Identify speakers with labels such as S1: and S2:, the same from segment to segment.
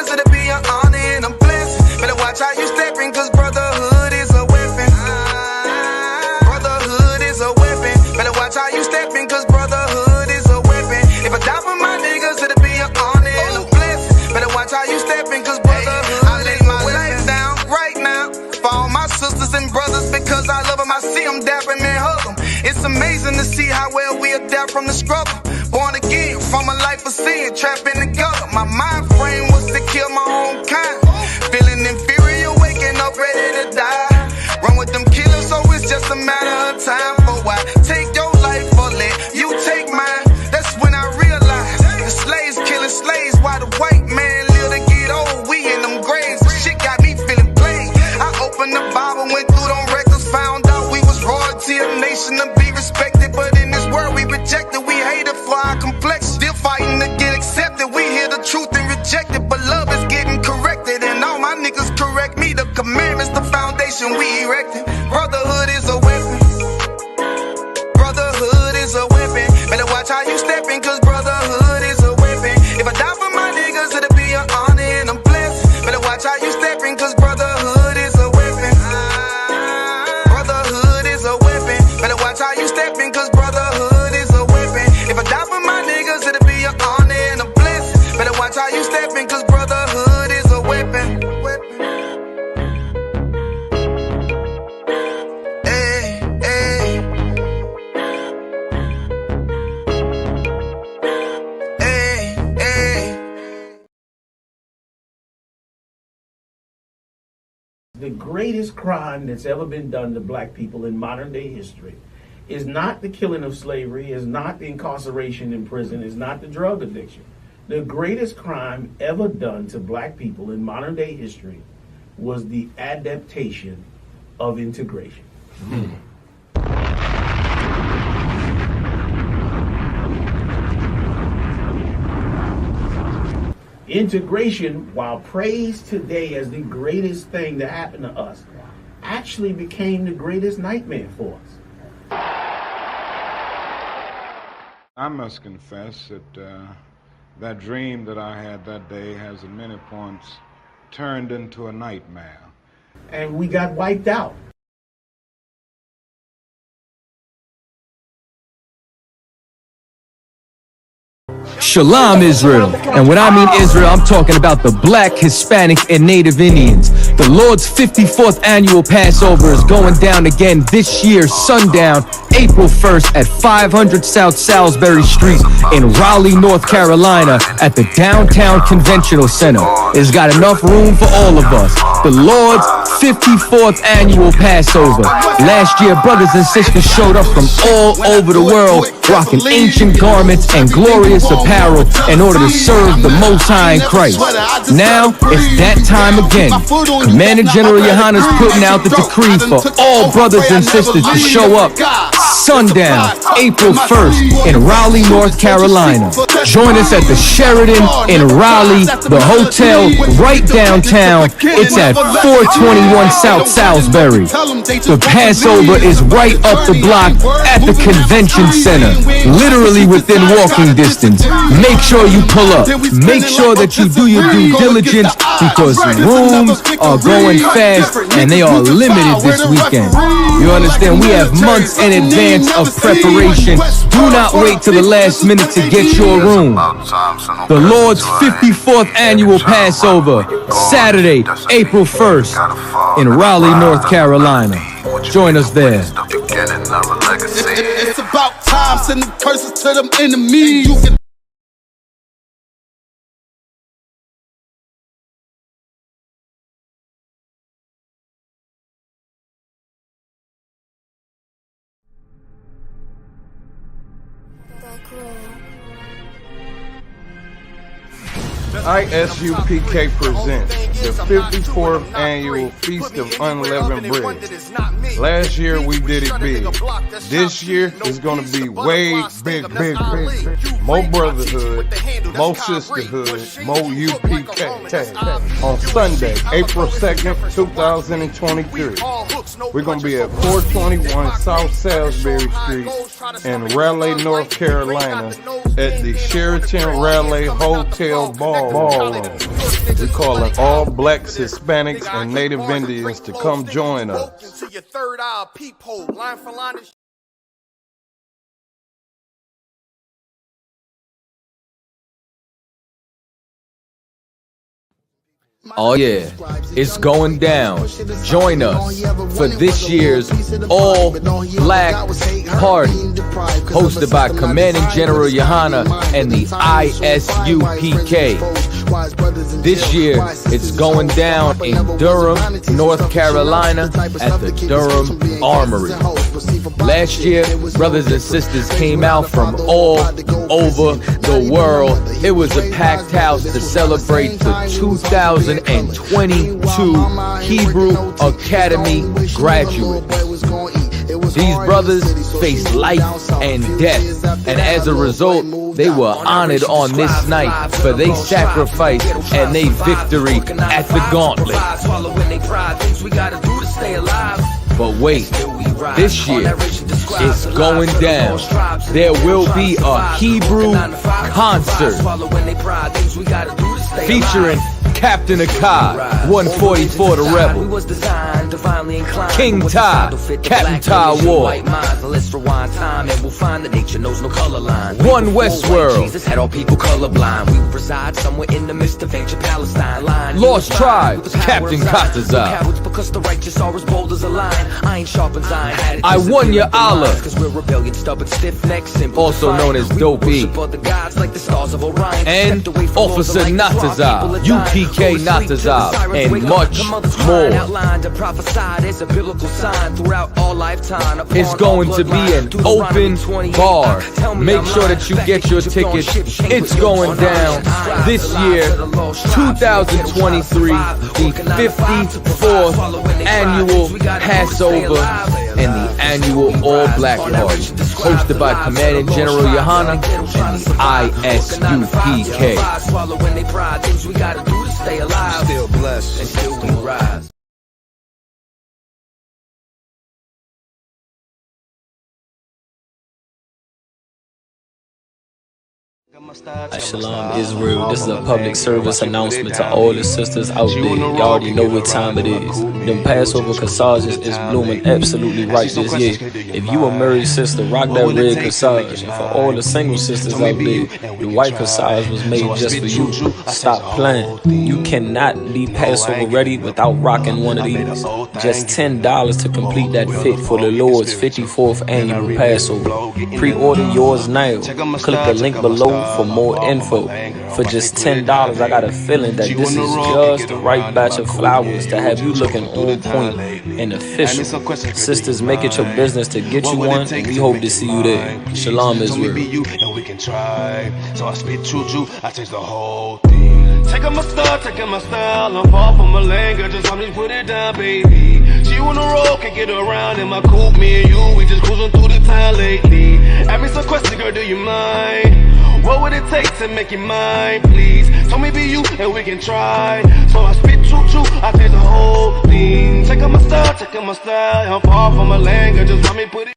S1: niggas, it'll be an honor and a blessing. Better watch how you stepping, cause brotherhood is a weapon. Brotherhood is a weapon. Better watch how you stepping, cause brotherhood is a weapon. If I die for my niggas, it'll be an honor and a blessing. Better watch how you stepping, cause brotherhood I lay my life down right now for all my sisters and brothers, because I love them. I see them dapping and hug them. It's amazing to see how well we adapt from the struggle. Born again from a life of sin, trapped in the gutter. My mind frame was to kill my own kind. Feeling inferior, waking up ready to die. Run with them killers, so it's just a matter of time. For why take your life or let you take mine? That's when I realized the slaves killing slaves while the white man live to get old. We in them graves, shit got me feeling played. I opened the Bible, went through them records, found out we was royalty, a nation to be respected. But in this world we rejected, we hated for our complex. Still fighting to get accepted. We hear the truth and reject it, but love is getting corrected. And all my niggas correct me. The commandments, the foundation we erected. Brotherhood is a weapon. Brotherhood is a weapon. Better watch how you stepping, cause brotherhood is a weapon. If I die for my niggas, it'll be an honor and a blessing. Better watch how you stepping, cause brotherhood is a weapon. Brotherhood is a weapon. Better watch how you stepping, cause brotherhood is a weapon. If I die for my niggas, it'll be an honor and a blessing. Better watch how you stepping, cause brotherhood is a weapon. Hey, hey. Hey, hey.
S2: The greatest crime that's ever been done to black people in modern day history is not the killing of slavery, is not the incarceration in prison, is not the drug addiction. The greatest crime ever done to black people in modern day history was the adaptation of integration. Integration, while praised today as the greatest thing that happened to us, actually became the greatest nightmare for us.
S3: I must confess that that dream that I had that day has at many points turned into a nightmare.
S2: And we got wiped out.
S4: Shalom, Israel. And when I mean Israel, I'm talking about the black, Hispanic, and Native Indians. The Lord's 54th annual Passover is going down again this year, sundown, April 1st at 500 South Salisbury Street in Raleigh, North Carolina at the Downtown Conventional Center. It's got enough room for all of us. The Lord's 54th annual Passover. Last year, brothers and sisters showed up from all over the world, rocking ancient garments and glorious apparel in order to serve the Most High in Christ. Now, it's that time again. Commander General Yohanna is putting out the decree for all brothers and sisters to show up sundown, April 1st in Raleigh, North Carolina. Join us at the Sheridan in Raleigh, the hotel right downtown. It's at 421 South Salisbury. The Passover is right up the block at the Convention Center, literally within walking distance. Make sure you pull up. Make sure that you do your due diligence, because rooms are going fast and they are limited this weekend. You understand? We have months in advance of preparation. Do not wait till the last minute to get your room. The Lord's 54th annual Passover, Saturday, April 1st in Raleigh, North Carolina. Join us there.
S5: It's about time, sending curses to them enemies.
S3: I.S.U.P.K. presents the 54th annual Feast of Unleavened Bread. Last year we did it big. This year is going to be way big. More brotherhood, more sisterhood, more UPK. On Sunday, April 2nd, 2023, we're going to be at 421 South Salisbury Street in Raleigh, North Carolina at the Sheraton Raleigh Hotel Ballroom. We're calling all blacks, Hispanics, and Native Indians to come join us.
S4: Oh yeah, it's going down. Join us for this year's All Black Party, hosted by Commanding General Yahanna and the I.S.U.P.K. This year, it's going down in Durham, North Carolina at the Durham Armory. Last year, brothers and sisters came out from all over the world. It was a packed house to celebrate the 2022 Hebrew Academy graduates. These brothers faced life and death, and as a result, they were honored on this night for their sacrifice and their victory at the gauntlet. But wait, this year, it's going down. There will be a Hebrew concert featuring Captain Akkad, 144 the Rebel, King Ty, Captain Ty Ward, One Westworld, Lost Tribes, Captain Kastazar, I.W.Allah, also known as Dope E, and Officer Natazar, U.P.K. Natazar, and much more. It's going to be an open bar. Make sure that you get your tickets. It's going down this year, 2023, the 54th annual Passover and the annual All Black Party, hosted by Commanding General Yahanna and the I.S.U.P.K. Still blessed and still we rise.
S6: Shalom Israel, this is a public service announcement to all the sisters out there. Y'all already know what time it is. Them Passover corsages is blooming absolutely right this year. If you a married sister, rock that red corsage. And for all the single sisters out there, the white corsage was made just for you. Stop playing. You cannot be Passover ready without rocking one of these. Just $10 to complete that fit for the Lord's 54th annual Passover. Pre-order yours now. Click the link below for more info. For just $10, I got a feeling that this is just the right batch of flowers to have you looking on point and official. Sisters, make it your business to get you one, and we hope to see you there. Shalom Israel. So I spit juju, I change the whole thing. Taking my style, I'm far from a lane, girl, just let me put it down, baby. She on the road, can't get around in my coupe, me and you, we just cruising through the town lately. Ask me some questions, girl, do you mind? What would it take to make you mine, please? Tell me be you, and we can try. So I spit true, I take the whole thing. Taking my style, I'm far from a lane, girl, just let me put it.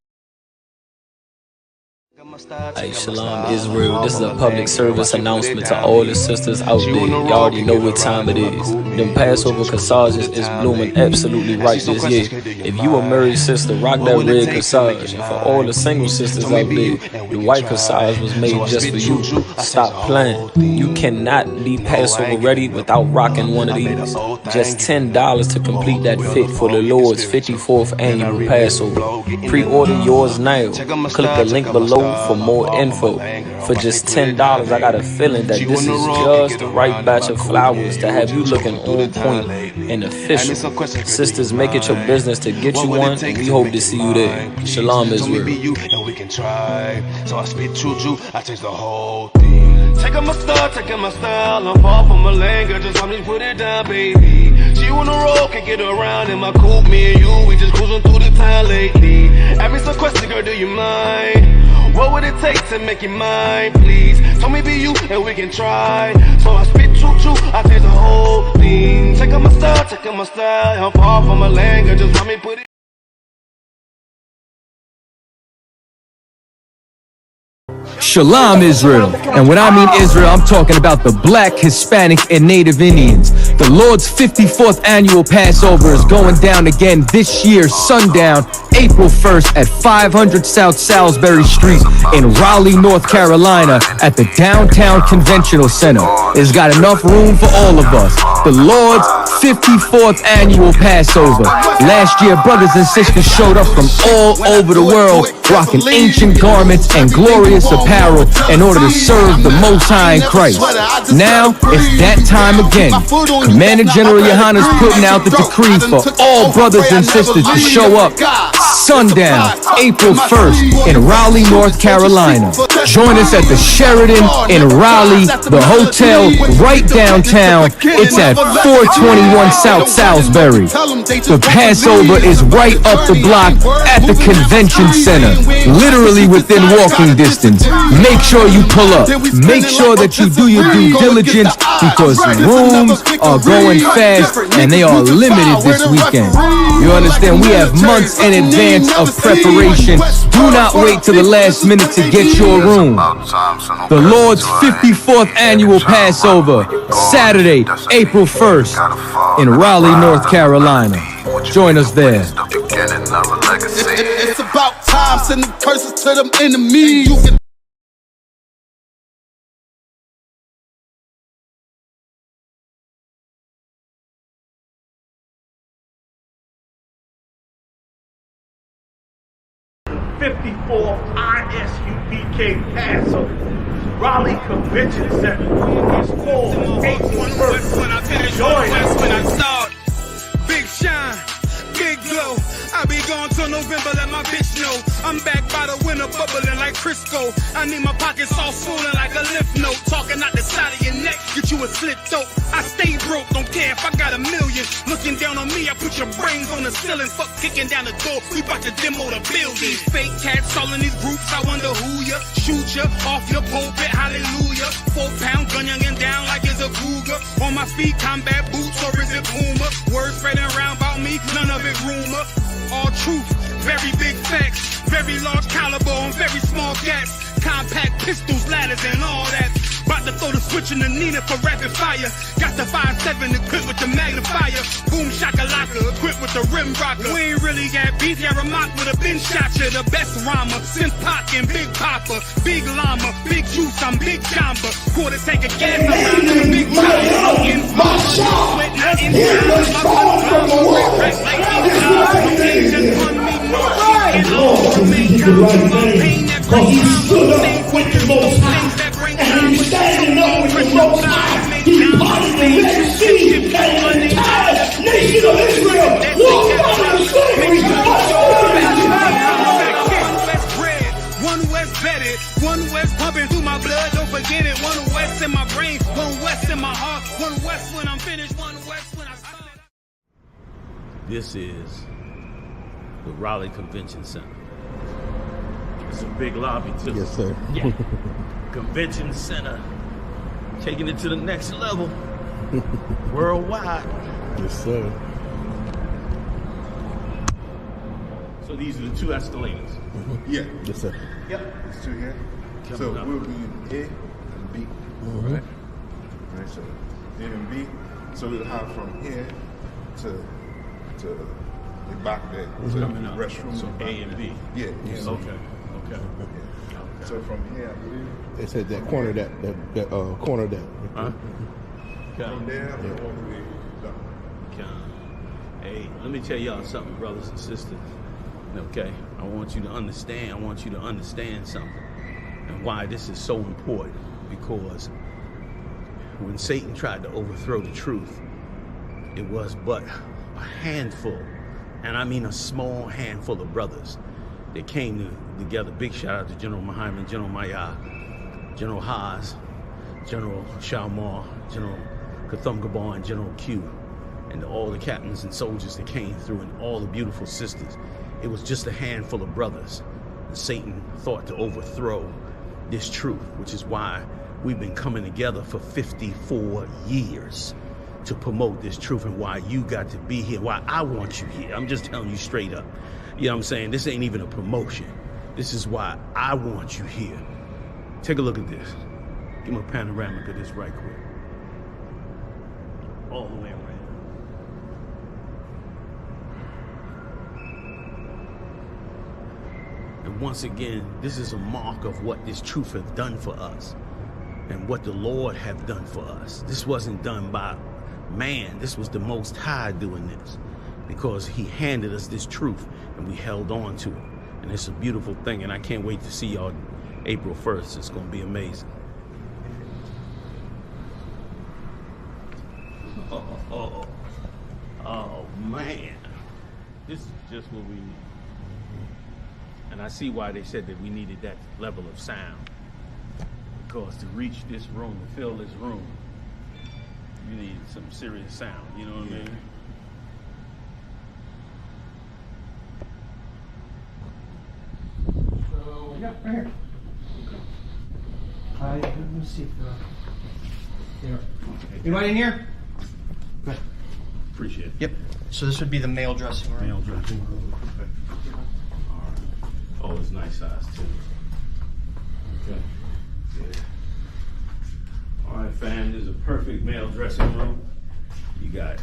S6: Hey, Shalom Israel, this is a public service announcement to all the sisters out there. Y'all already know what time it is. Them Passover corsages is blooming absolutely right this year. If you a married sister, rock that red corsage. And for all the single sisters out there, the white corsage was made just for you. Stop playing. You cannot be Passover ready without rocking one of these. Just $10 to complete that fit for the Lord's 54th annual Passover. Pre-order yours now. Click the link below for more info. For just $10, I got a feeling that this is just the right batch of flowers to have you looking on point and official. Sisters, make it your business to get you one, and we hope to see you there. Shalom Israel. So I spit juju, I change the whole thing. Taking my style, I'm far from a lane, girl, just let me put it down, baby. She on the road, can't get around in my coupe, me and you, we just cruising through the town lately. Ask me some questions, girl, do you mind? What would it take to make you mine, please? Tell me be you, and we can try. So I spit true, I take the whole thing. Taking my style, I'm far from a lane, girl, just let me put it.
S4: Shalom, Israel. And when I mean Israel, I'm talking about the Black, Hispanic, and Native Indians. The Lord's 54th annual Passover is going down again this year, sundown, April 1st at 500 South Salisbury Street in Raleigh, North Carolina at the Downtown Conventional Center. It's got enough room for all of us. The Lord's 54th annual Passover. Last year, brothers and sisters showed up from all over the world, rocking ancient garments and glorious apparel in order to serve the Most High in Christ. Now, it's that time again. Commander General Yohanna is putting out the decree for all brothers and sisters to show up sundown, April 1st in Raleigh, North Carolina. Join us at the Sheridan in Raleigh, the hotel right downtown. It's at 421 South Salisbury. The Passover is right up the block at the convention center, literally within walking distance. Make sure you pull up. Make sure that you do your due diligence because rooms are going fast and they are limited this weekend. You understand? We have months in advance of preparation. Do not wait till the last minute to get your room. The Lord's 54th annual Passover, Saturday, April 1st in Raleigh, North Carolina. Join us there.
S5: It's about time, sending curses to them enemies.
S2: I.S.U.P.K. Passover, Raleigh Convention Center. It's full. April 1st. Join us.
S7: When I start, big shine, big glow. I be gone till November, let my bitch know. I'm back by the winter, bubbling like Crisco. I need my pockets all swollen like a lymph node. Talking out the side of your neck, get you a slit throat. I stay broke, don't care if I got $1 million. Looking down on me, I put your brains on the ceiling. Fuck kicking down the door, we bout to demo the building. Fake cats all in these groups, I wonder who ya. Shoot ya off your pulpit, hallelujah. 4-pound gun youngin' down like it's a cougar. On my feet, combat boots, or is it Puma? Words spreading around about me, none of it rumor. All truth, very big facts, very large caliber on very small gaps, compact pistols, ladders, and all that. About to throw the switch in the Nina for rapid fire. Got the 5.7 equipped with the magnifier. Boom shakalaka equipped with the rim rocker. We ain't really got beef, yeah, Ramak with a bin shot ya. The best rhymer, Simpak and Big Papa, Big Llama, Big Juice, I'm Big Jamba. Quarter tank of gas around in a big body. In my shop, here was far from the world. Lord, he did the right thing, because he stood up with the Most High, and he's standing up with the Most High. He parted the Red Sea, and the entire nation of Israel walked out of slavery. One West bedded, one West pumping through my blood, don't forget it. One West in my brain, one West in my heart, one West when I'm finished, one West when I start.
S2: This is the Raleigh Convention Center. It's a big lobby too.
S3: Yes, sir.
S2: Yeah. Convention Center, taking it to the next level, worldwide.
S3: Yes, sir.
S2: So these are the 2 escalators.
S5: Yeah.
S3: Yes, sir.
S5: Yep. It's 2 here. So
S2: up.
S5: we'll be in A and B. Right? Right. So A and B. So we'll have from here to the back there. So
S2: Coming up.
S5: restroom.
S2: So
S5: back
S2: A and B.
S5: Yeah. Yeah.
S2: Okay.
S5: Yeah. So from here, I believe.
S3: They said that corner, that corner, that.
S2: Huh?
S5: From there, all the way down.
S2: Hey, let me tell y'all something, brothers and sisters. Okay, I want you to understand. I want you to understand something, and why this is so important. Because when Satan tried to overthrow the truth, it was but a handful, and I mean a small handful of brothers that came together. Big shout out to General Muhammad, General Maya, General Haas, General Shalmar, General Kathum Gabar, and General Q, and all the captains and soldiers that came through, and all the beautiful sisters. It was just a handful of brothers. And Satan thought to overthrow this truth, which is why we've been coming together for 54 years to promote this truth, and why you got to be here, why I want you here. I'm just telling you straight up. You know what I'm saying? This ain't even a promotion. This is why I want you here. Take a look at this. Give him a panoramic of this right quick. All the way around. And once again, this is a mark of what this truth has done for us and what the Lord have done for us. This wasn't done by man. This was the Most High doing this because he handed us this truth and we held on to it. And it's a beautiful thing. And I can't wait to see y'all April 1st. It's going to be amazing. Oh, man. This is just what we need. And I see why they said that we needed that level of sound. Because to reach this room, to fill this room, you need some serious sound. You know what I mean?
S8: So, yeah, right here. Let me see if there. Anybody in here? Good.
S2: Appreciate it.
S8: Yep. So this would be the male dressing room.
S2: Male dressing room. Okay. All right. Oh, it's nice size too. Okay. Yeah. All right, fam. This is a perfect male dressing room. You got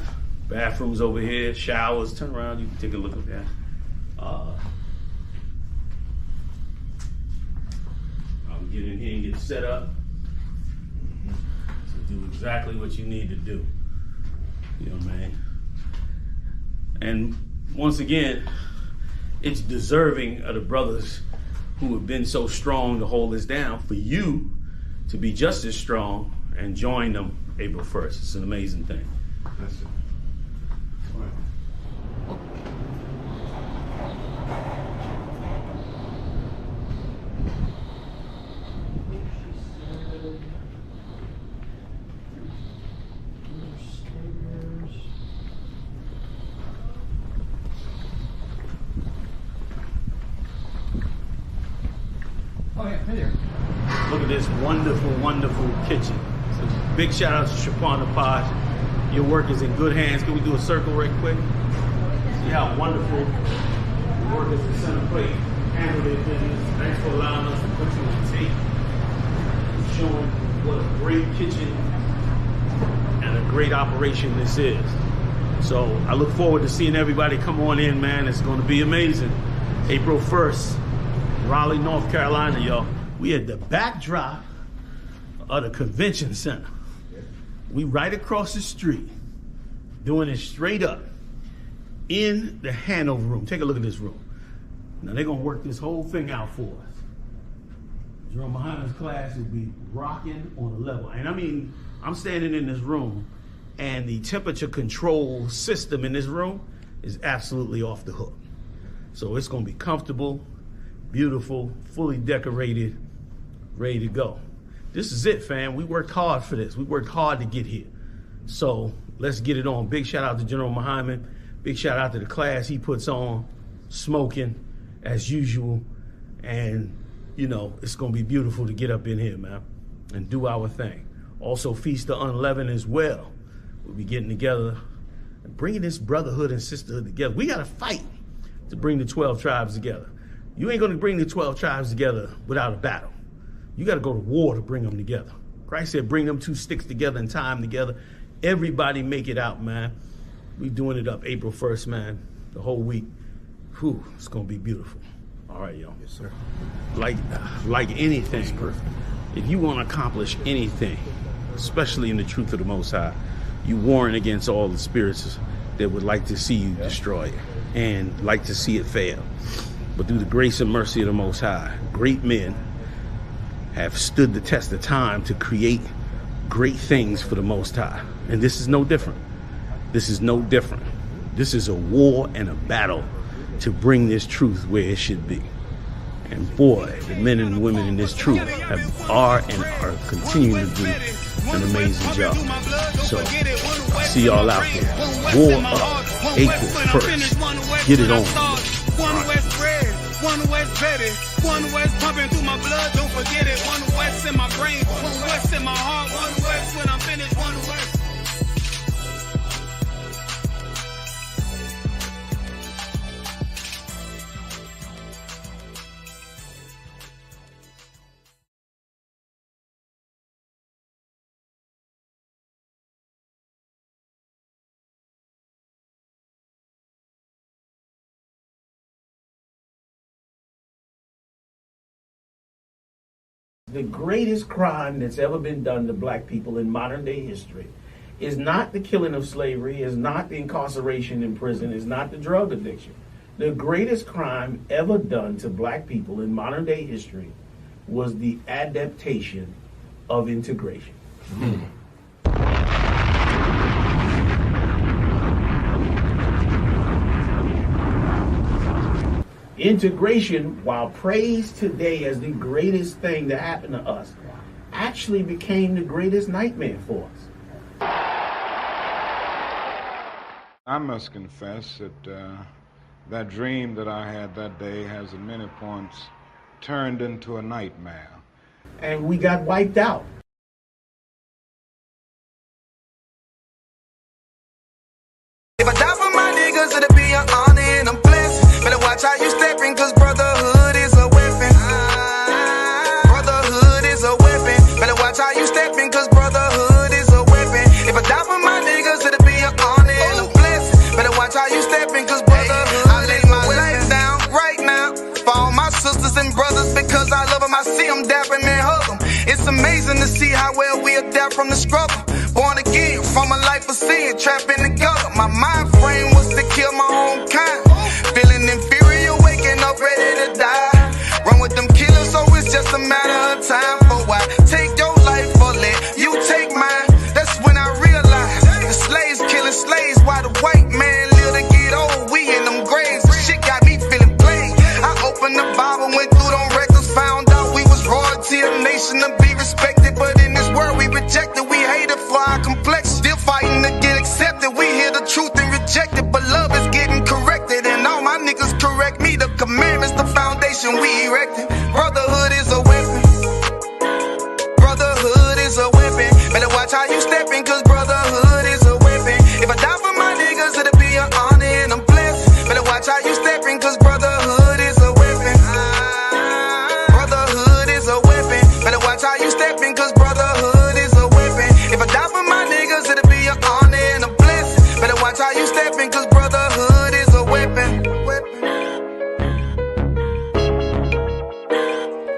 S2: bathrooms over here, showers. Turn around. You can take a look at that. I'll get in here and get set up. So do exactly what you need to do. You know what I mean? And once again, it's deserving of the brothers who have been so strong to hold us down for you to be just as strong and join them April 1st. It's an amazing thing.
S5: That's it. All right.
S8: Oh yeah, hey there.
S2: Look at this wonderful, wonderful kitchen. So big shout out to SHALAM Pod. Your work is in good hands. Can we do a circle right quick? See how wonderful the workers in center plate handle their business. Thanks for allowing us to put you on tape. Showing what a great kitchen and a great operation this is. So I look forward to seeing everybody come on in, man. It's going to be amazing. April 1st. Raleigh, North Carolina, y'all. We at the backdrop of the convention center. We right across the street, doing it straight up in the Hanover room. Take a look at this room. Now they're gonna work this whole thing out for us. GEN.YAHANNA's class will be rocking on a level. And I mean, I'm standing in this room and the temperature control system in this room is absolutely off the hook. So it's gonna be comfortable, beautiful, fully decorated, ready to go. This is it, fam. We worked hard for this. We worked hard to get here. So let's get it on. Big shout out to General Muhammad. Big shout out to the class he puts on, smoking as usual. And, you know, it's going to be beautiful to get up in here, man, and do our thing. Also, Feast of Unleavened as well. We'll be getting together and bringing this brotherhood and sisterhood together. We got to fight to bring the 12 tribes together. You ain't going to bring the 12 tribes together without a battle. You got to go to war to bring them together. Christ said, bring them two sticks together and tie them together. Everybody make it out, man. We doing it up April 1st, man, the whole week. Whew, it's going to be beautiful. All right, yo.
S5: Yes, sir.
S2: Like anything, if you want to accomplish anything, especially in the truth of the Most High, you warn against all the spirits that would like to see you destroyed and like to see it fail. But through the grace and mercy of the Most High, great men have stood the test of time to create great things for the Most High. And this is no different. This is no different. This is a war and a battle to bring this truth where it should be. And boy, the men and women in this truth are continuing to do an amazing job. So, see y'all out there. War up, April 1st. Get it on.
S7: One West bread, one West Betty, one West pumping through my blood, don't forget it. One West in my brain, one West in my heart, one West when I'm finished, one West.
S2: the greatest crime that's ever been done to black people in modern day history is not the killing of slavery, is not the incarceration in prison, is not the drug addiction. The greatest crime ever done to black people in modern day history was the adaptation of integration. Integration, while praised today as the greatest thing that happened to us, actually became the greatest nightmare for us.
S3: I must confess that that dream that I had that day has at many points turned into a nightmare.
S2: And we got wiped out.
S1: If I die for my niggas, it'll be an honor and I'm blessed. Better watch how you stepping, cause brotherhood is a weapon. Brotherhood is a weapon. Better watch how you stepping, cause brotherhood is a weapon. If I die for my niggas, it'll be an honor and I'm blessed. Better watch how you stepping, cause brotherhood I lay my life down right now for all my sisters and brothers, because I love them. I see them dapping and hug them. It's amazing to see how well we adapt from the struggle. Born again from a life of sin, trapped in the gutter. My mind frame was to kill my own kind. Feeling inferior, waking up ready to die. Run with them killers, so it's just a matter of time. For why take your life or let you take mine? That's when I realized the slaves killing slaves while the white man live to get old. We in them graves, the shit got me feeling plain. I opened the Bible, went through them records, found out we was royalty, a nation to be respected. But in this world we rejected, we hated for our complexion. Still fighting to get accepted. We hear the truth and reject it, but love is getting corrected. And all my niggas correct me. The commandments, the foundation we erected. Brotherhood is a weapon. Brotherhood is a weapon. Better watch how you stepping, cause brotherhood is a weapon. If I die for my niggas, it'll be an honor and I'm blessed. Better watch how you stepping, cause brotherhood is a weapon. Brotherhood is a weapon. Better watch how you stepping, cause brotherhood is a weapon. If I die for my niggas, it'll be an honor and I'm blessed. Better watch how you stepping, cause brotherhood is a weapon.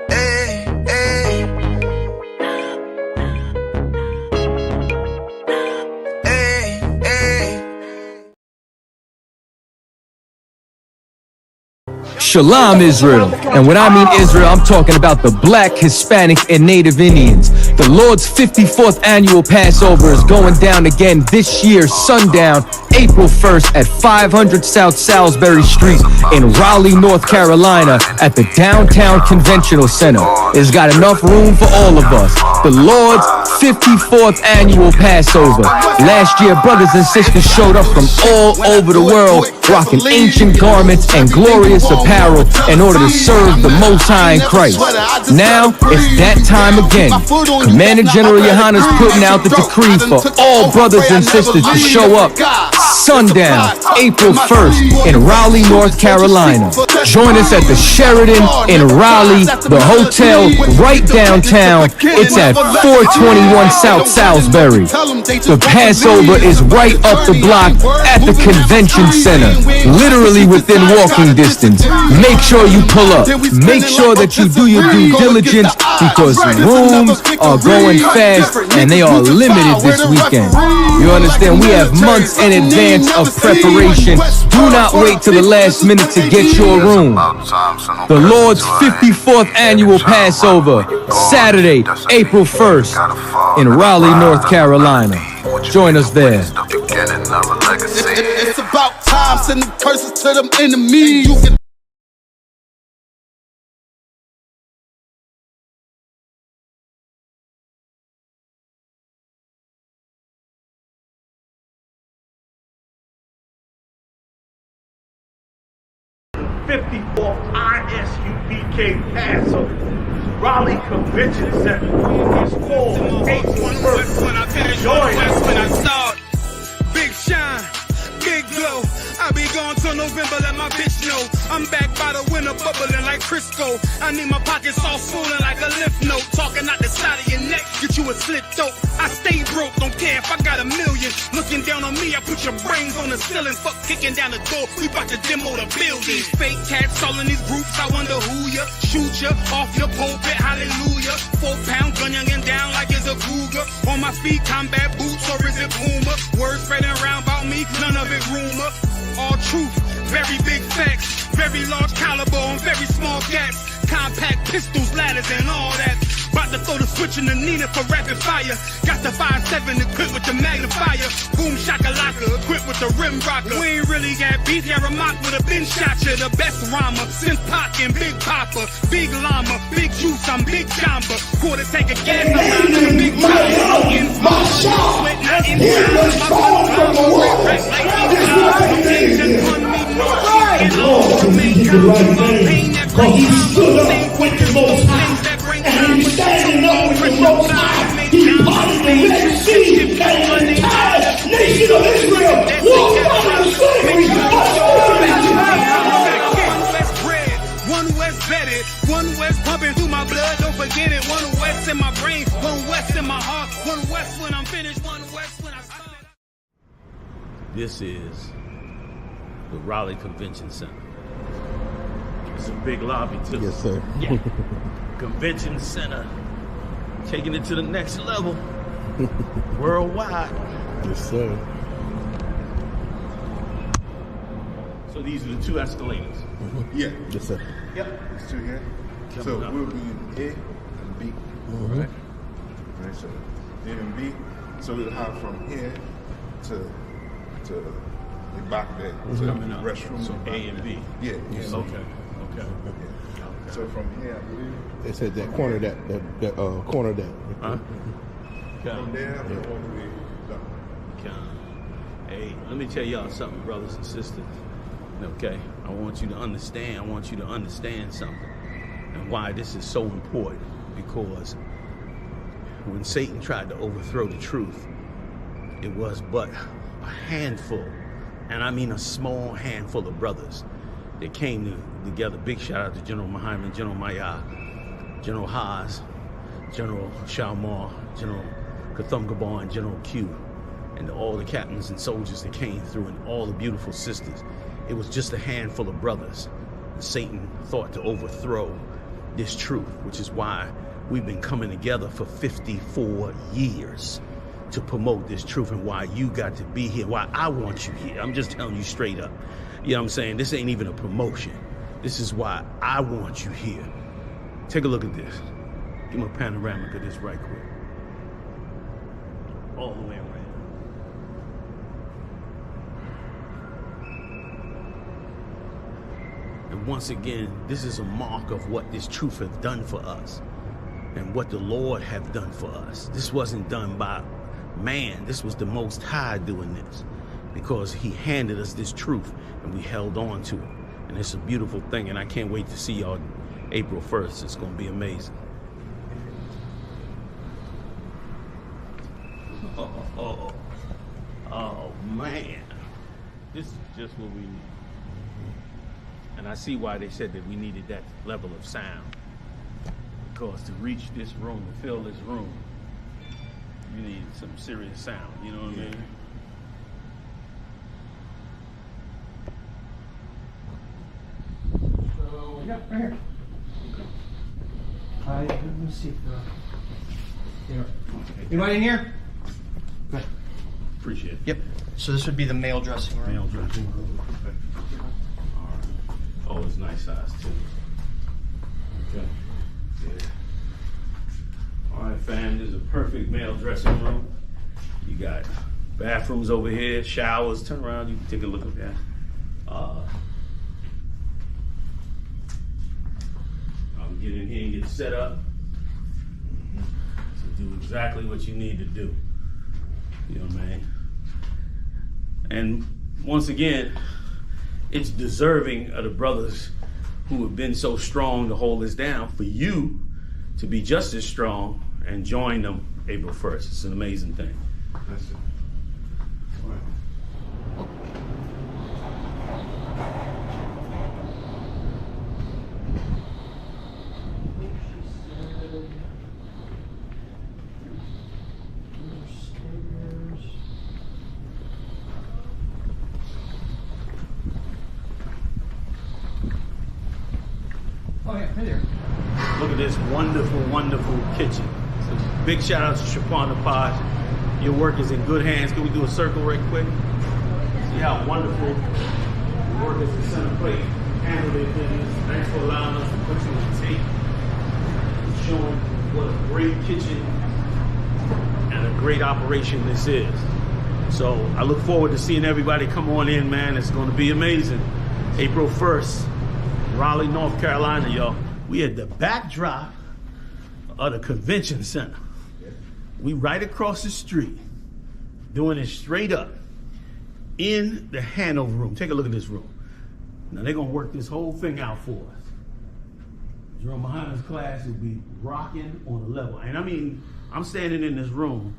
S1: Hey, hey. Hey, hey.
S4: Shalom, Israel. And when I mean Israel, I'm talking about the black, Hispanic, and Native Indians. The Lord's 54th annual Passover is going down again this year, sundown, April 1st at 500 South Salisbury Street in Raleigh, North Carolina at the Downtown Conventional Center. It's got enough room for all of us. The Lord's 54th annual Passover. Last year, brothers and sisters showed up from all over the world, rocking ancient garments and glorious apparel in order to serve the Most High in Christ. Now, it's that time again. Commander General Yohanna is putting out the decree for all brothers and sisters to show up sundown, April 1st in Raleigh, North Carolina. Join us at the Sheridan in Raleigh, the hotel right downtown. It's at 421 South Salisbury. The Passover is right up the block at the convention center, literally within walking distance. Make sure you pull up. Make sure that you do your due diligence, because rooms are going fast and they are limited this weekend. You understand? We have months in advance of preparation. Do not wait till the last minute to get your room. The Lord's 54th annual Passover, Saturday, April 1st in Raleigh, North Carolina. Join us there.
S9: It's about time, sending curses to them enemies.
S2: I.S.U.P.K. Passover, Raleigh Convention Center. It's called April 1st. Join us.
S7: Big shine, big glow. I be gone till November, let my bitch know. I'm back by the winter, bubbling like Crisco. I need my pockets all swollen like a lymph node. Talking out the side of your neck. get you a slit throat. I stay broke, don't care if I got a million. Looking down on me, I put your brains on the ceiling. Fuck kicking down the door, we bout to demo the building. Fake cats all in these groups, I wonder who ya. Shoot ya off your pulpit, hallelujah. 4-pound gun youngin' down like it's a cougar. On my feet, combat boots, or is it Puma? Words spreading around about me, none of it rumor. All truth, very big facts, very large caliber on very small gaps. Compact pistols, ladders, and all that. About to throw the switch in the Nina for rapid fire. Got the 5.7 equipped with the magnifier. Boom shakalaka, equipped with the rim rocker. We ain't really got beef, yeah, Ramak would have been shot you. The best rhymer, since Pac and Big Papa. Big llama, big juice, I'm Big Jamba. Quarter tank of gas, I'm out of a big mama. My shot, it was falling from the wall. That is right thing. Right. Lord, he did the right thing. Because he stood up with the Most High. And he's standing up with the Most High. He parted the Red Sea. And the entire nation of Israel walked out of slavery. One West bedded, one West pumping through my blood, don't forget it. One West in my brain, one West in my heart. One West when I'm finished, one West when I start.
S2: This is the Raleigh Convention Center. It's a big lobby too.
S3: Yes, sir.
S2: Yeah. Convention Center, taking it to the next level, worldwide.
S3: Yes, sir.
S2: So these are the two escalators.
S5: Yeah.
S3: Yes, sir.
S5: Yep. There's two here. So we'll be in A and B. Right. Right. So A and B. So we'll have from here to the back there. So
S2: Coming up.
S5: Restroom.
S2: So A and B.
S5: Yeah. Yeah.
S2: Okay.
S5: Yeah. So from here, I believe.
S3: They said that corner that corner that.
S5: From there, all the way down.
S2: Hey, let me tell y'all something, brothers and sisters. Okay, I want you to understand. I want you to understand something, and why this is so important. Because when Satan tried to overthrow the truth, it was but a handful, and I mean a small handful of brothers that came together. Big shout out to General Muhammad, General Mayah, General Haas, General Shalmar, General Kathum and General Q, and all the captains and soldiers that came through, and all the beautiful sisters. It was just a handful of brothers. Satan thought to overthrow this truth, which is why we've been coming together for 54 years to promote this truth, and why you got to be here, why I want you here. I'm just telling you straight up. You know what I'm saying? This ain't even a promotion. This is why I want you here. Take a look at this. Give me a panoramic of this right quick. All the way around. And once again, this is a mark of what this truth has done for us and what the Lord have done for us. This wasn't done by man. This was the Most High doing this, because he handed us this truth and we held on to it. And it's a beautiful thing, and I can't wait to see y'all April 1st. It's going to be amazing. Oh, man. This is just what we need. And I see why they said that we needed that level of sound. Because to reach this room, to fill this room, you need some serious sound. You know what I mean?
S8: Yeah, right here. Let me see. Anybody in here? Good.
S2: Appreciate it.
S8: Yep. So this would be the male dressing room.
S2: Male dressing room. Okay. All right. Oh, it's nice size too. Okay. Yeah. All right, fam. This is a perfect male dressing room. You got bathrooms over here, showers. Turn around. You can take a look at that. Get in here and get set up. So do exactly what you need to do. You know what I mean? And once again, it's deserving of the brothers who have been so strong to hold us down, for you to be just as strong and join them April 1st. It's an amazing thing.
S5: That's it. All right.
S8: Oh yeah, right there.
S2: Look at this wonderful, wonderful kitchen. So big shout out to SHALAM Pod. Your work is in good hands. Can we do a circle right quick? See how wonderful the work is in center plate. Handle their business. Thanks for allowing us to put you on tape. Showing what a great kitchen and a great operation this is. So I look forward to seeing everybody come on in, man. It's going to be amazing. April 1st, Raleigh, North Carolina, y'all. We at the backdrop of the convention center. We right across the street, doing it straight up in the Hanover room. Take a look at this room. Now they're gonna work this whole thing out for us. GEN.YAHANNA's class will be rocking on a level. And I mean, I'm standing in this room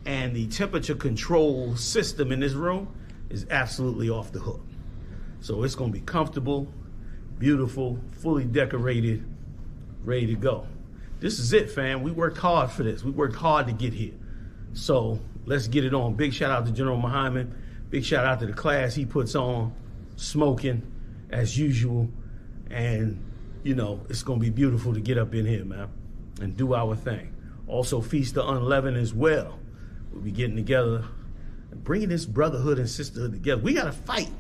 S2: and the temperature control system in this room is absolutely off the hook. So it's gonna be comfortable, beautiful, fully decorated, ready to go. This is it, fam. We worked hard for this. We worked hard to get here. So let's get it on. Big shout out to General Muhammad. Big shout out to the class he puts on, smoking as usual. And, you know, it's going to be beautiful to get up in here, man, and do our thing. Also, Feast of Unleavened as well. We'll be getting together and bringing this brotherhood and sisterhood together. We got to fight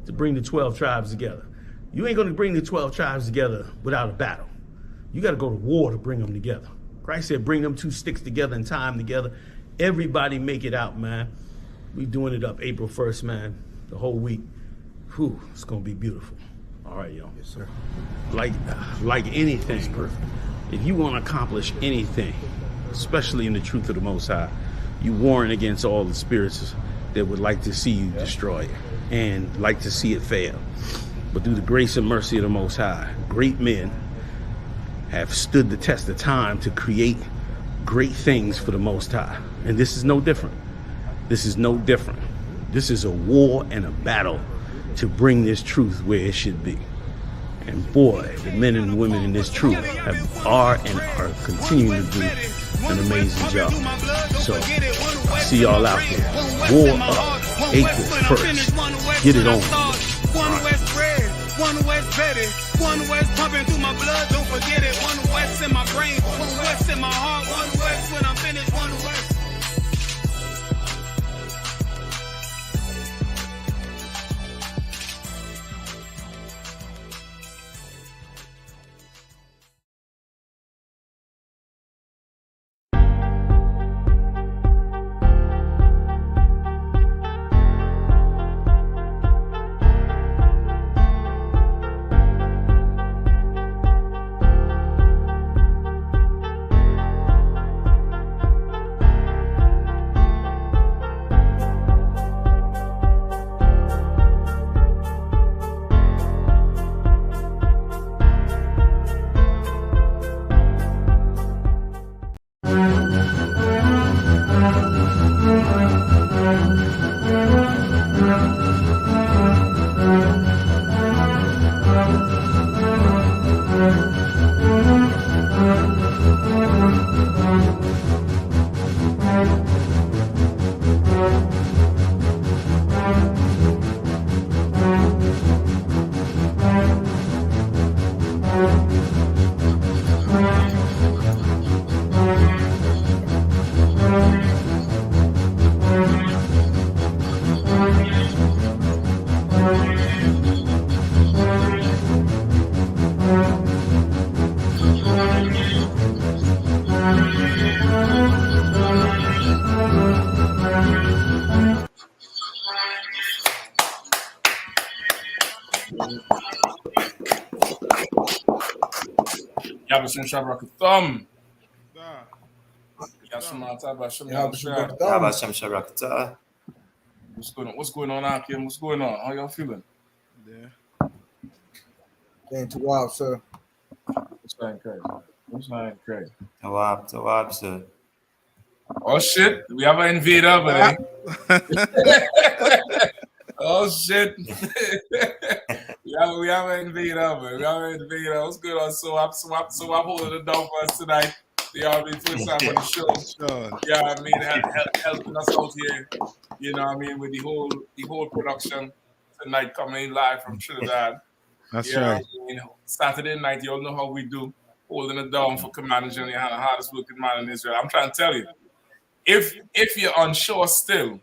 S2: to bring the 12 tribes together. You ain't going to bring the 12 tribes together without a battle. You got to go to war to bring them together. Christ said, bring them two sticks together and tie them together. Everybody make it out, man. We doing it up April 1st, man, the whole week. Whew, it's going to be beautiful. All right, yo.
S5: Yes, sir.
S2: Like anything, if you want to accomplish anything, especially in the truth of the Most High, you warring against all the spirits that would like to see you destroyed and like to see it fail. But through the grace and mercy of the Most High, great men have stood the test of time to create great things for the Most High. And this is no different. This is no different. This is a war and a battle to bring this truth where it should be. And boy, the men and women in this truth are continuing to do an amazing job. So, see y'all out there. War up, April 1st. Get it on.
S7: One West Betty, one West pumping through my blood, don't forget it. One West in my brain, one West in my heart, one West when I'm finished, one West.
S10: Yabashim Shabrak Thumb.
S11: Yabashim Shabrak.
S10: What's going on, Akim? What's going on? How y'all feeling?
S11: Yeah. Ain't too wild, sir.
S10: What's that crazy? What's that crazy?
S11: Tawab, sir.
S10: Oh shit, we have an invader over there. Oh shit. we have an invader over. We have an invader. What's good on swap holding the door for us tonight. You know what I mean? First time on the show.
S5: Sure.
S10: Yeah, I mean helping us out here. You know what I mean, with the whole production tonight coming in live from Trinidad.
S3: That's
S10: Yeah,
S3: right.
S10: you know, Saturday night, you all know how we do, holding it down for Commander GEN.YAHANNA, hardest working man in Israel. I'm trying to tell you, if you're unsure still,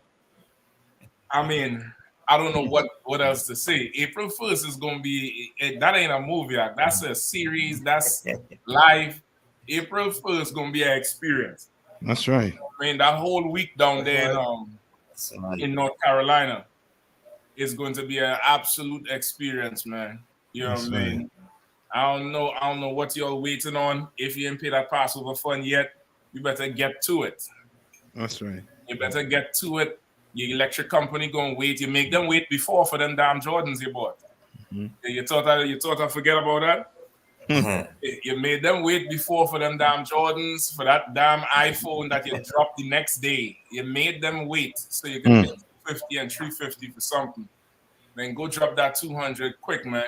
S10: I mean, I don't know what else to say. April 1st is gonna be that ain't a movie act. That's a series. That's live. April 1st gonna be an experience.
S3: That's right.
S10: I mean, that whole week down there in North Carolina is going to be an absolute experience, man. You know
S3: That's
S10: what I mean? I don't know what you're waiting on. If you ain't paid that Passover fund yet, you better get to it.
S3: That's right.
S10: You better get to it. Your electric company gonna wait. You make them wait before for them damn Jordans you bought. You thought I forget about that? You made them wait before for them damn Jordans, for that damn iPhone that you dropped the next day. You made them wait so you can pay $250 and $350 for something. Then go drop that 200 quick, man.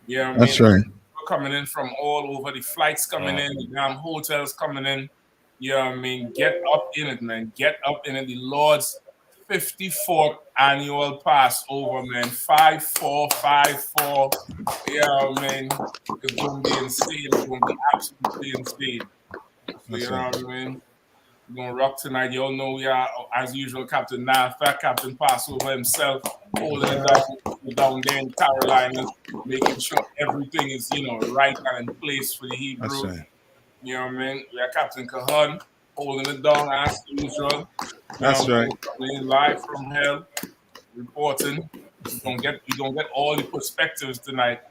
S10: You know what I mean?
S3: That's right.
S10: People coming in from all over, the flights coming in, the damn hotels coming in. You know what I mean? Get up in it, man. Get up in it. The Lord's 54th annual Passover, man. 5454. You know what I mean? It's going to be insane. It's going to be absolutely insane. So, you know what I mean? We're going to rock tonight. You all know we are, as usual, Captain Natha, Captain Passover himself, holding it down there in Carolina, making sure everything is, you know, right and in place for the Hebrew.
S3: That's right.
S10: You know what I mean? We are Captain Kahan, holding it down as usual.
S3: That's right.
S10: Live from hell, reporting. We're gonna get all the perspectives tonight.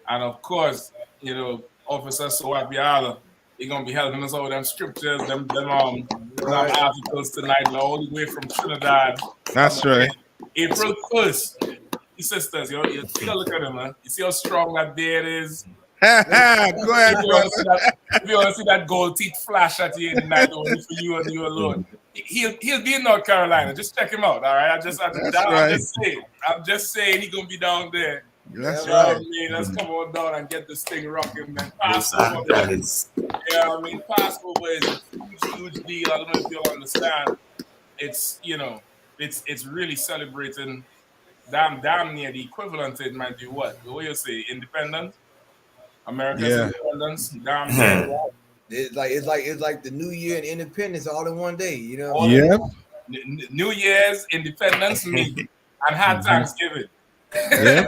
S10: And of course, you know, Officer SHALAM, he's gonna be helping us out with them scriptures, them articles tonight, all the way from Trinidad.
S3: That's right.
S10: April 1st. You sisters, you take a look at him, man. You see how strong that beard is?
S3: Go ahead,
S10: If you want to see that gold teeth flash at you in the night, only for you and you alone. He'll be in North Carolina. Just check him out, all right? I'm just saying he's gonna be down there.
S3: That's
S10: you know
S3: right.
S10: What I mean? Let's come on down and get this thing rocking, man. Passover, man. Yeah, I mean, Passover is a huge deal. I don't know if you understand. It's, you know, it's really celebrating damn near the equivalent to it might be what you say, independence. America's independence. Damn near.
S12: It's like the New Year and Independence all in one day, you know.
S3: Yeah.
S10: New Year's, Independence, me, and had Thanksgiving.
S3: Yeah.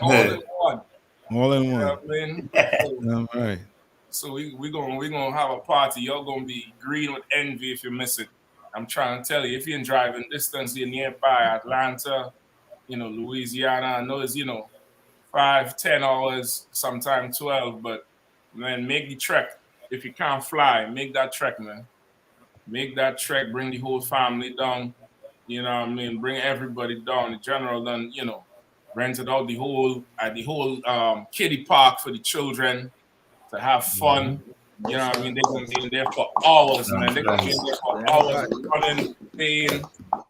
S10: All in one.
S3: All in one.
S10: You know what I mean?
S3: All right.
S10: So we gonna have a party. You're gonna be green with envy if you miss it. I'm trying to tell you, if you're in driving distance, you're nearby Atlanta, you know, Louisiana. I know it's, you know, 5-10 hours, sometimes 12, but man, make the trek. If you can't fly, make that trek, man. Make that trek, bring the whole family down. You know what I mean? Bring everybody down. The general done, you know, rented out the whole kiddie park for the children to have fun. You know what I mean? They're gonna be in there for hours, man. They're gonna be in there for hours, running, playing,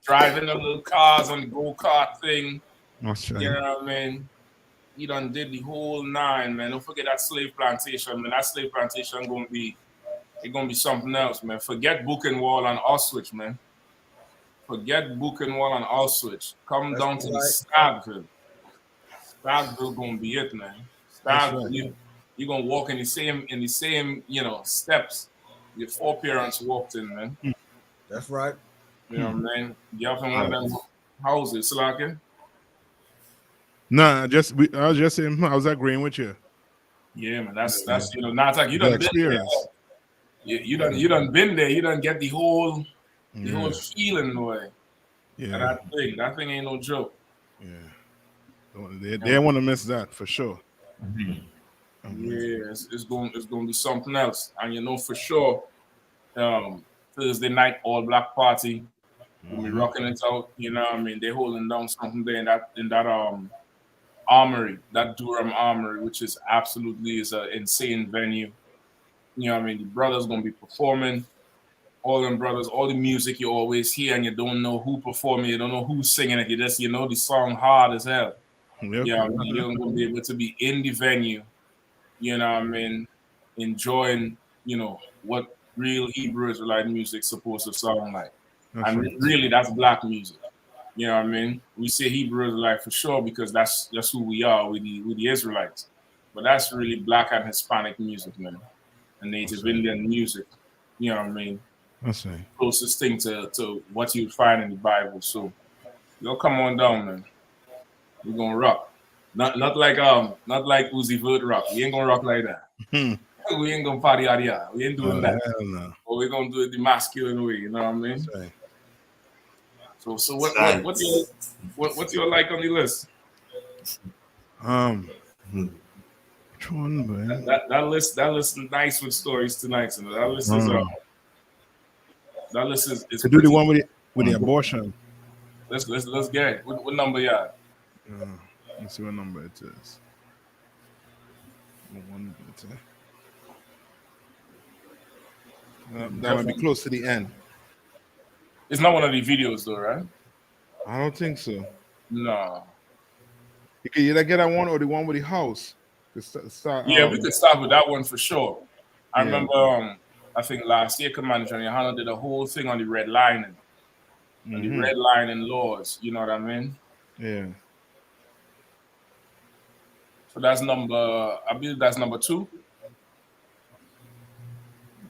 S10: driving the little cars on the go-kart thing.
S3: That's right.
S10: You know what I mean? He done did the whole 9, man. Don't forget that slave plantation, man. That slave plantation gonna be something else, man. Forget Buchenwald and Auschwitz, man. Forget Buchenwald and Auschwitz. Come down to the Stagville. Stagville gonna be it, man. Stagville, you're gonna walk in the same, you know, steps your foreparents walked in, man.
S12: That's right.
S10: You know what I mean? Get up in one of them houses, Salaki.
S3: Nah, I was just saying, I was agreeing with you.
S10: Yeah, man. That's you know, not like you done been there. You done been there. You done get the whole feeling away.
S3: Yeah.
S10: And that thing ain't no joke.
S3: Yeah. They want to miss that for sure.
S10: Yeah, it's gonna be something else. And you know for sure, Thursday night all black party. We'll be rocking it out. You know what I mean? They're holding down something there in that armory, that Durham Armory, which is absolutely is an insane venue. You know what I mean? The brothers gonna be performing. All them brothers, all the music you always hear and you don't know who performing, you don't know who's singing it, you know the song hard as hell.
S3: Yep.
S10: Yeah, I mean, you're gonna be able to be in the venue, you know what I mean, enjoying, you know, what real Hebrew Israelite music supposed to sound like. That's black music. You know what I mean? We say Hebrew Israelite for sure because that's who we are with the Israelites. But that's really black and Hispanic music, man, and Native Indian music. You know what I mean?
S5: That's right.
S10: Closest thing to what you find in the Bible. So y'all come on down, man. We're gonna rock. Not like Uzi Vert rock. We ain't gonna rock like that. We ain't gonna party out here. We ain't doing that.
S5: Hell no.
S10: But we're gonna do it the masculine way, you know what I mean?
S5: That's right.
S10: So what's your like on the list?
S5: Which one, man?
S10: That list is nice with stories tonight. So that list is
S5: to do the one with the abortion.
S10: Let's get it. What number you at?
S5: Let's see what number it is. That might be close to the end.
S10: It's not one of the videos though, right?
S5: I don't think so.
S10: No.
S5: You can either get that one or the one with the house.
S10: Yeah, we could start with that one for sure. I remember, I think last year, Commander GEN.YAHANNA did a whole thing on the redlining. And the redlining laws, you know what I mean?
S5: Yeah.
S10: So that's I believe that's number 2.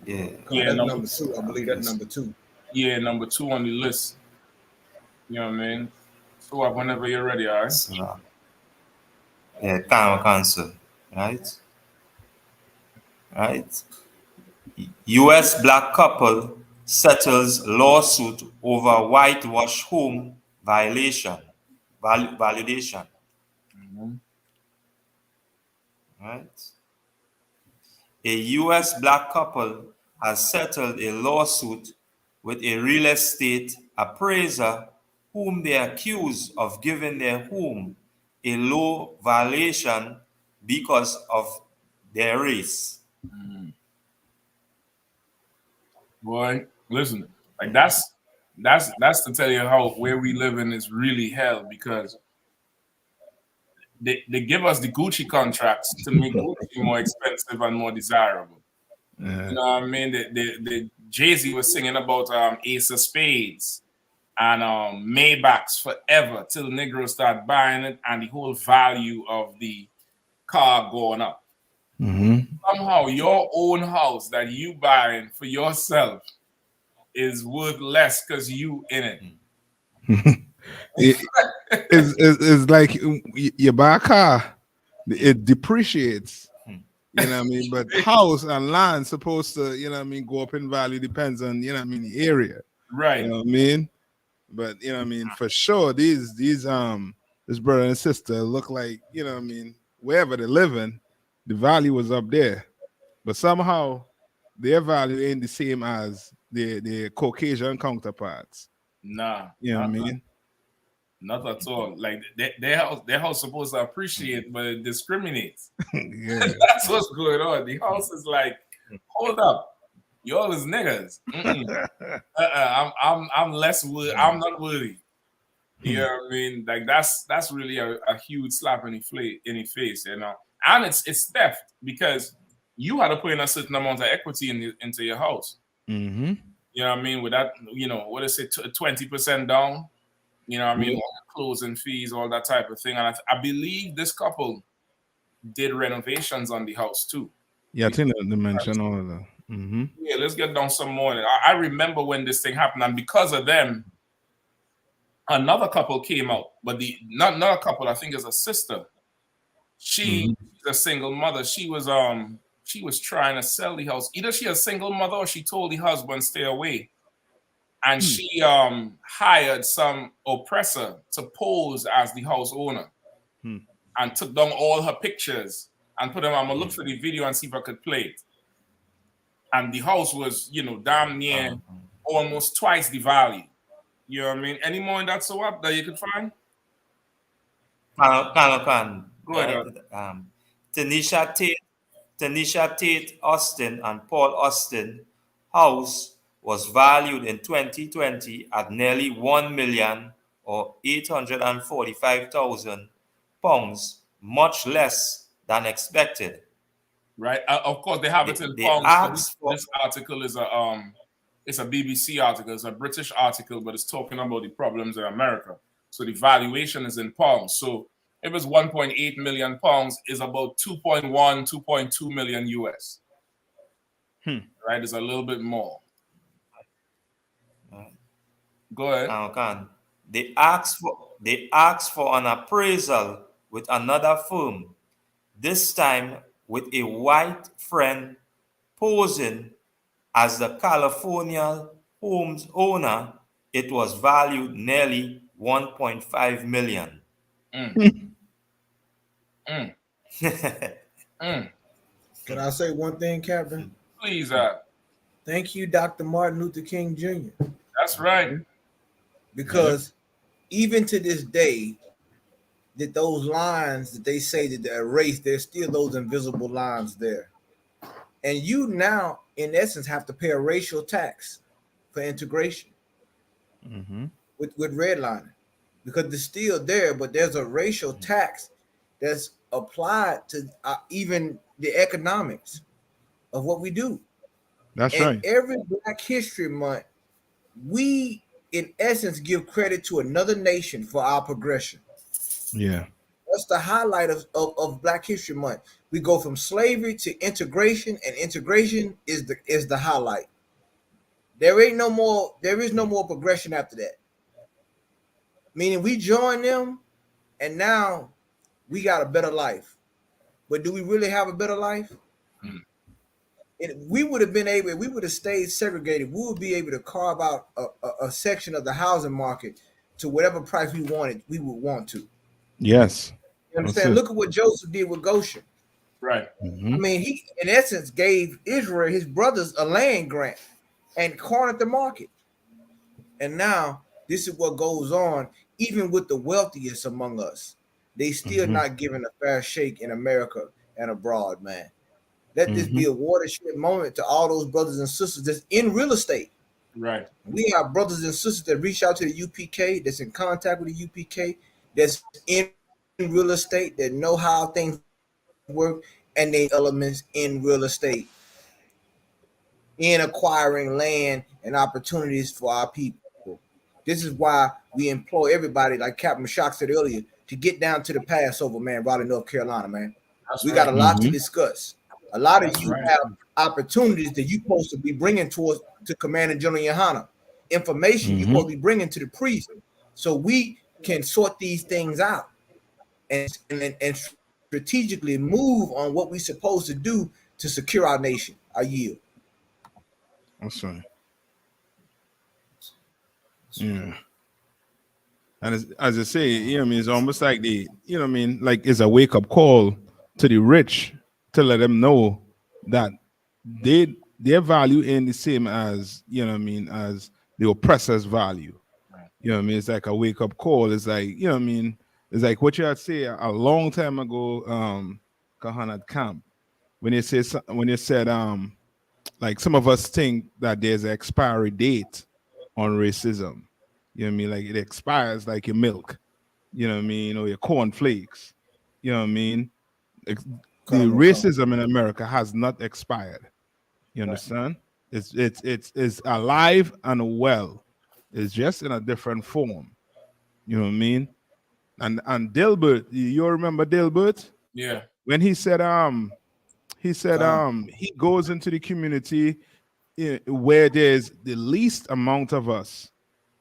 S12: Yeah,
S10: that's
S12: number 2. I believe that's number 2.
S10: Yeah, number 2 on the list. You know what I mean? So whenever you're ready, all right?
S11: Yeah, Karma Council, right? Right. U.S. black couple settles lawsuit over whitewash home validation. Right. A U.S. black couple has settled a lawsuit with a real estate appraiser whom they accuse of giving their home a low valuation because of their race.
S10: Boy, listen, like that's to tell you how where we live in is really hell, because they give us the Gucci contracts to make Gucci more expensive and more desirable. You know what I mean? The Jay-Z was singing about Ace of Spades and Maybachs forever till Negroes start buying it and the whole value of the car going up. Somehow your own house that you buying for yourself is worth less because you in it.
S5: It's like you buy a car, it depreciates. You know what I mean? But house and land supposed to, you know what I mean, go up in value, depends on, you know what I mean, the area.
S10: Right.
S5: You know what I mean? But you know what I mean, for sure, this brother and sister look like, you know what I mean, wherever they're living, the value was up there. But somehow their value ain't the same as the Caucasian counterparts.
S10: Nah.
S5: You know what I mean?
S10: Not at all. Like their house supposed to appreciate, but it discriminates.
S5: Yeah.
S10: That's what's going on. The house is like, hold up, y'all is niggas. I'm less worthy. I'm not worthy. You know what I mean? Like that's really a huge slap in the face, you know. And it's theft, because you had to put in a certain amount of equity into your house. You know what I mean? With that, you know, what is it, 20% down? You know what I mean? All the closing fees, all that type of thing. And I believe this couple did renovations on the house too.
S5: Yeah, I think they mentioned all of that.
S10: Yeah, let's get down some more. I remember when this thing happened, and because of them, another couple came out. But not a couple, I think it's a sister. She's a single mother. She was trying to sell the house. Either she a single mother or she told the husband stay away. And she hired some oppressor to pose as the house owner and took down all her pictures and put them. I'm gonna look for the video and see if I could play it. And the house was, you know, damn near almost twice the value. You know what I mean? Any more in that SWAP that you could find?
S11: Can.
S10: Go ahead.
S11: Tanisha Tate Austin and Paul Austin house was valued in 2020 at nearly 1 million or 845,000 pounds, much less than expected.
S10: Right. Of course, they have it in pounds. This article is it's a BBC article. It's a British article, but it's talking about the problems in America. So the valuation is in pounds. So if it's 1.8 million pounds, is about 2.1, 2.2 million US. Right? It's a little bit more. Go ahead.
S11: Okay. They asked for an appraisal with another firm, this time with a white friend posing as the California home's owner. It was valued nearly 1.5 million.
S12: Can I say one thing, Captain?
S10: Please.
S12: Thank you, Dr. Martin Luther King Jr.
S10: That's right.
S12: Because even to this day, that those lines that they say that they're erased, there's still those invisible lines there. And you now, in essence, have to pay a racial tax for integration with redlining, because it's still there, but there's a racial tax that's applied to even the economics of what we do.
S3: That's
S12: and
S3: right.
S12: Every Black History Month, we, in essence, give credit to another nation for our progression.
S3: Yeah.
S12: That's the highlight of Black History Month. We go from slavery to integration, and integration is the highlight. There is no more progression after that. Meaning we join them, and now we got a better life. But do we really have a better life? We would have been able, if we would have stayed segregated, we would be able to carve out a section of the housing market to whatever price we would want to.
S3: Yes.
S12: You understand? Look at what Joseph did with Goshen.
S10: Right.
S12: I mean, he, in essence, gave Israel, his brothers, a land grant and cornered the market. And now this is what goes on, even with the wealthiest among us. They still not given a fair shake in America and abroad, man. Let this be a watershed moment to all those brothers and sisters that's in real estate.
S10: Right.
S12: We have brothers and sisters that reach out to the UPK, that's in contact with the UPK, that's in real estate, that know how things work, and they elements in real estate, in acquiring land and opportunities for our people. This is why we implore everybody, like Captain Shock said earlier, to get down to the Passover, man, Raleigh, North Carolina, man. We got a lot to discuss. A lot of you have opportunities that you're supposed to be bringing to Commander GEN.YAHANNA. Information you're supposed to be bringing to the priest, so we can sort these things out and strategically move on what we're supposed to do to secure our nation. I yield.
S3: That's right. Yeah. And as I say, you know what I mean, it's almost like like it's a wake-up call to the rich to let them know that their value ain't the same as, you know what I mean, as the oppressor's value. You know what I mean? It's like a wake-up call. It's like, you know what I mean, it's like what you had to say a long time ago, Kahan at camp, when you said like some of us think that there's an expiry date on racism. You know what I mean? Like it expires like your milk, you know what I mean, or your cornflakes. You know what I mean? The racism in America has not expired. You understand? It's alive and well. It's just in a different form. You know what I mean? And Dilbert, you remember Dilbert?
S10: Yeah.
S3: When he said he goes into the community where there's the least amount of us.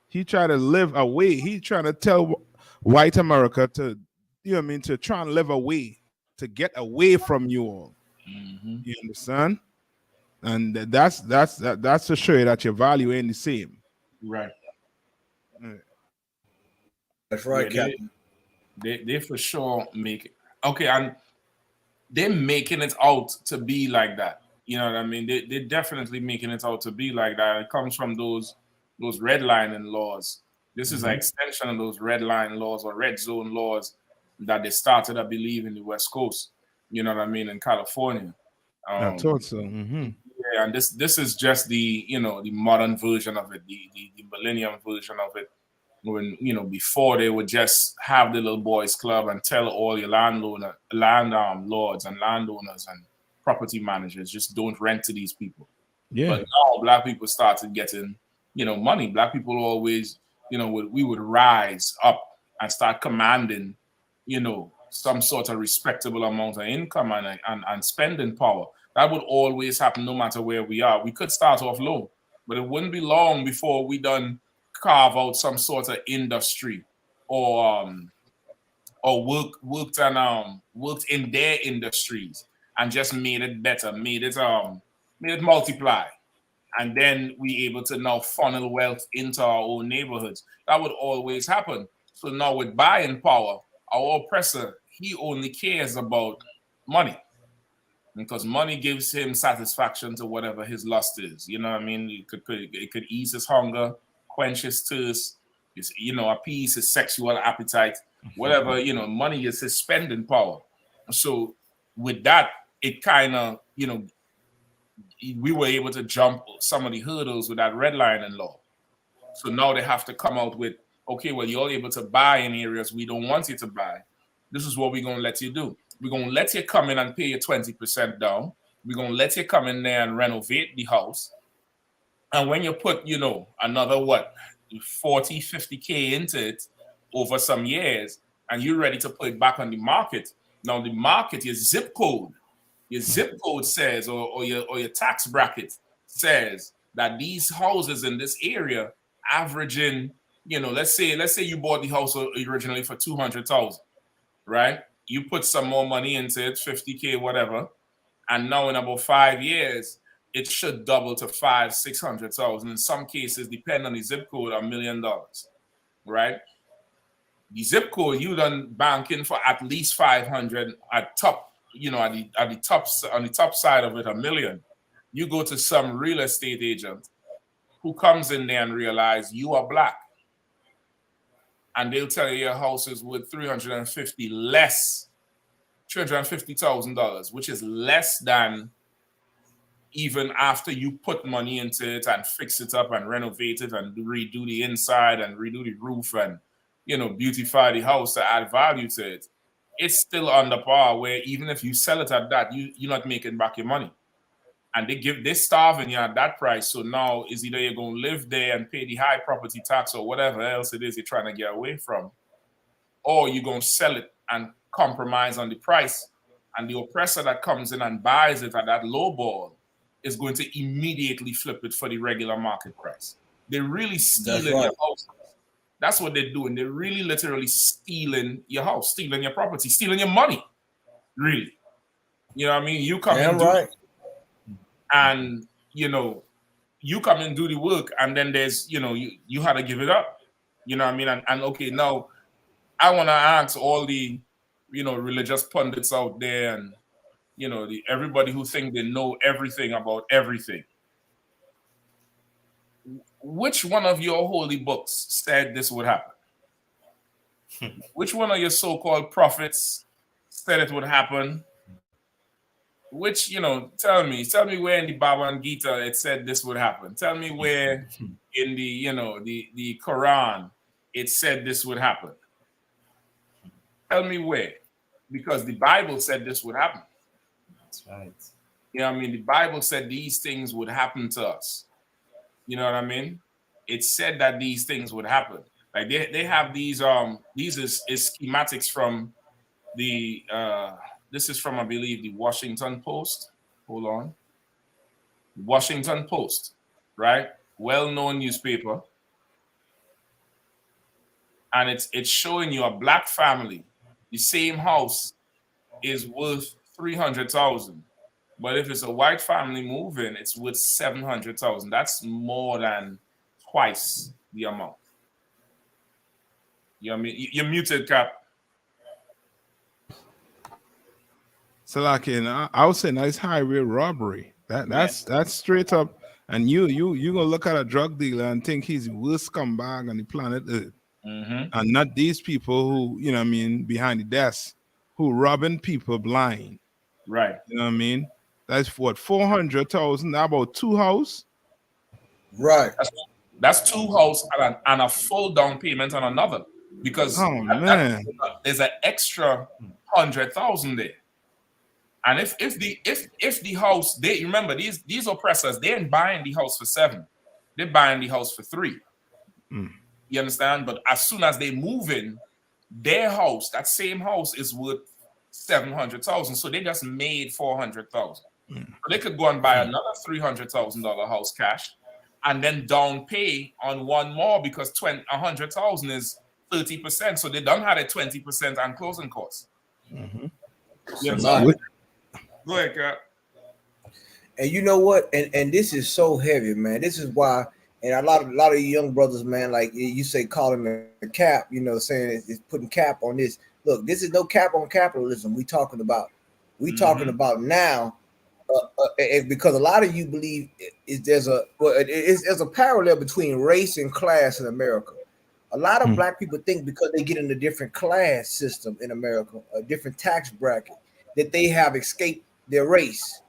S3: He tried to live away. He trying to tell white America to, you know what I mean, to try and live away, to get away from you all. You understand? And that's to show you that your value ain't the same.
S10: Right.
S12: That's right, Captain.
S10: They for sure make it. Okay, and they're making it out to be like that. You know what I mean? They're definitely making it out to be like that. It comes from those redlining laws. This is an extension of those redline laws or red zone laws that they started, I believe, in the West Coast. You know what I mean? In California.
S3: I thought so.
S10: Yeah, and this is just the modern version of it, the millennium version of it. When before they would just have the little boys club and tell all your lords and landowners and property managers, just don't rent to these people.
S3: Yeah.
S10: But now Black people started getting money. Black people always we would rise up and start commanding, you know, some sort of respectable amount of income and spending power. That would always happen no matter where we are. We could start off low, but it wouldn't be long before we done carve out some sort of industry or worked in their industries and just made it better, made it multiply. And then we able to now funnel wealth into our own neighborhoods. That would always happen. So now with buying power, our oppressor, he only cares about money, because money gives him satisfaction to whatever his lust is. You know what I mean? It could ease his hunger, quench his thirst, appease his sexual appetite, whatever. Money is his spending power. So with that, it kind of, we were able to jump some of the hurdles with that redlining law. So now they have to come out with, okay, well, you're able to buy in areas we don't want you to buy. This is what we're going to let you do. We're going to let you come in and pay your 20% down. We're going to let you come in there and renovate the house. And when you put, another 40, 50K into it over some years, and you're ready to put it back on the market. Now the market, your zip code says, or your tax bracket says that these houses in this area averaging, let's say you bought the house originally for 200,000, right? You put some more money into it, 50K, whatever, and now in about 5 years, it should double to 500,000-600,000. In some cases, depending on the zip code, $1 million, right? The zip code, you done banking for at least 500 at top, on the top side of it, $1 million. You go to some real estate agent who comes in there and realize you are black, and they'll tell you your house is worth $350,000, which is less than even after you put money into it and fix it up and renovate it and redo the inside and redo the roof and beautify the house to add value to it. It's still under par, where even if you sell it at that, you're not making back your money. And they're starving you at that price. So now is either you're going to live there and pay the high property tax or whatever else it is you're trying to get away from, or you're going to sell it and compromise on the price. And the oppressor that comes in and buys it at that low ball is going to immediately flip it for the regular market price. They're really stealing your house. That's what they're doing. They're really literally stealing your house, stealing your property, stealing your money. Really. You know what I mean? You come and you come and do the work, and then there's, you had to give it up. You know what I mean? And okay, now I want to ask all the, religious pundits out there and, everybody who think they know everything about everything. Which one of your holy books said this would happen? Which one of your so-called prophets said it would happen? Which, tell me where in the Bhagavad Gita it said this would happen. Tell me where in the, the Quran it said this would happen. Tell me where. Because the Bible said this would happen.
S11: That's right.
S10: The Bible said these things would happen to us. You know what I mean? It said that these things would happen. Like they have these is schematics from the this is from, I believe, the Washington Post. Hold on. Washington Post, right? Well-known newspaper. And it's showing you a black family. The same house is worth 300,000. But if it's a white family moving, it's worth 700,000. That's more than twice the amount. You know what I mean? You're muted, Cap.
S3: So like I would say nice highway robbery. That's straight up. And you gonna look at a drug dealer and think he's the worst scumbag on the planet Earth.
S10: Mm-hmm.
S3: And not these people who, behind the desk, who robbing people blind.
S10: Right.
S3: You know what I mean? That's what, 400,000, about 2 house?
S12: Right.
S10: That's 2 house and a full down payment on another. Because there's an extra 100,000 there. And if the house, they remember these oppressors, they ain't buying the house for 7. They're buying the house for 3. You understand? But as soon as they move in, Their house, that same house, is worth 700,000. So they just made 400,000. So they could go and buy another $300,000 house cash, and then down pay on one more, because 100,000 is 30%. So they don't have a 20% on closing costs. Yeah, so go ahead, Cap.
S12: And you know what? And this is so heavy, man. This is why, and a lot of young brothers, man, like you say, calling a cap, you know, saying it's putting cap on this. Look, this is no cap on capitalism. We talking about now, because a lot of you believe there's a parallel between race and class in America. A lot of black people think because they get in a different class system in America, a different tax bracket, that they have escaped their race.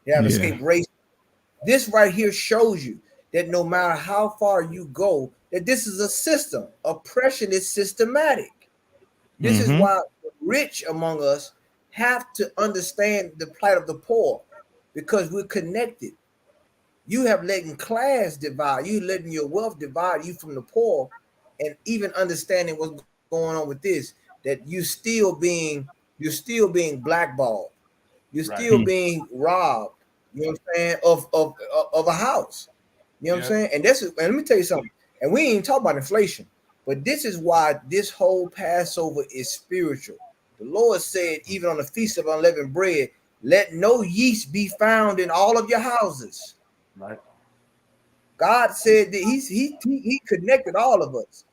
S12: They have escaped race. This right here shows you that no matter how far you go, that this is a system. Oppression is systematic. This is why the rich among us have to understand the plight of the poor, because we're connected. You have letting class divide, you letting your wealth divide you from the poor, and even understanding what's going on with this, that you're still being blackballed. You're still being robbed, you know what I'm saying, of a house. You know what I'm saying? And let me tell you something. And we ain't talking about inflation, but this is why this whole Passover is spiritual. The Lord said, even on the Feast of Unleavened Bread, let no yeast be found in all of your houses.
S10: Right.
S12: God said that he connected all of us.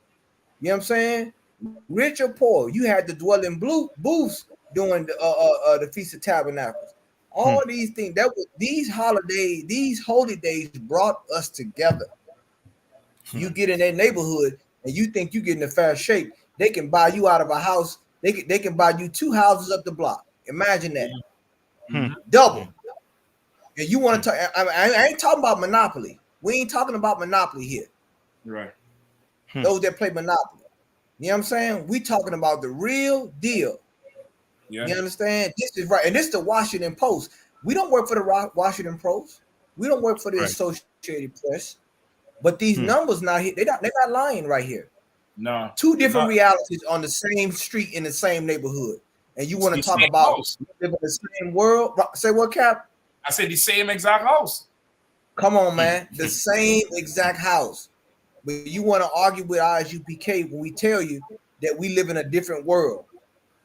S12: You know what I'm saying? Rich or poor, you had to dwell in booths during the Feast of Tabernacles. All these things, these holidays, these holy days brought us together. You get in their neighborhood and you think you get in a fair shape, they can buy you out of a house. They can buy you 2 houses up the block. Imagine that. Double. And you want to talk? I ain't talking about Monopoly. We ain't talking about Monopoly here.
S10: Right.
S12: Those that play Monopoly. You know what I'm saying? We talking about the real deal.
S10: Yeah.
S12: You understand? This is right. And this is the Washington Post. We don't work for the Washington Post. We don't work for the Associated Press. But these numbers now, they're not lying right here.
S10: No.
S12: 2 different realities on the same street in the same neighborhood. And you want to talk about living in the same world? Say what, Cap?
S10: I said the same exact house.
S12: Come on, man. The same exact house. But you want to argue with I.S.U.P.K when we tell you that we live in a different world.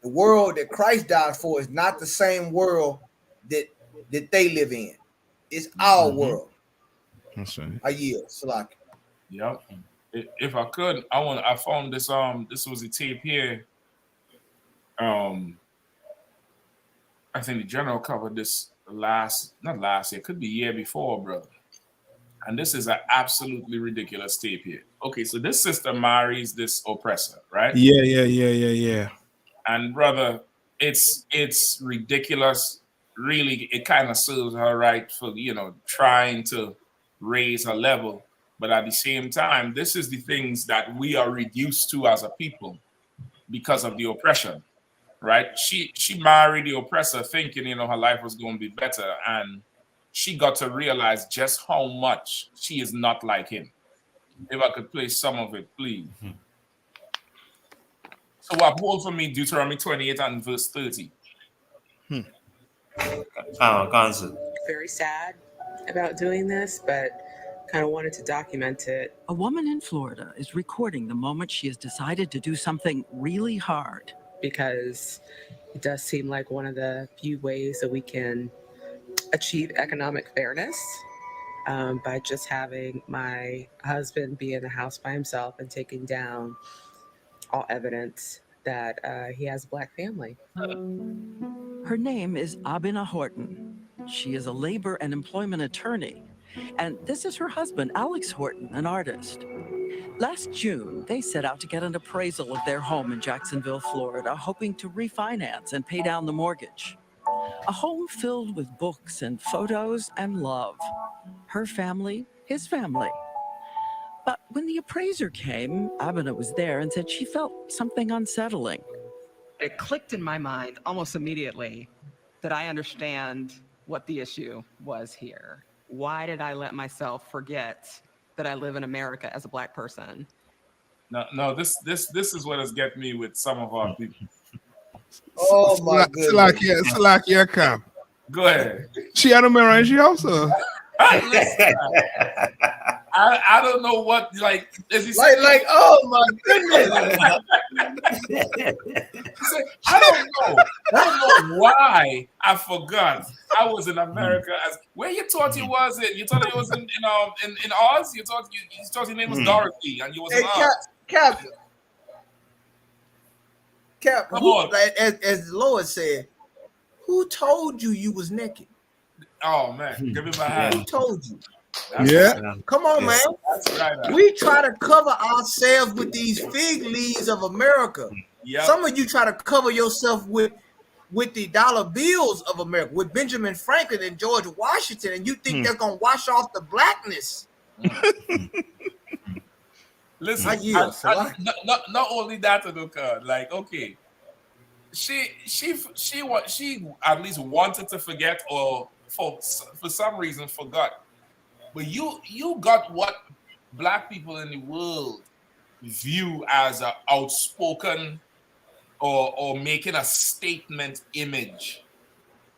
S12: The world that Christ died for is not the same world that they live in. It's our world.
S3: That's right.
S12: I yield, Salaki.
S10: Yep. If I could, I found this this was a tape here. I think the general covered this not last year, could be year before, brother. And this is an absolutely ridiculous tape here. Okay, so this sister marries this oppressor, right?
S3: Yeah.
S10: And brother, it's ridiculous. Really, it kind of serves her right for, trying to raise her level. But at the same time, this is the things that we are reduced to as a people because of the oppression, right? She married the oppressor thinking, her life was going to be better. And she got to realize just how much she is not like him. If I could play some of it, please. So uphold for me Deuteronomy 28 and verse 30.
S13: Very sad about doing this, but kind of wanted to document it.
S14: A woman in Florida is recording the moment she has decided to do something really hard.
S13: Because it does seem like one of the few ways that we can achieve economic fairness by just having my husband be in the house by himself and taking down all evidence that he has a Black family.
S14: Her name is Abina Horton. She is a labor and employment attorney. And this is her husband, Alex Horton, an artist. Last June, they set out to get an appraisal of their home in Jacksonville, Florida, hoping to refinance and pay down the mortgage. A home filled with books and photos and love. Her family, his family. But when the appraiser came, Abina was there and said she felt something unsettling.
S13: It clicked in my mind almost immediately that I understand what the issue was here. Why did I let myself forget that I live in America as a Black person?
S10: No. This is what has get me with some of our people.
S12: Oh my goodness.
S3: Salakia Cap.
S10: Go ahead.
S3: She had a marriage also.
S10: Listen, I don't know what as he said,
S12: oh my goodness.
S10: I don't know why I forgot I was in America. Where you thought you was in? You thought you was in Oz? You thought your name was Dorothy and you was in Oz.
S12: Cap, as the Lord said, who told you was naked?
S10: Oh man, give me my hand.
S12: Who told you? Come on, man.
S10: That's right.
S12: We try to cover ourselves with these fig leaves of America.
S10: Yep.
S12: Some of you try to cover yourself with the dollar bills of America, with Benjamin Franklin and George Washington, and you think they're gonna wash off the blackness.
S10: Listen, not only that, okay, she at least wanted to forget, or for some reason forgot. But you got what black people in the world view as an outspoken or making a statement image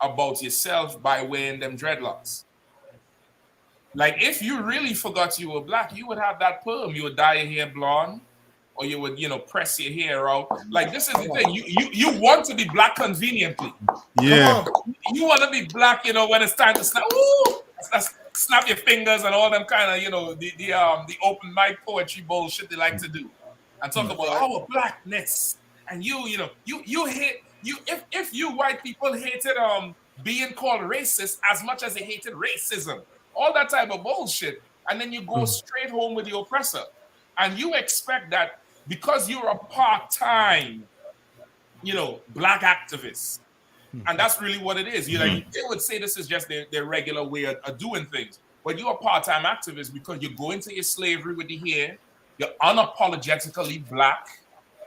S10: about yourself by wearing them dreadlocks. Like, if you really forgot you were black, you would have that perm. You would dye your hair blonde, or you would, press your hair out. Like, this is the thing. You want to be black conveniently.
S3: Yeah.
S10: You want to be black, when it's time to snap. Ooh, snap your fingers and all them kind of, the open mic poetry bullshit they like to do, and talk about our blackness. And you hate if you white people hated being called racist as much as they hated racism, all that type of bullshit, and then you go straight home with the oppressor, and you expect that because you're a part-time, black activist, and that's really what it is. They would say this is just their regular way of doing things, but you're a part-time activist because you go into your slavery with the hair, you're unapologetically black,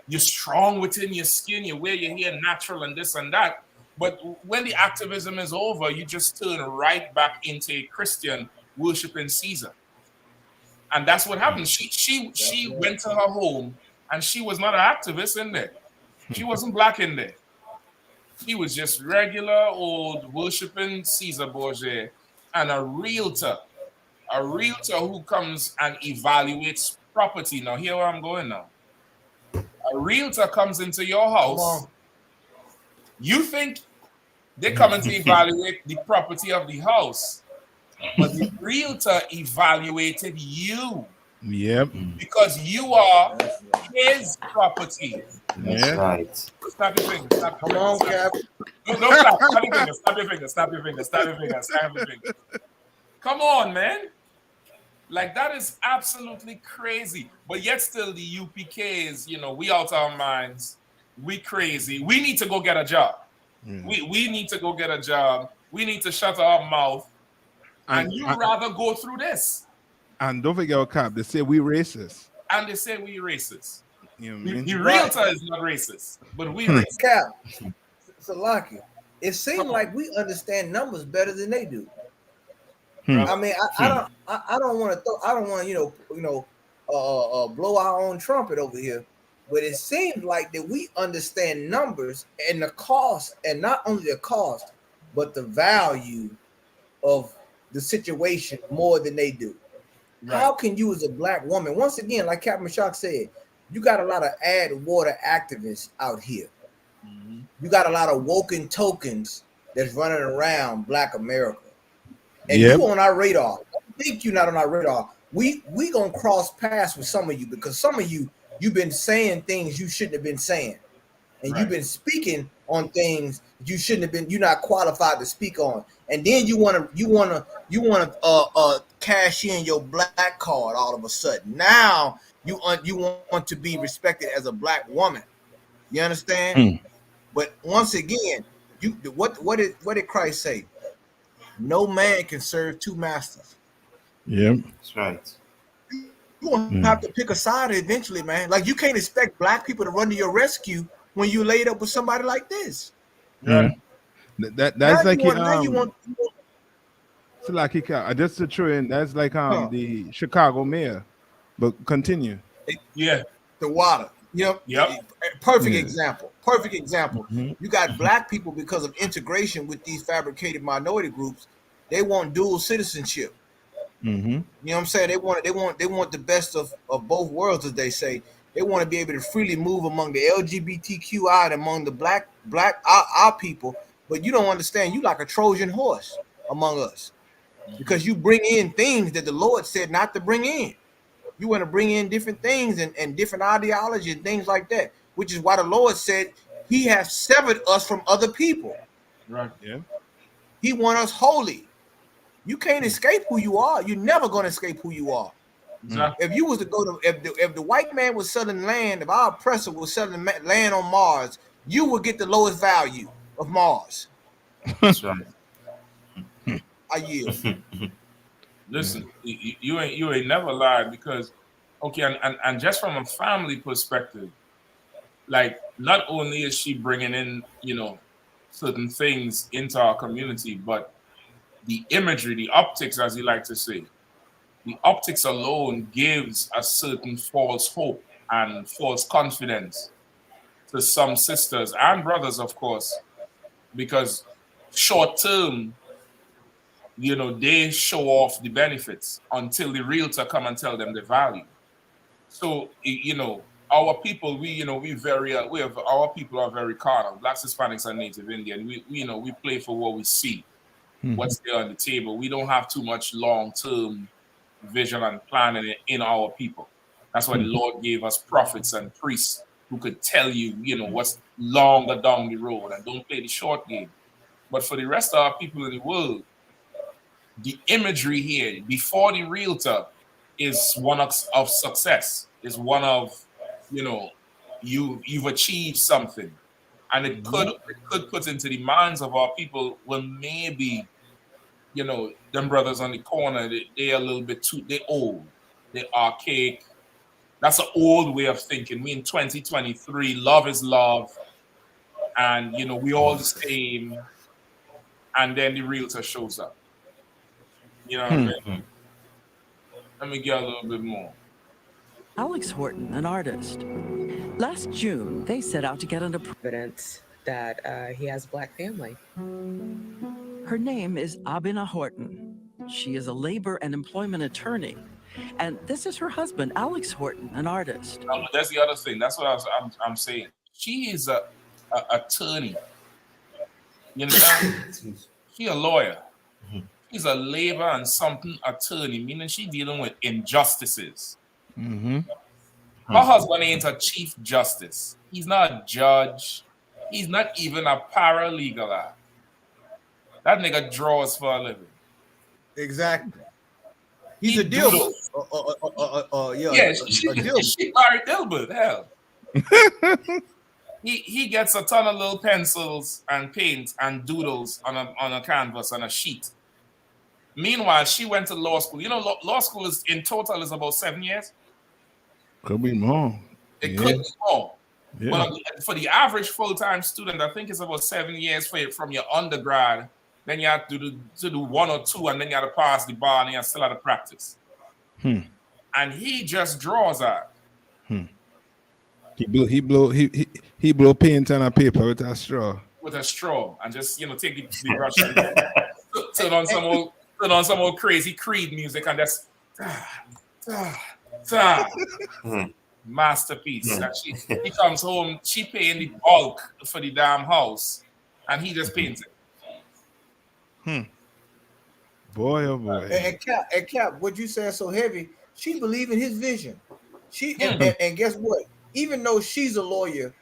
S10: you're strong within your skin, you wear your hair natural and this and that. But when the activism is over, you just turn right back into a Christian worshiping Caesar. And that's what happened. She went to her home and she was not an activist in there. She wasn't black in there. She was just regular old worshiping Caesar Borgia and a realtor who comes and evaluates property. Now, here where I'm going now. A realtor comes into your house. You think they're coming to evaluate the property of the house, but the realtor evaluated you.
S3: Yep.
S10: Because you are his property.
S11: That's right.
S10: Snap your fingers.
S12: Come on, Cap.
S10: No, snap your fingers. Snap your fingers. Snap your fingers. Snap your fingers. Snap your fingers. Come on, man. Like, that is absolutely crazy. But yet still the UPK is, we out our minds. We crazy. We need to go get a job. We need to go get a job. We need to shut our mouth. And you rather go through this.
S3: And don't forget, Cap, they say we racist.
S10: And they say we racist.
S3: You know what I mean?
S10: The realtor is not racist, but we racist.
S12: Cap, Salaki, it seems like we understand numbers better than they do. I mean, I don't want to blow our own trumpet over here, but it seems like that we understand numbers and the cost, and not only the cost, but the value of the situation more than they do. Right. How can you, as a black woman, once again, like Captain Shock said, you got a lot of add water activists out here. You got a lot of woken tokens that's running around Black America. And you on our radar. I think you're not on our radar. We gonna cross paths with some of you, because some of you've been saying things you shouldn't have been saying, and you've been speaking on things you shouldn't have been. You're not qualified to speak on, and then you wanna cash in your black card all of a sudden. Now you want to be respected as a black woman. You understand? But once again, what did Christ say? No man can serve two masters.
S3: Yeah,
S11: that's right.
S12: You gonna have to pick a side eventually, man. Like, you can't expect black people to run to your rescue when you laid up with somebody like this.
S3: Yeah, that's like so like just to throw in, that's like the Chicago mayor. But continue.
S10: Yeah.
S12: the water. You know,
S10: Yep.
S12: perfect example. Perfect example.
S3: Mhm.
S12: You got black people because of integration with these fabricated minority groups. They want dual citizenship.
S3: Mm-hmm.
S12: You know what I'm saying? They want the best of both worlds, as they say. They want to be able to freely move among the LGBTQI and among the black our people. But you don't understand. You like a Trojan horse among us because you bring in things that the Lord said not to bring in. You want to bring in different things and different ideology and things like that, which is why the Lord said He has severed us from other people.
S10: Right.
S3: Yeah.
S12: He wants us holy. You can't escape who you are. You're never going to escape who you are.
S10: Exactly.
S12: If you was to go to, if the white man was selling land, if our oppressor was selling land on Mars, you would get the lowest value of Mars.
S10: That's right.
S12: I yield.
S10: Listen, you ain't never lied because, okay, and just from a family perspective, like not only is she bringing in, you know, certain things into our community, but the imagery, the optics, as you like to say, the optics alone gives a certain false hope and false confidence to some sisters and brothers, of course, because short term, you know, they show off the benefits until the realtor come and tell them the value. So, you know, our people, our people are very carnal. Blacks, Hispanics, and Native Indian. You know, we play for what we see, what's there on the table. We don't have too much long-term vision and planning in our people. That's why the Lord gave us prophets and priests who could tell you, you know, what's longer down the road and don't play the short game. But for the rest of our people in the world, the imagery here before the realtor is one of success, is one of, you know, you've achieved something. And it could put into the minds of our people, well, maybe, you know, them brothers on the corner, they a little bit they old, they archaic. That's an old way of thinking. We in 2023, love is love, and you know, we all the same, and then the realtor shows up. You know what I mean? Let me get a little bit more.
S14: Alex Horton, an artist. Last June, they set out to get into
S13: evidence that he has Black family.
S14: Her name is Abina Horton. She is a labor and employment attorney. And this is her husband, Alex Horton, an artist.
S10: That's the other thing. That's what I'm saying. She is a attorney. You understand? She a lawyer. She's a labor and something attorney, meaning she dealing with injustices. Her husband ain't a chief justice. He's not a judge. He's not even a paralegal. That nigga draws for a living.
S12: Exactly. He's a
S10: dilbert. She Larry Dilbert, hell. He gets a ton of little pencils and paint and doodles on a canvas on a sheet. Meanwhile, she went to law school. You know, law school is in total is about 7 years.
S3: Could be more.
S10: It could be more.
S3: Yeah.
S10: But for the average full-time student, I think it's about 7 years from your undergrad. Then you have to do 1 or 2, and then you have to pass the bar, and you still have to practice. And he just draws out.
S3: He blow paint on a paper with a straw.
S10: With a straw, and just take the brush and turn on some old crazy Creed music, and just masterpiece. And he comes home, she paying the bulk for the damn house, and he just paints it.
S3: Boy, oh boy.
S12: And Cap, what you saying so heavy? She believe in his vision. And guess what? Even though she's a lawyer,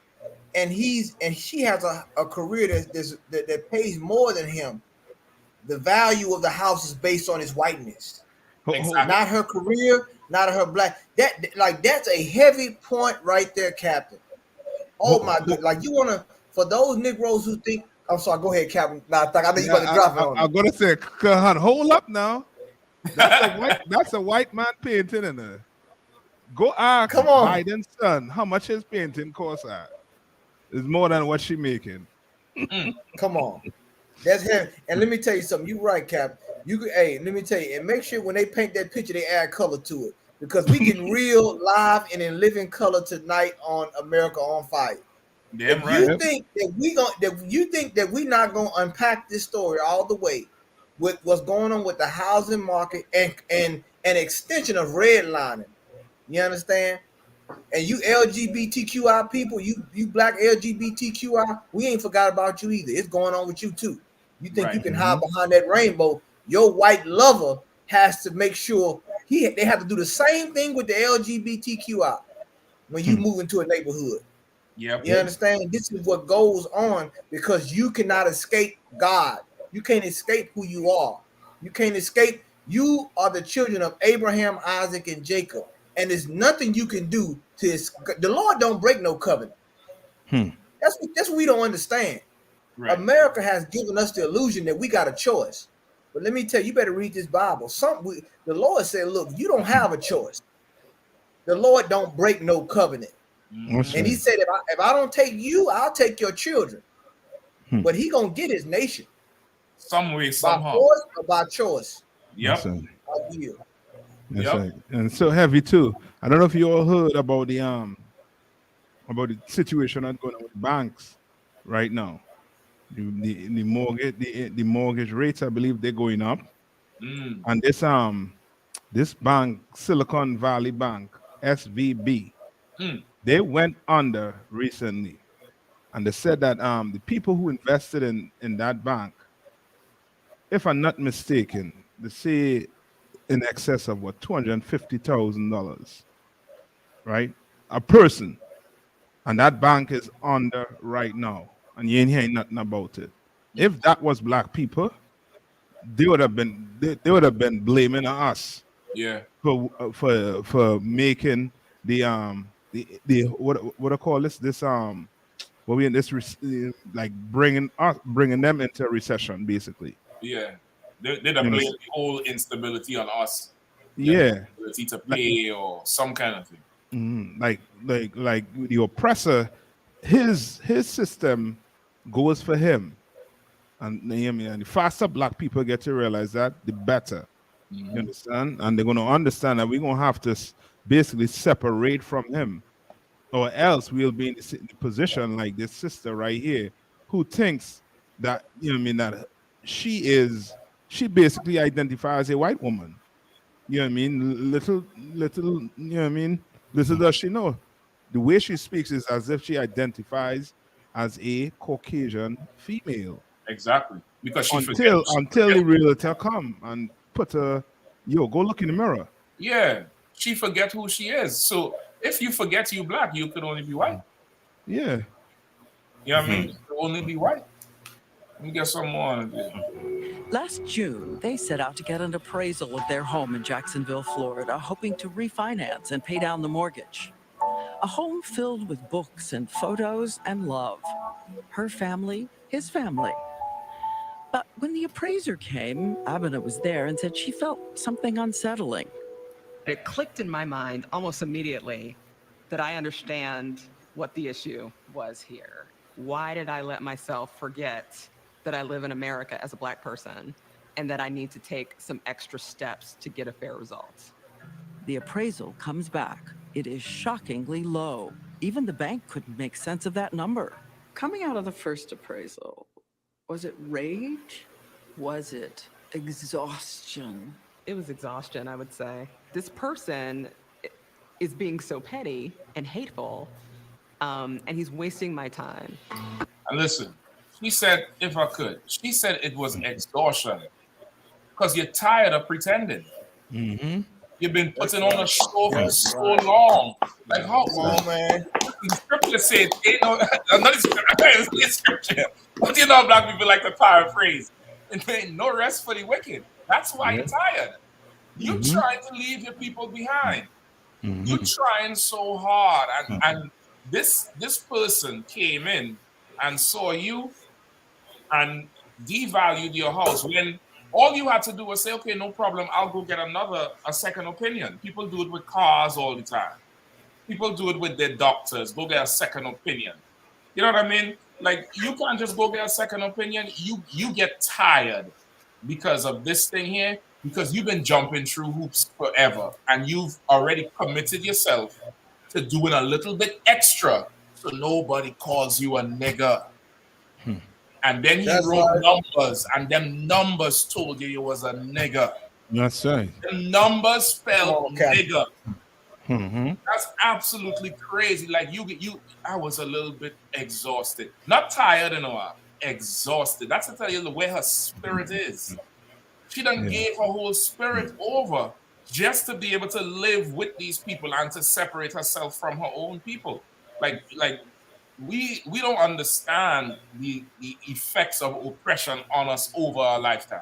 S12: and she has a career that pays more than him, the value of the house is based on his whiteness. Exactly. Not her career, not her black. That's a heavy point right there, Captain. Oh my God! Like you wanna, for those Negroes who think, I'm sorry, go ahead, Captain. I know you about to drop it on.
S3: I'm gonna say, hold up now. That's a white man painting in there. Go ask Biden's son how much his painting costs at. It's more than what she making.
S12: Come on. That's heavy. And let me tell you something. You're right, Cap. Let me tell you, and make sure when they paint that picture, they add color to it. because we getting real live and in living color tonight on America on Fire.
S10: Damn
S12: If
S10: right.
S12: you think that we not gonna unpack this story all the way with what's going on with the housing market and an extension of redlining, you understand? And you LGBTQI people, you black LGBTQI, we ain't forgot about you either. It's going on with you too. You think you can hide behind that rainbow? Your white lover has to make sure they have to do the same thing with the LGBTQI when you move into a neighborhood.
S10: Yep.
S12: You understand? This is what goes on because you cannot escape God. You can't escape who you are. You can't escape. You are the children of Abraham, Isaac, and Jacob. And there's nothing you can do to the Lord don't break no covenant. That's what we don't understand.
S10: Right.
S12: America has given us the illusion that we got a choice. But let me tell you, you better read this Bible. The Lord said, look, you don't have a choice. The Lord don't break no covenant. And he said, if I don't take you, I'll take your children. But he gonna get his nation.
S10: Some way, somehow.
S12: By force or by choice.
S10: Yep.
S3: That's right. And so heavy too. I don't know if you all heard about the situation that's going on with banks right now. The mortgage rates, I believe they're going up. And this bank, Silicon Valley Bank, SVB, they went under recently. And they said that the people who invested in that bank, if I'm not mistaken, they say in excess of what, $250,000, right? A person. And that bank is under right now. And you ain't hearing nothing about it. If that was black people, they would have been blaming us.
S10: Yeah.
S3: For making the what I call this what we in this like bringing them into a recession basically.
S10: Yeah. They'd have blamed the whole instability on us.
S3: Yeah.
S10: Ability to pay or some kind of thing.
S3: Like the oppressor, his system goes for him. And the faster black people get to realize that, the better. You understand? And they're going to understand that we're going to have to basically separate from him, or else we'll be in the position like this sister right here, who thinks that, that she basically identifies as a white woman. You know what I mean? Little, you know what I mean? Little does she know. The way she speaks is as if she identifies as a Caucasian female.
S10: Exactly. Because she
S3: until the realtor come and put go look in the mirror.
S10: Yeah. She forget who she is. So if you forget you black, you could only be white.
S3: Yeah.
S10: You know what I mean? You could only be white. Let me get some more on it.
S14: Last June, they set out to get an appraisal of their home in Jacksonville, Florida, hoping to refinance and pay down the mortgage. A home filled with books and photos and love. Her family, his family. But when the appraiser came, Abena was there and said she felt something unsettling.
S13: It clicked in my mind almost immediately that I understand what the issue was here. Why did I let myself forget that I live in America as a black person and that I need to take some extra steps to get a fair result?
S14: The appraisal comes back. It is shockingly low. Even the bank couldn't make sense of that number.
S15: Coming out of the first appraisal, was it rage? Was it exhaustion?
S13: It was exhaustion, I would say. This person is being so petty and hateful, and he's wasting my time.
S10: And listen, she said, if I could, she said it was exhaustion because you're tired of pretending. You've been putting on a show for so long. Like, how long, man? The scripture said, another scripture. But you know, black people like to paraphrase. And ain't no rest for the wicked. That's why you're tired. You're trying to leave your people behind. You're trying so hard. And this person came in and saw you and devalued your house when all you had to do was say, okay, no problem, I'll go get a second opinion. People do it with cars all the time. People do it with their doctors, go get a second opinion. You know what I mean? Like, you can't just go get a second opinion. You get tired because of this thing here. because you've been jumping through hoops forever and you've already committed yourself to doing a little bit extra so nobody calls you a nigger. And then he
S12: That's
S10: wrote
S12: right.
S10: numbers, and them numbers told you was a nigger.
S5: That's right.
S10: The numbers
S12: Come
S10: spelled
S12: on, Captain.
S10: nigger.
S5: Mm-hmm.
S10: That's absolutely crazy. Like I was a little bit exhausted, not tired, exhausted. That's to tell you the way her spirit is. She done gave her whole spirit over just to be able to live with these people and to separate herself from her own people. Like we don't understand the effects of oppression on us over our lifetime.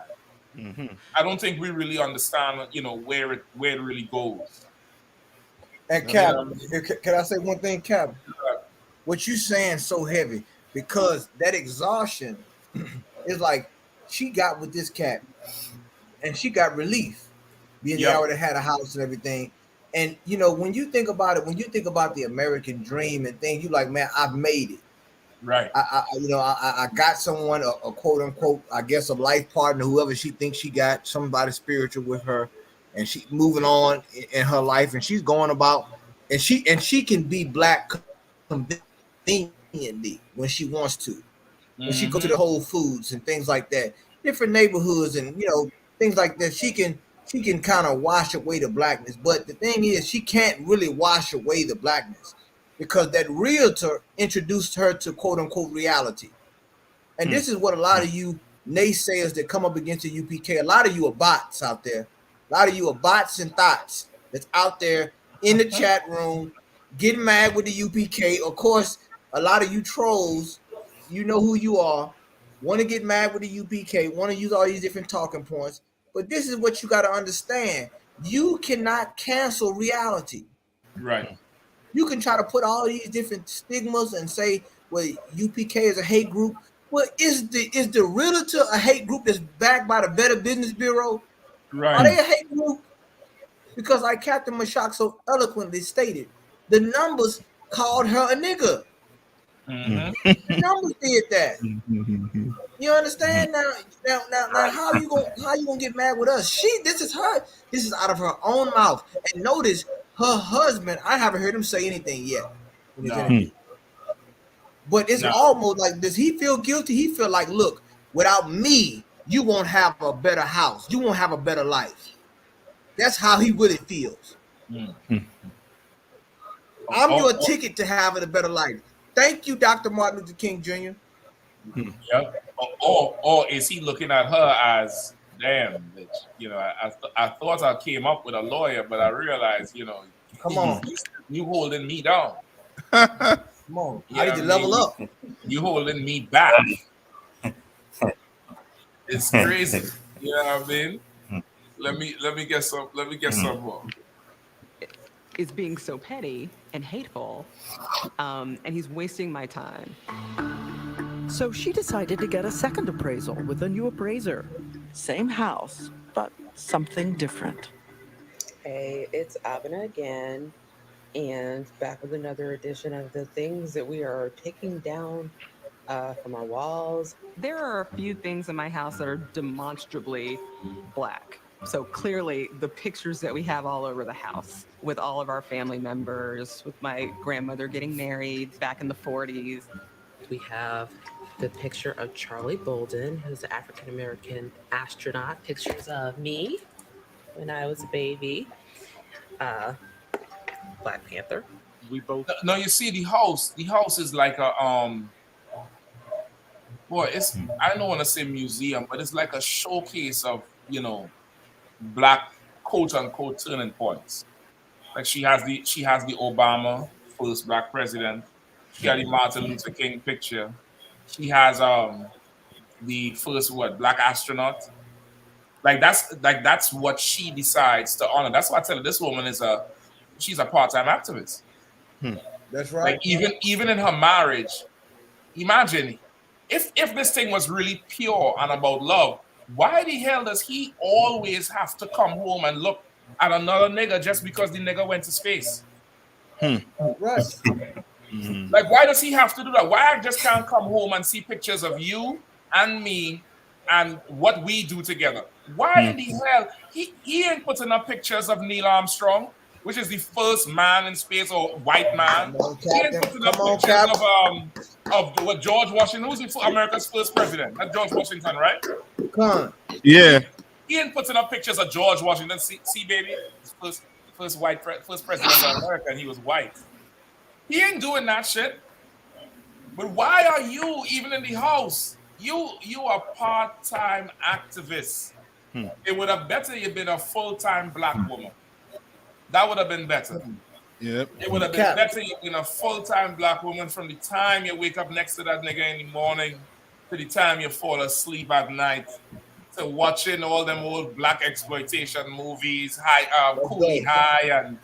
S5: Mm-hmm.
S10: I don't think we really understand, where it really goes.
S12: And Cap, can I say one thing, Cap? What you saying so heavy because that exhaustion is like she got with this cat, and she got relief, being they already had a house and everything. And when you think about it, when you think about the American dream and things, you like, man, I've made it.
S10: Right.
S12: I got someone, a quote unquote, I guess, a life partner, whoever she thinks she got, somebody spiritual with her, and she moving on in her life, and she's going about, and she can be black conveniently when she wants to. When she go to the Whole Foods and things like that, different neighborhoods and things like that, she can kind of wash away the blackness. But the thing is, she can't really wash away the blackness because that realtor introduced her to quote unquote reality. And this is what a lot of you naysayers that come up against the UPK, a lot of you are bots out there. A lot of you are bots and thoughts that's out there in the chat room getting mad with the UPK. Of course, a lot of you trolls, you know who you are, want to get mad with the UPK, want to use all these different talking points. But this is what you got to understand. You cannot cancel reality.
S10: Right.
S12: You can try to put all these different stigmas and say, well, UPK is a hate group. Well, is the realtor a hate group that's backed by the Better Business Bureau?
S10: Right.
S12: Are they a hate group? Because like Captain Mashak so eloquently stated, the numbers called her a nigger.
S10: Mm-hmm.
S12: The numbers did that. You understand now? Now, how you gonna get mad with us? This is out of her own mouth. And notice her husband. I haven't heard him say anything yet in this interview. But it's almost like, does he feel guilty? He feel like, look, without me, you won't have a better house. You won't have a better life. That's how he really feels. I'm your ticket to having a better life. Thank you, Dr. Martin Luther King Jr.
S10: Yep. Or is he looking at her as, damn, bitch? I thought I came up with a lawyer, but I realized,
S12: come on,
S10: you holding me down.
S12: Come on, I need to level up.
S10: You holding me back. It's crazy. You know what I mean? Let me get some more.
S13: Is being so petty and hateful, and he's wasting my time.
S14: So she decided to get a second appraisal with a new appraiser. Same house, but something different.
S13: Hey, it's Abena again, and back with another edition of the things that we are taking down from our walls. There are a few things in my house that are demonstrably black. So clearly the pictures that we have all over the house with all of our family members, with my grandmother getting married back in the 40s. We have the picture of Charlie Bolden, who's an African-American astronaut. Pictures of me when I was a baby. Black Panther.
S10: We both. No, you see the house. The house is like a boy. It's, I don't want to say museum, but it's like a showcase of black quote unquote turning points. Like she has the Obama, first black president. She had the Martin Luther King picture. She has the first black astronaut. Like that's what she decides to honor. That's why I tell her this woman she's a part-time activist.
S12: That's right.
S10: Like even in her marriage, imagine if this thing was really pure and about love, why the hell does he always have to come home and look at another nigga just because the nigga went to space?
S12: Right.
S10: Like, why does he have to do that? Why I just can't come home and see pictures of you and me and what we do together? Why in the hell he ain't putting up pictures of Neil Armstrong, which is the first man in space or white man. He ain't putting up pictures of what George Washington, who's America's first president? That's George Washington, right?
S3: Yeah.
S10: He ain't putting up pictures of George Washington. See, baby, his first president of America, and he was white. He ain't doing that shit. But why are you even in the house? You are part-time activist. It would have better you been a full-time black woman. That would have been better.
S5: Yep.
S10: It would have been better you been a full-time black woman from the time you wake up next to that nigga in the morning to the time you fall asleep at night, to watching all them old black exploitation movies, Coolie High, and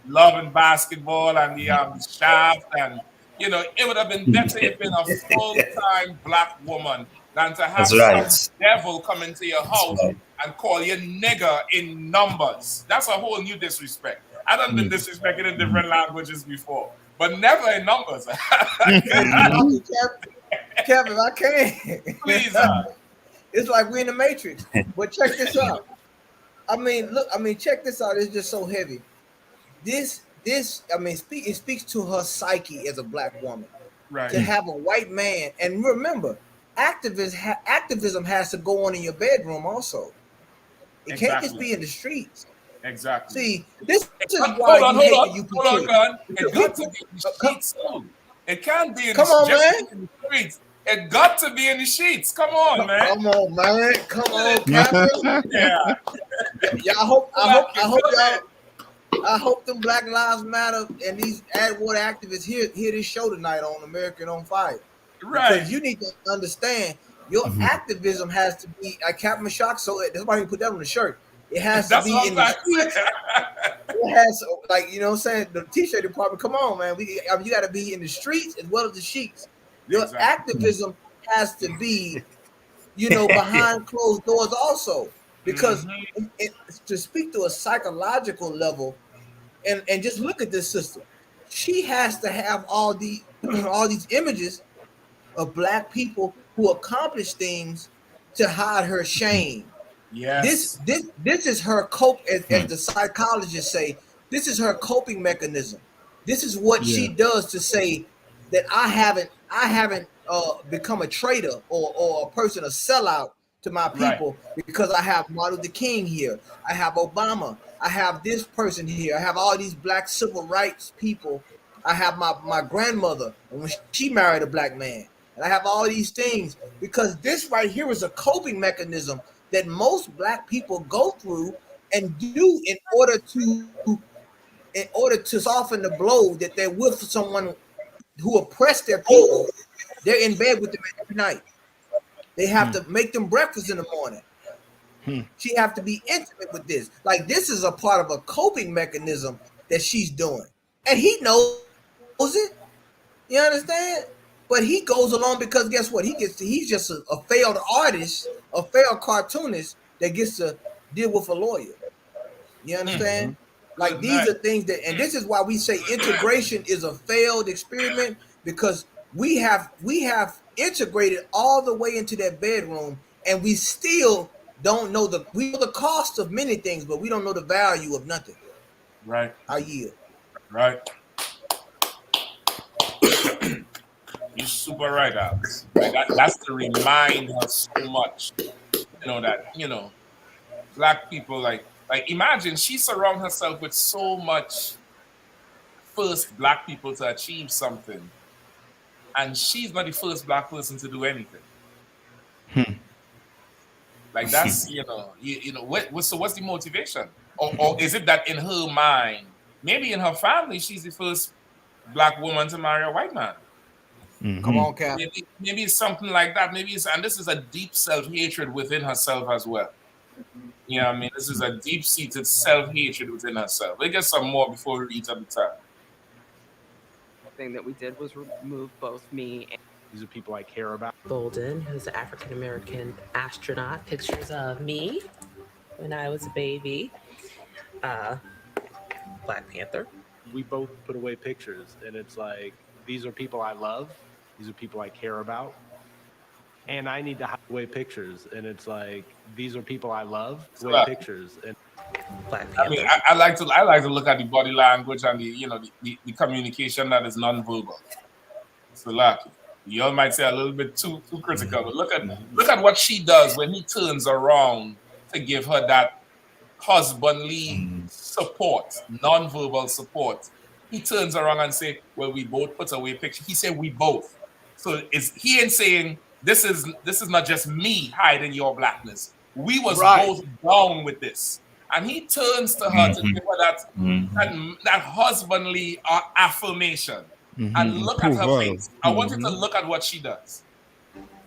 S10: Love and Basketball, and the Shaft, and it would have been better if been a full-time black woman than to have some devil come into your house and call you nigger in numbers. That's a whole new disrespect. I done been disrespected in different languages before, but never in numbers.
S12: Kevin, I can't.
S10: Please.
S12: It's like we're in the Matrix. But check this out. I mean, look. I mean, check this out. It's just so heavy. This. I mean, it speaks to her psyche as a black woman.
S10: Right.
S12: To have a white man, and remember, activism has to go on in your bedroom also. It can't just be in the streets.
S10: Exactly.
S12: See, this is why you hate the UPK.
S10: Hold on. It got to be in the sheets too. It can't be in the streets. It got to be in the sheets. Come on, man.
S12: Come on, man. Come on, Captain.
S10: Yeah.
S12: I hope them Black Lives Matter and these AdWater activists hear this show tonight on American on Fire.
S10: Right.
S12: Because you need to understand your activism has to be like Captain Shock. So that's why you put that on the shirt. It has to be in the streets. It has, like, you know what I'm saying? The t-shirt department, come on, man. You got to be in the streets as well as the sheets. Your activism has to be, behind closed doors also. Because to speak to a psychological level and just look at this sister, she has to have all these images of black people who accomplish things to hide her shame.
S10: Yes.
S12: This is her as the psychologists say, this is her coping mechanism. This is what she does to say that I haven't become a traitor or a person, a sellout to my people because I have Martin Luther King here. I have Obama. I have this person here. I have all these black civil rights people. I have my grandmother when she married a black man. And I have all these things because this right here is a coping mechanism that most black people go through and do in order to soften the blow that they're with someone who oppressed their people. They're in bed with them every night. They have to make them breakfast in the morning. She have to be intimate with this. Like, this is a part of a coping mechanism that she's doing. And he knows it. You understand? But he goes along because guess what? He's just a failed artist, a failed cartoonist that gets to deal with a lawyer. You understand? Like, these are things that, and this is why we say integration is a failed experiment, because we have integrated all the way into that bedroom, and we still don't know we know the cost of many things, but we don't know the value of nothing.
S10: Right.
S12: I yield.
S10: Right. You're super right, Alex. Right? That's to remind us so much, that black people like imagine she surrounds herself with so much first black people to achieve something, and she's not the first black person to do anything. Like, that's what's the motivation, or is it that in her mind, maybe in her family, she's the first black woman to marry a white man?
S12: Come on, Cap.
S10: Maybe it's something like that. And this is a deep self-hatred within herself as well. You know what I mean? This is a deep-seated self-hatred within herself. Let's get some more before we reach up the time.
S13: Thing that we did was remove both me and
S16: these are people I care about.
S13: Bolden, who's an African-American astronaut. Pictures of me when I was a baby. Black Panther.
S16: We both put away pictures, and it's like, these are people I love. These are people I care about. And I need to hide away pictures, and it's like these are people I love. Away
S10: Right.
S16: pictures, and
S10: I mean, I like to look at the body language and the communication that is nonverbal. So lucky. You all might say a little bit too critical, but look at what she does when he turns around to give her that husbandly support, nonverbal support. He turns around and say, "Well, we both put away picture." He said, "We both." So he ain't saying this is not just me hiding your blackness. We was both down with this, and he turns to her to give her that husbandly affirmation. And look at her face. I want you to look at what she does.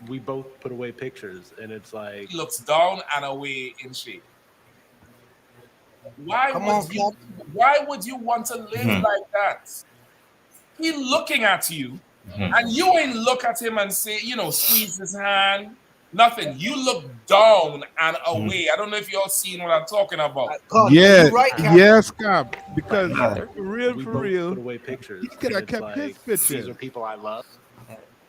S16: we both put away pictures, and it's like
S10: She looks down and away in shame. Why would you want to live like that? He looking at you, and you ain't look at him and say, squeeze his hand. Nothing. You look down and away. I don't know if y'all seen what I'm talking about.
S3: Yes, yes, Cap. Because for real,
S16: we
S3: for
S16: both
S3: real,
S16: put away pictures.
S3: he could have
S16: and it's
S3: kept his
S16: like,
S3: pictures.
S16: These are people I love.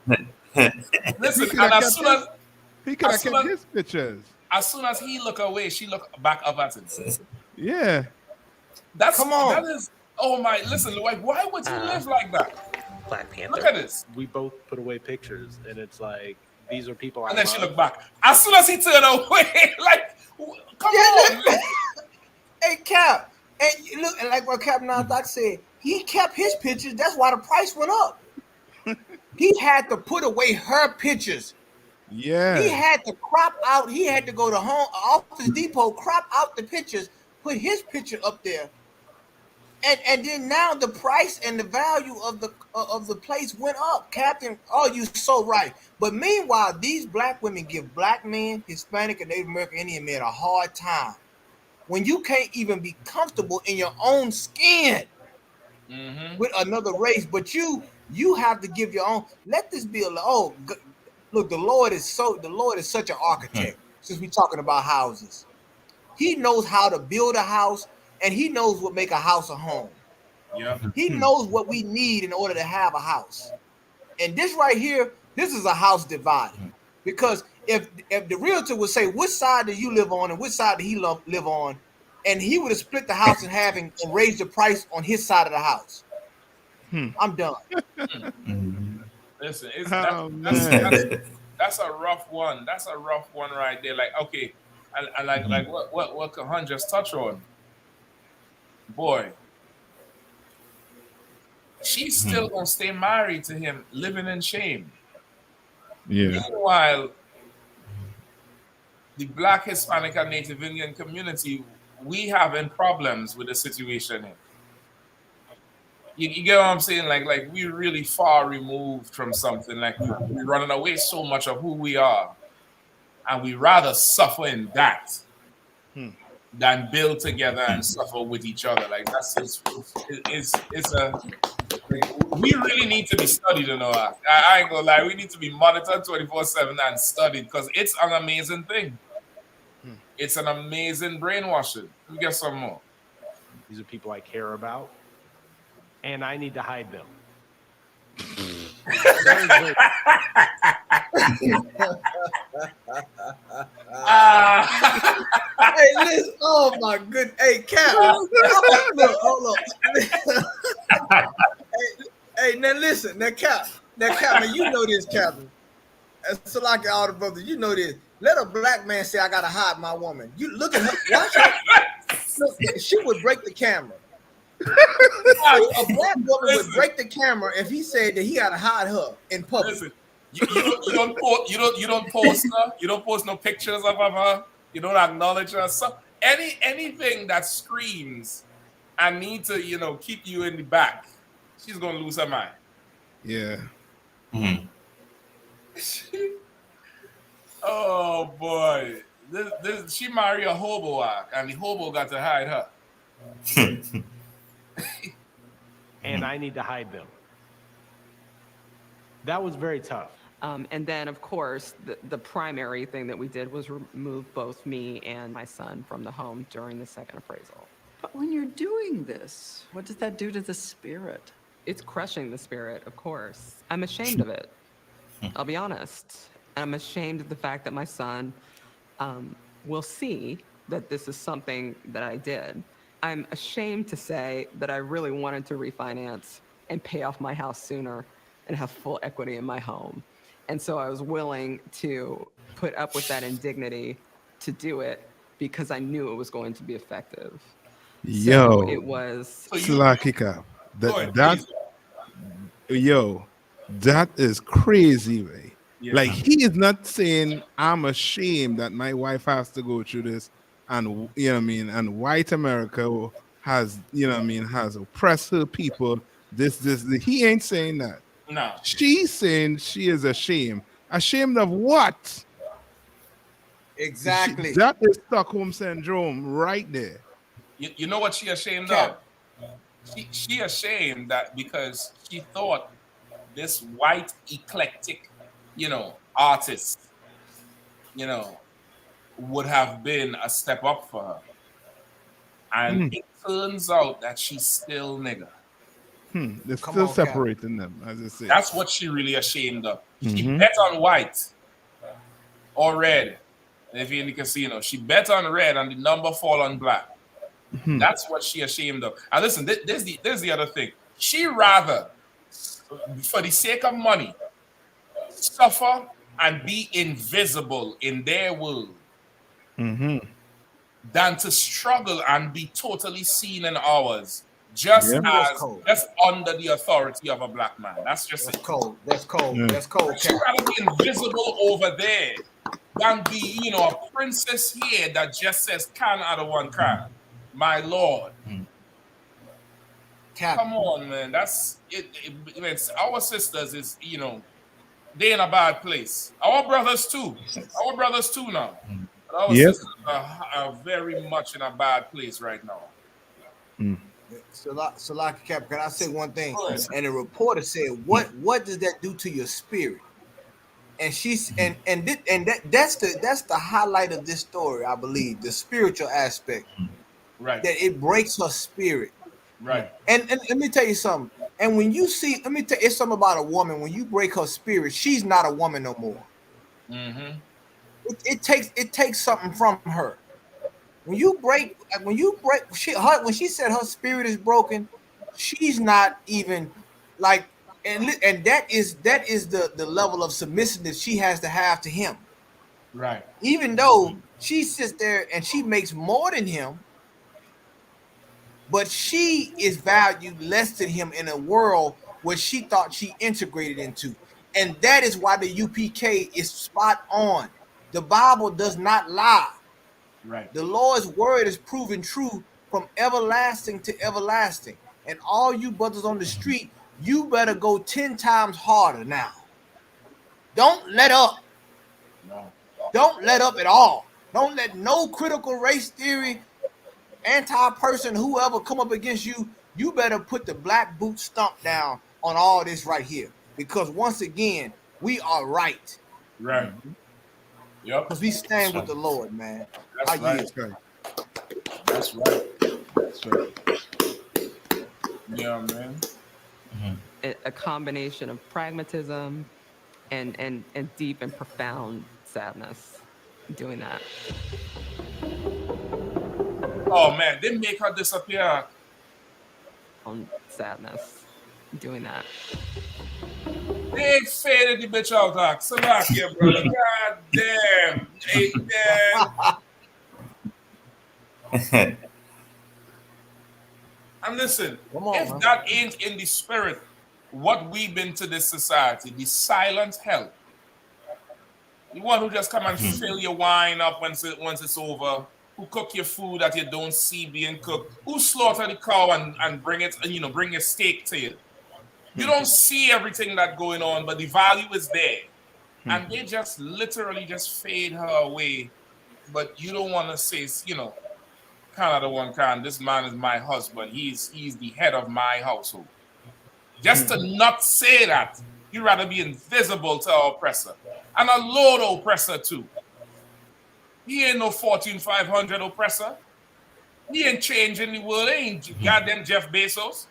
S10: Listen,
S3: He
S10: and
S3: could have kept his pictures.
S10: as soon as he look away, she look back up at him.
S3: Yeah.
S10: That is, oh my, listen, like, why would you live like that?
S13: Black Panther.
S10: Look at this.
S16: We both put away pictures, and it's like, these are people I
S10: And then
S16: love.
S10: she look back. As soon as he turned away, like, come on.
S12: Hey, Cap. And you look, and like what Cap Doc said, he kept his pictures. That's why the price went up. He had to put away her pictures.
S3: Yeah.
S12: He had to crop out. He had to go to Office Depot, crop out the pictures, put his picture up there. And then now the price and the value of the place went up. Captain, oh, you so right. But meanwhile, these black women give black men, Hispanic, and Native American Indian men a hard time when you can't even be comfortable in your own skin with another race. But you have to give your own. Let this be look. The Lord is such an architect. Since we're talking about houses, He knows how to build a house. And He knows what make a house a home.
S10: Yeah.
S12: He knows what we need in order to have a house. And this right here, this is a house divided. Because if the realtor would say, which side do you live on and which side do he live on, and he would have split the house in half and raised the price on his side of the house. I'm done.
S10: Listen,
S12: that's
S10: a rough one. That's a rough one right there. Like, okay, and like what Kahan just touched on. Boy, she's still gonna stay married to him, living in shame.
S3: Yeah.
S10: Meanwhile, the Black, Hispanic, and Native Indian community, we having problems with the situation here. You get what I'm saying? Like we're really far removed from something. Like we're running away so much of who we are, and we rather suffer in that than build together and suffer with each other. Like that's we really need to be studied, I ain't gonna lie, we need to be monitored 24/7 and studied because it's an amazing thing. It's an amazing brainwashing. Let me get some more.
S16: These are people I care about, and I need to hide them.
S12: Hey, listen. Oh my goodness. Hey, Cap. Look, hold on. Hey, now listen. Now, Cap. Now, Captain, you know this, Captain. So like all the brothers, you know this. Let a black man say, I gotta hide my woman. You look at her, watch her. Look, she would break the camera. A black woman would break the camera if he said that he gotta hide her in public.
S10: Listen, you don't post no pictures of her. You don't acknowledge her. So anything that screams, I need to keep you in the back, she's gonna lose her mind.
S3: Yeah.
S10: Oh boy, she married a hobo, and the hobo got to hide her.
S16: And I need to hide them. That was very tough.
S13: And then, of course, the primary thing that we did was remove both me and my son from the home during the second appraisal.
S14: But when you're doing this, what does that do to the spirit?
S13: It's crushing the spirit, of course. I'm ashamed of it. I'll be honest. And I'm ashamed of the fact that my son will see that this is something that I did. I'm ashamed to say that I really wanted to refinance and pay off my house sooner and have full equity in my home. And so I was willing to put up with that indignity to do it because I knew it was going to be effective. So it was.
S3: Slakika.
S10: Go ahead,
S3: That
S10: please.
S3: that is crazy, way.
S10: Yeah.
S3: Like he is not saying I'm ashamed that my wife has to go through this, and you know what I mean, and white America has, you know what I mean, has oppressed her people. This. He ain't saying that.
S10: No.
S3: She's saying she is ashamed. Ashamed of what?
S12: Exactly.
S3: That is Stockholm syndrome right there.
S10: You know what she ashamed
S12: Cap.
S10: of? She ashamed that because she thought this white eclectic, artist, would have been a step up for her. And it turns out that she's still nigger.
S3: They're
S12: Come
S3: still
S12: on, Cap.
S3: separating them, as I say.
S10: That's what she really ashamed of. She
S3: Mhm.
S10: bet on white or red. And if you're in the casino, she bet on red and the number fall on black. That's what she ashamed of. And listen, there's the other thing. She rather, for the sake of money, suffer and be invisible in their world than to struggle and be totally seen in ours, just under the authority of a black man. That's just it.
S12: Cold. That's cold.
S3: Yeah.
S12: That's cold,
S10: She'd
S12: Cap.
S10: rather be invisible over there than be, a princess here that just says can out of one can. My lord.
S12: Cap.
S10: Come on, man. That's it. It's our sisters is, they in a bad place. Our brothers too. Our brothers too now. But our sisters are very much in a bad place right now.
S12: Salaki Cap, can I say one thing? And the reporter said, "What does that do to your spirit?" And she's that's the highlight of this story, I believe, the spiritual aspect.
S10: Right.
S12: That it breaks her spirit.
S10: Right.
S12: And let me tell you something. And when you see, let me tell you, it's something about a woman. When you break her spirit, she's not a woman no more.
S10: Mm-hmm.
S12: It takes something from her. When she said her spirit is broken, she's not even like, and that is the level of submissiveness she has to have to him.
S10: Right.
S12: Even though she sits there and she makes more than him, but she is valued less than him in a world where she thought she integrated into. And that is why the UPK is spot on. The Bible does not lie.
S10: Right.
S12: The Lord's word is proven true from everlasting to everlasting. And all you brothers on the street, you better go 10 times harder now. Don't let up.
S10: No.
S12: Don't let up at all. Don't let no critical race theory, anti-person, whoever come up against you. You better put the black boot stomp down on all this right here. Because once again, we are right.
S10: Right. Yep.
S12: Because we stand with the Lord, man.
S10: That's right. That's right. That's right. Yeah, man.
S13: A combination of pragmatism and deep and profound sadness doing that.
S10: Oh man, they make her disappear.
S13: On sadness doing that.
S10: They faded the bitch out, like Slovakia, brother. God damn. Hey, damn. And listen, if that ain't in the spirit, what we've been to this society, the silent help. The one who just come and fill your wine up once it's over, who cook your food that you don't see being cooked, who slaughter the cow and bring it, and bring a steak to you. You don't see everything that's going on, but the value is there. And they just literally just fade her away. But you don't want to say, Canada one can, this man is my husband. He's the head of my household. Just to not say that, you'd rather be invisible to our oppressor. And a Lord oppressor too. He ain't no Fortune 500 oppressor. He ain't changing the world. He ain't goddamn Jeff Bezos.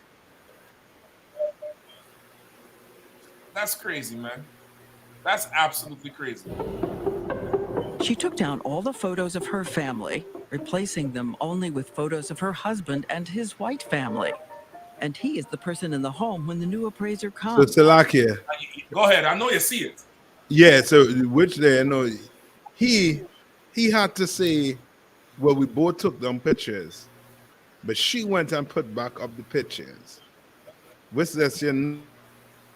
S10: That's crazy, man. That's absolutely crazy.
S14: She took down all the photos of her family, replacing them only with photos of her husband and his white family. And he is the person in the home when the new appraiser
S5: So
S14: comes.
S5: Salakia.
S10: Go ahead. I know you see it.
S5: Yeah, so which there, no, he had to say, well, we both took them pictures, but she went and put back up the pictures. Which that's you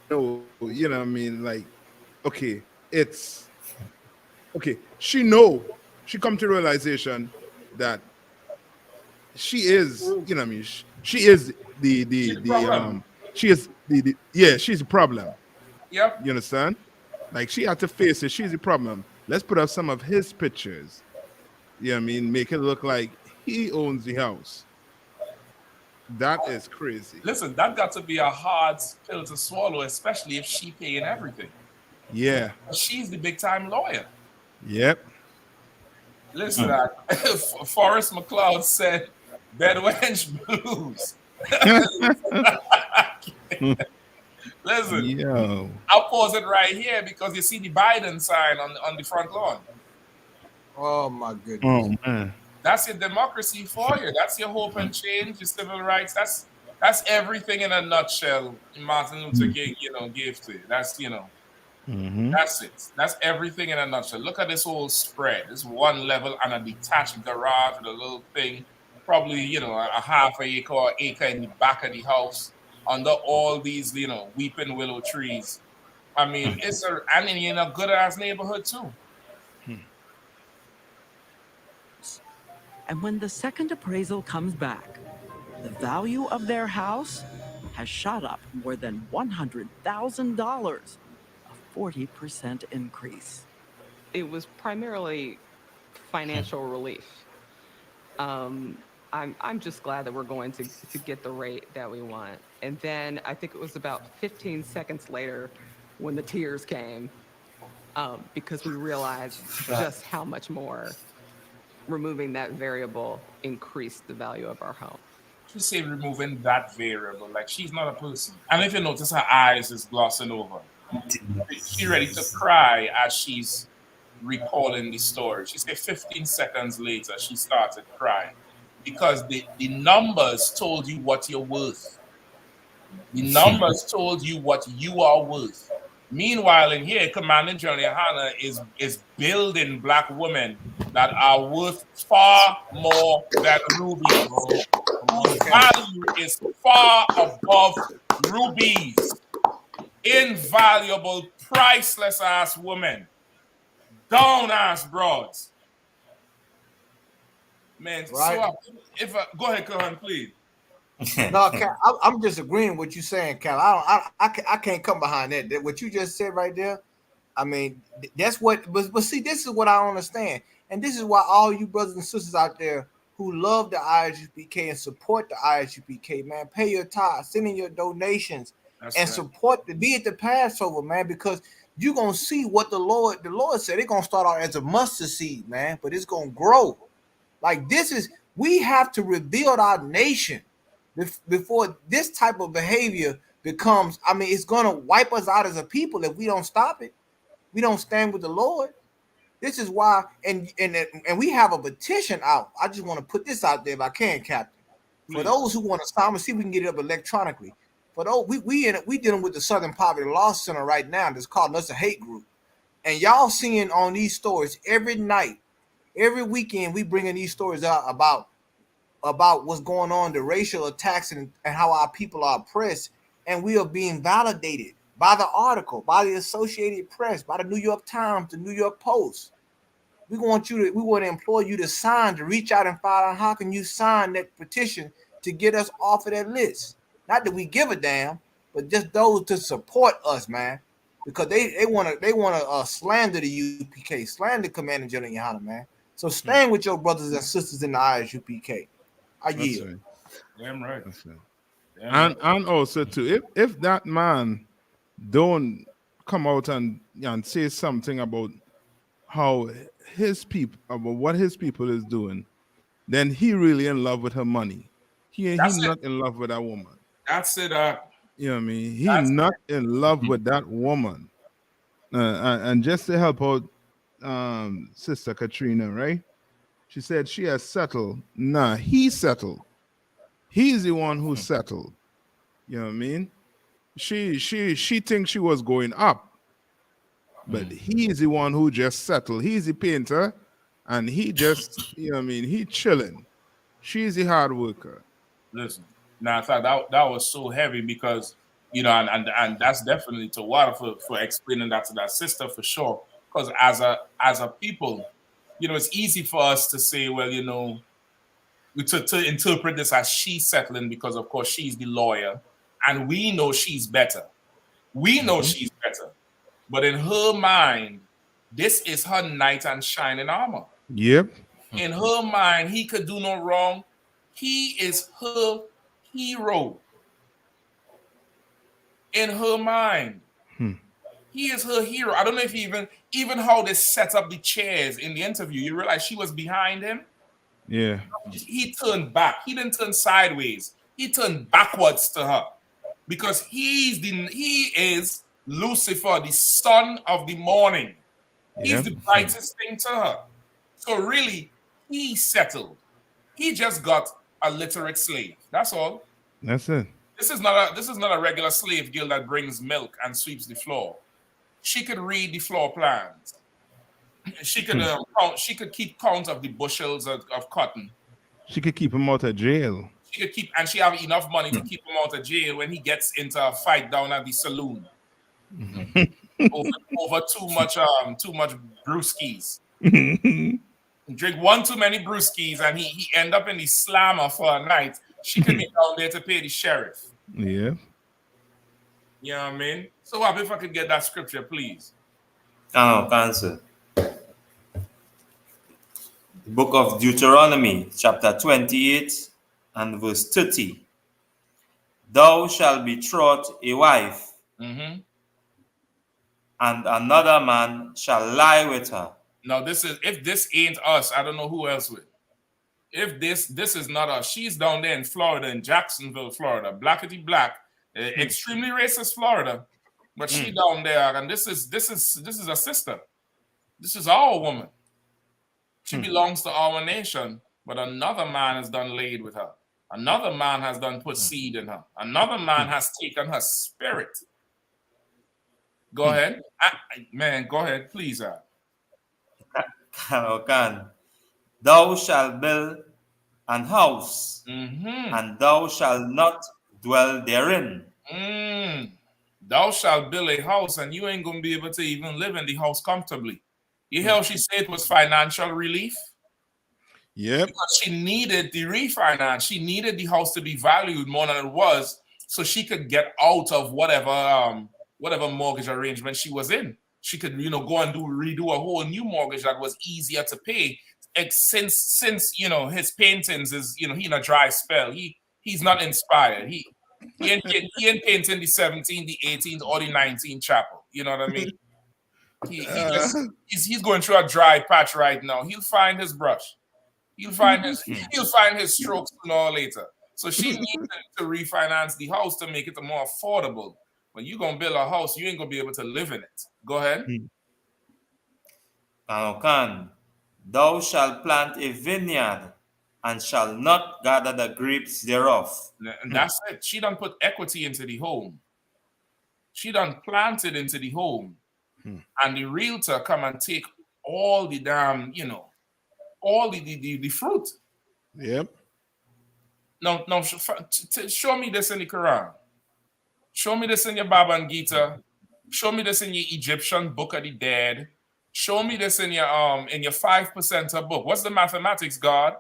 S5: know what I mean? Like, okay, it's okay. She come to realization that she is, you know what I mean? She is
S10: She's the problem.
S5: she is the yeah, she's a problem.
S10: Yep.
S5: You understand? Like she had to face it. She's the problem. Let's put up some of his pictures. You know what I mean? Make it look like he owns the house. That is crazy.
S10: Listen, that got to be a hard pill to swallow, especially if she paying everything.
S5: Yeah.
S10: She's the big time lawyer.
S5: Yep.
S10: Listen, Forrest McLeod said Bedwench Blues. Listen,
S5: Yo.
S10: I'll pause it right here because you see the Biden sign on the front lawn.
S12: Oh my goodness.
S5: Oh man.
S10: That's your democracy for you. That's your hope and change, your civil rights. That's everything in a nutshell Martin Luther King, gave to you. That's, that's it. That's everything in a nutshell. Look at this whole spread. This one level and a detached garage with a little thing, probably, a half an acre or acre in the back of the house under all these, weeping willow trees. I mean, and in a good ass neighborhood too.
S14: And when the second appraisal comes back, the value of their house has shot up more than $100,000, a 40% increase.
S13: It was primarily financial relief. I'm just glad that we're going to get the rate that we want. And then I think it was about 15 seconds later when the tears came, because we realized just how much more removing that variable increased the value of our home.
S10: She say removing that variable, like she's not a person. And if you notice, her eyes is glossing over. She ready to cry as she's recalling the story. She said 15 seconds later, she started crying because the numbers told you what you're worth. The numbers told you what you are worth. Meanwhile, in here, Commander GEN.YAHANNA is building black women that are worth far more than rubies. Whose value is far above rubies. Invaluable, priceless ass women. Down ass broads. Man,
S12: right.
S10: So go ahead, Cohen, please.
S12: No, Cal, I'm just agreeing with you saying, Cal. I can't come behind that. What you just said right there. I mean, that's what. But see, this is what I understand, and this is why all you brothers and sisters out there who love the ISUPK and support the ISUPK, man, pay your tithes, send in your donations, support be at the Passover, man, because you're gonna see what the Lord said. It's gonna start out as a mustard seed, man, but it's gonna grow. Like we have to rebuild our nation before this type of behavior becomes. I mean, it's gonna wipe us out as a people if we don't stop it. We don't stand with the Lord. This is why, and we have a petition out. I just want to put this out there if I can, Captain. For those who want to sign, see if we can get it up electronically. For those, we dealing with the Southern Poverty Law Center right now. That's calling us a hate group, and y'all seeing on these stories every night, every weekend. We bringing these stories out about what's going on, the racial attacks and how our people are oppressed, and we are being validated by the article, by the Associated Press, by the New York Times, the New York Post. We want to implore you to sign, to reach out and find out how can you sign that petition to get us off of that list. Not that we give a damn, but just those to support us, man, because they want to slander the UPK, slander Commander GEN.YAHANNA, man. So stand with your brothers and sisters in the ISUPK. I yield.
S5: Right.
S10: Damn right.
S5: That's right. And also too, if that man don't come out and say something about how his people, about what his people is doing, then he really in love with her money. He's not in love with that woman.
S10: That's it.
S5: You know what I mean? He's not in love with that woman. and just to help out Sister Katrina, right? She said she has settled. Nah, he settled. He's the one who settled. You know what I mean? She thinks she was going up, but he is the one who just settled. He's the painter, and he just, you know what I mean, he chilling. She's the hard worker.
S10: Listen, now I thought that was so heavy because, you know, and that's definitely to Water for explaining that to that sister for sure. Because as a people, you know, it's easy for us to say, well, you know, to interpret this as she's settling because of course she's the lawyer, and we know she's better. We know she's better, but in her mind, this is her knight and shining armor.
S5: Yep.
S10: In her mind, he could do no wrong. He is her hero. In her mind, he is her hero. I don't know if even how they set up the chairs in the interview. You realize she was behind him.
S5: Yeah.
S10: He turned back. He didn't turn sideways. He turned backwards to her because he is Lucifer, the son of the morning. He's the brightest thing to her. So really, he settled. He just got a literate slave. That's all.
S5: That's it.
S10: This is not a regular slave girl that brings milk and sweeps the floor. She could read the floor plans. She could keep count of the bushels of cotton.
S5: She could keep him out of jail.
S10: She have enough money to keep him out of jail when he gets into a fight down at the saloon over too much brewskis. Drink one too many brewskis and he end up in the slammer for a night. She could be down there to pay the sheriff.
S5: Yeah.
S10: You know what I mean? So what if I could get that scripture, please?
S11: Answer. The book of Deuteronomy, chapter 28 and verse 30. Thou shalt betroth a wife, and another man shall lie with her.
S10: Now, if this ain't us, I don't know who else would. If this is not us, she's down there in Florida, in Jacksonville, Florida, blackety black, extremely racist Florida, but she down there, and this is a sister. This is our woman. She belongs to our nation, but another man has done laid with her. Another man has done put seed in her. Another man has taken her spirit. Go ahead. Man, go ahead, please.
S11: Thou shalt build an house, and thou shalt not dwell therein.
S10: Thou shalt build a house, and you ain't going to be able to even live in the house comfortably. You hear how she said it was financial relief?
S5: Yep.
S10: Because she needed the refinance. She needed the house to be valued more than it was so she could get out of whatever mortgage arrangement she was in. She could, go and redo a whole new mortgage that was easier to pay. Since his paintings is, he in a dry spell. He's not inspired. He ain't painting the 17th, the 18th, or the 19th chapel. You know what I mean? He's going through a dry patch right now. He'll find his brush. He'll find his strokes sooner or later. So she needs to refinance the house to make it more affordable. When you're gonna build a house, you ain't gonna be able to live in it. Go ahead.
S11: Thou shalt plant a vineyard and shall not gather the grapes thereof.
S10: And that's it. She done put equity into the home. She done planted into the home. And the realtor come and take all the damn, all the fruit.
S5: Yep.
S10: Now, show me this in the Quran. Show me this in your Baba and Gita. Show me this in your Egyptian Book of the Dead. Show me this in your 5%er book. What's the mathematics, God?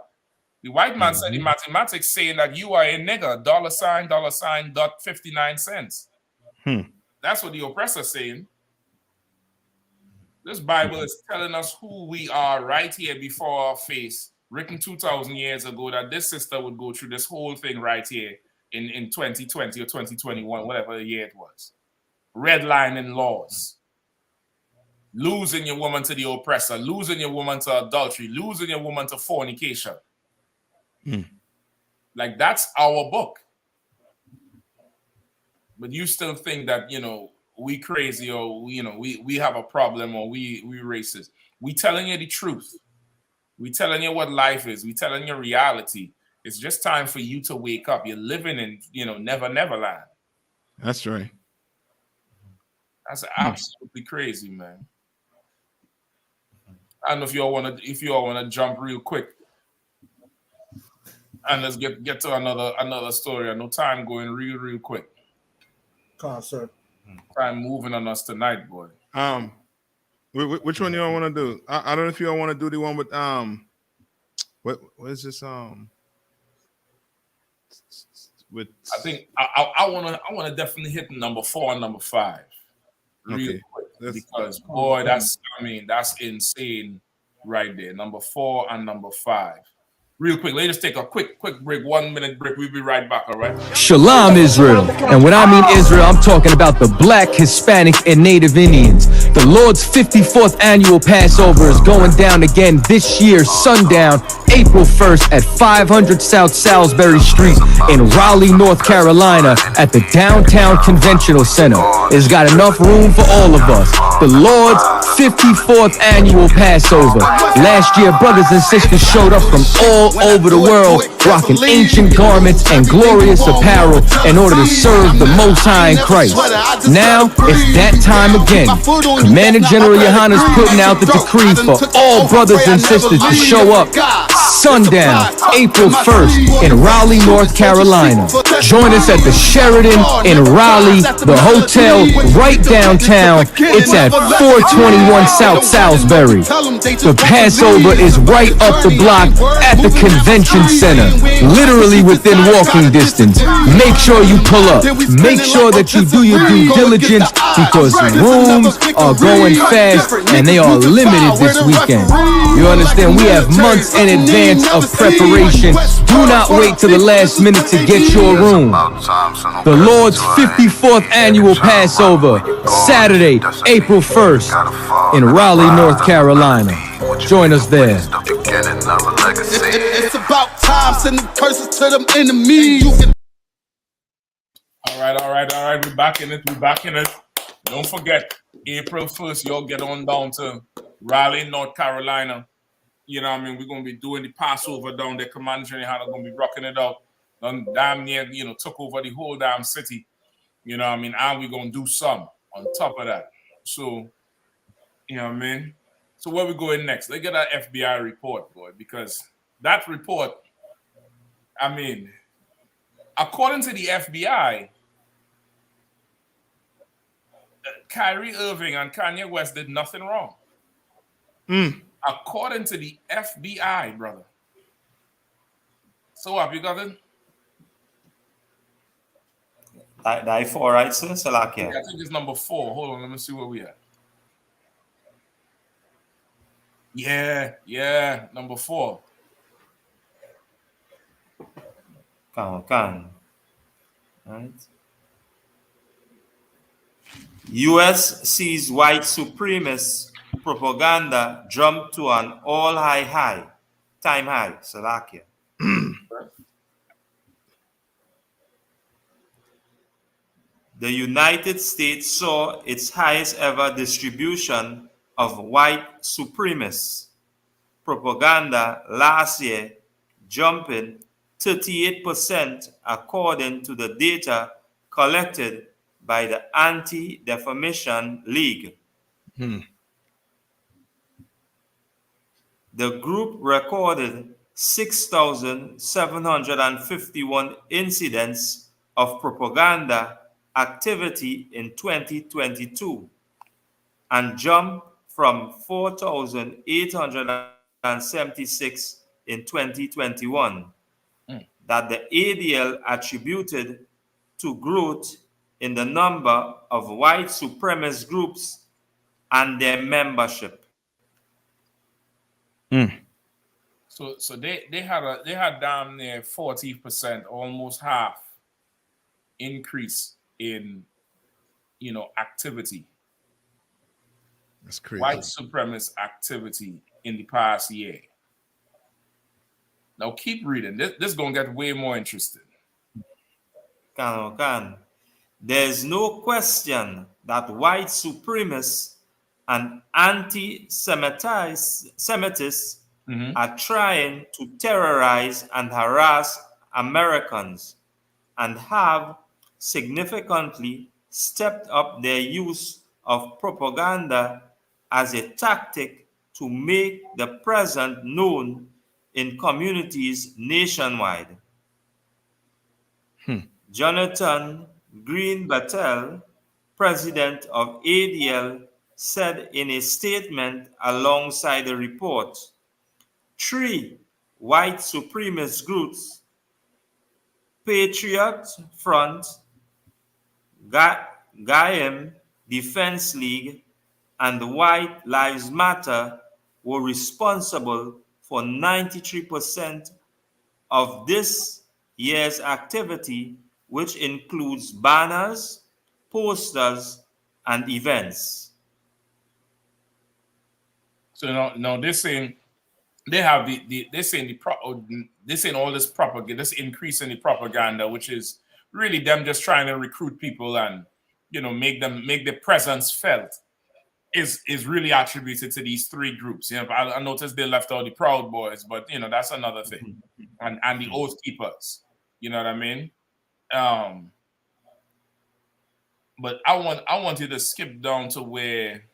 S10: The white man said the mathematics saying that you are a nigger, $.59 That's what the oppressor's saying. This Bible is telling us who we are right here before our face, written 2,000 years ago, that this sister would go through this whole thing right here in 2020 or 2021, whatever year it was. Redlining laws. Losing your woman to the oppressor, losing your woman to adultery, losing your woman to fornication. Like, that's our book. But you still think that, we crazy or we have a problem or we racist. We telling you the truth. We telling you what life is. We telling you reality. It's just time for you to wake up. You're living in never land.
S5: That's right.
S10: That's absolutely crazy, man. I don't know if you all wanna jump real quick. And let's get to another story. I know time going real quick.
S12: Concert.
S10: Time moving on us tonight, boy.
S5: Which one you all want to do? I don't know if you all want to do the one with what is this with?
S10: I think I wanna definitely hit number 4 and number 5 real quick because boy, that's insane right there. Number 4 and number 5. Real quick, let's take a quick break, 1 minute break. We'll be right back, all right?
S4: Shalom, Israel. And when I mean Israel, I'm talking about the Black, Hispanic, and Native Indians. The Lord's 54th annual Passover is going down again this year, sundown, April 1st at 500 South Salisbury Street in Raleigh, North Carolina at the Downtown Conventional Center. It's got enough room for all of us. The Lord's 54th annual Passover. Last year, brothers and sisters showed up from all over the world, rocking ancient garments and glorious apparel in order to serve the Most High in Christ. Now, it's that time again. Commander General Yohanna is putting out the decree for all brothers and sisters to show up sundown, April 1st in Raleigh, North Carolina. Join us at the Sheridan in Raleigh, the hotel right downtown. It's at 421 South Salisbury. The Passover is right up the block at the Convention Center, literally within walking distance. Make sure you pull up. Make sure that you do your due diligence because rooms are going fast and they are limited this weekend. You understand? We have months in advance of preparation. Do not wait till the last minute to get your room. The Lord's 54th annual Passover, Saturday, April 1st in Raleigh, North Carolina. Join us there.
S9: It's about time, send the curses to them enemies.
S10: All right. We're back in it. Don't forget, April 1st, y'all get on down to Raleigh, North Carolina. You know what I mean? We're going to be doing the Passover down there. Commander General Yohanna going to be rocking it out. Done damn near, took over the whole damn city. You know what I mean? And we're going to do some on top of that. So, you know what I mean? So where we going next? Let's get our FBI report, boy, because that report, I mean, according to the FBI, Kyrie Irving and Kanye West did nothing wrong. According to the FBI, brother. So what, you got it?
S11: That 4, right, sir? Salakia.
S10: Yeah, I think it's number 4. Hold on, let me see where we at. Yeah, number 4.
S11: Can. Right. U.S. sees white supremacist propaganda jump to an all-time high, Salakia. The United States saw its highest ever distribution of white supremacist propaganda last year, jumping 38% according to the data collected by the Anti-Defamation League. The group recorded 6,751 incidents of propaganda activity in 2022 and jumped from 4,876 in 2021 that the ADL attributed to growth in the number of white supremacist groups and their membership.
S10: So they had down near 40%, almost half increase in activity.
S5: That's crazy.
S10: White supremacist activity in the past year. Now keep reading. This is gonna get way more interesting.
S11: Can. There is no question that white supremacists and anti-Semitists are trying to terrorize and harass Americans and have significantly stepped up their use of propaganda as a tactic to make the present known in communities nationwide. Jonathan Green Battelle, president of ADL, said in a statement alongside the report, 3 white supremacist groups, Patriot Front, Gaim Defense League, and White Lives Matter, were responsible for 93% of this year's activity, which includes banners, posters, and events.
S10: So now they're saying they have they're saying they're saying all this propaganda, this increase in the propaganda, which is really them just trying to recruit people and make their presence felt, is really attributed to these 3 groups. I noticed they left out the Proud Boys, but that's another thing, and the Oath Keepers. You know what I mean? But I want you to skip down to where.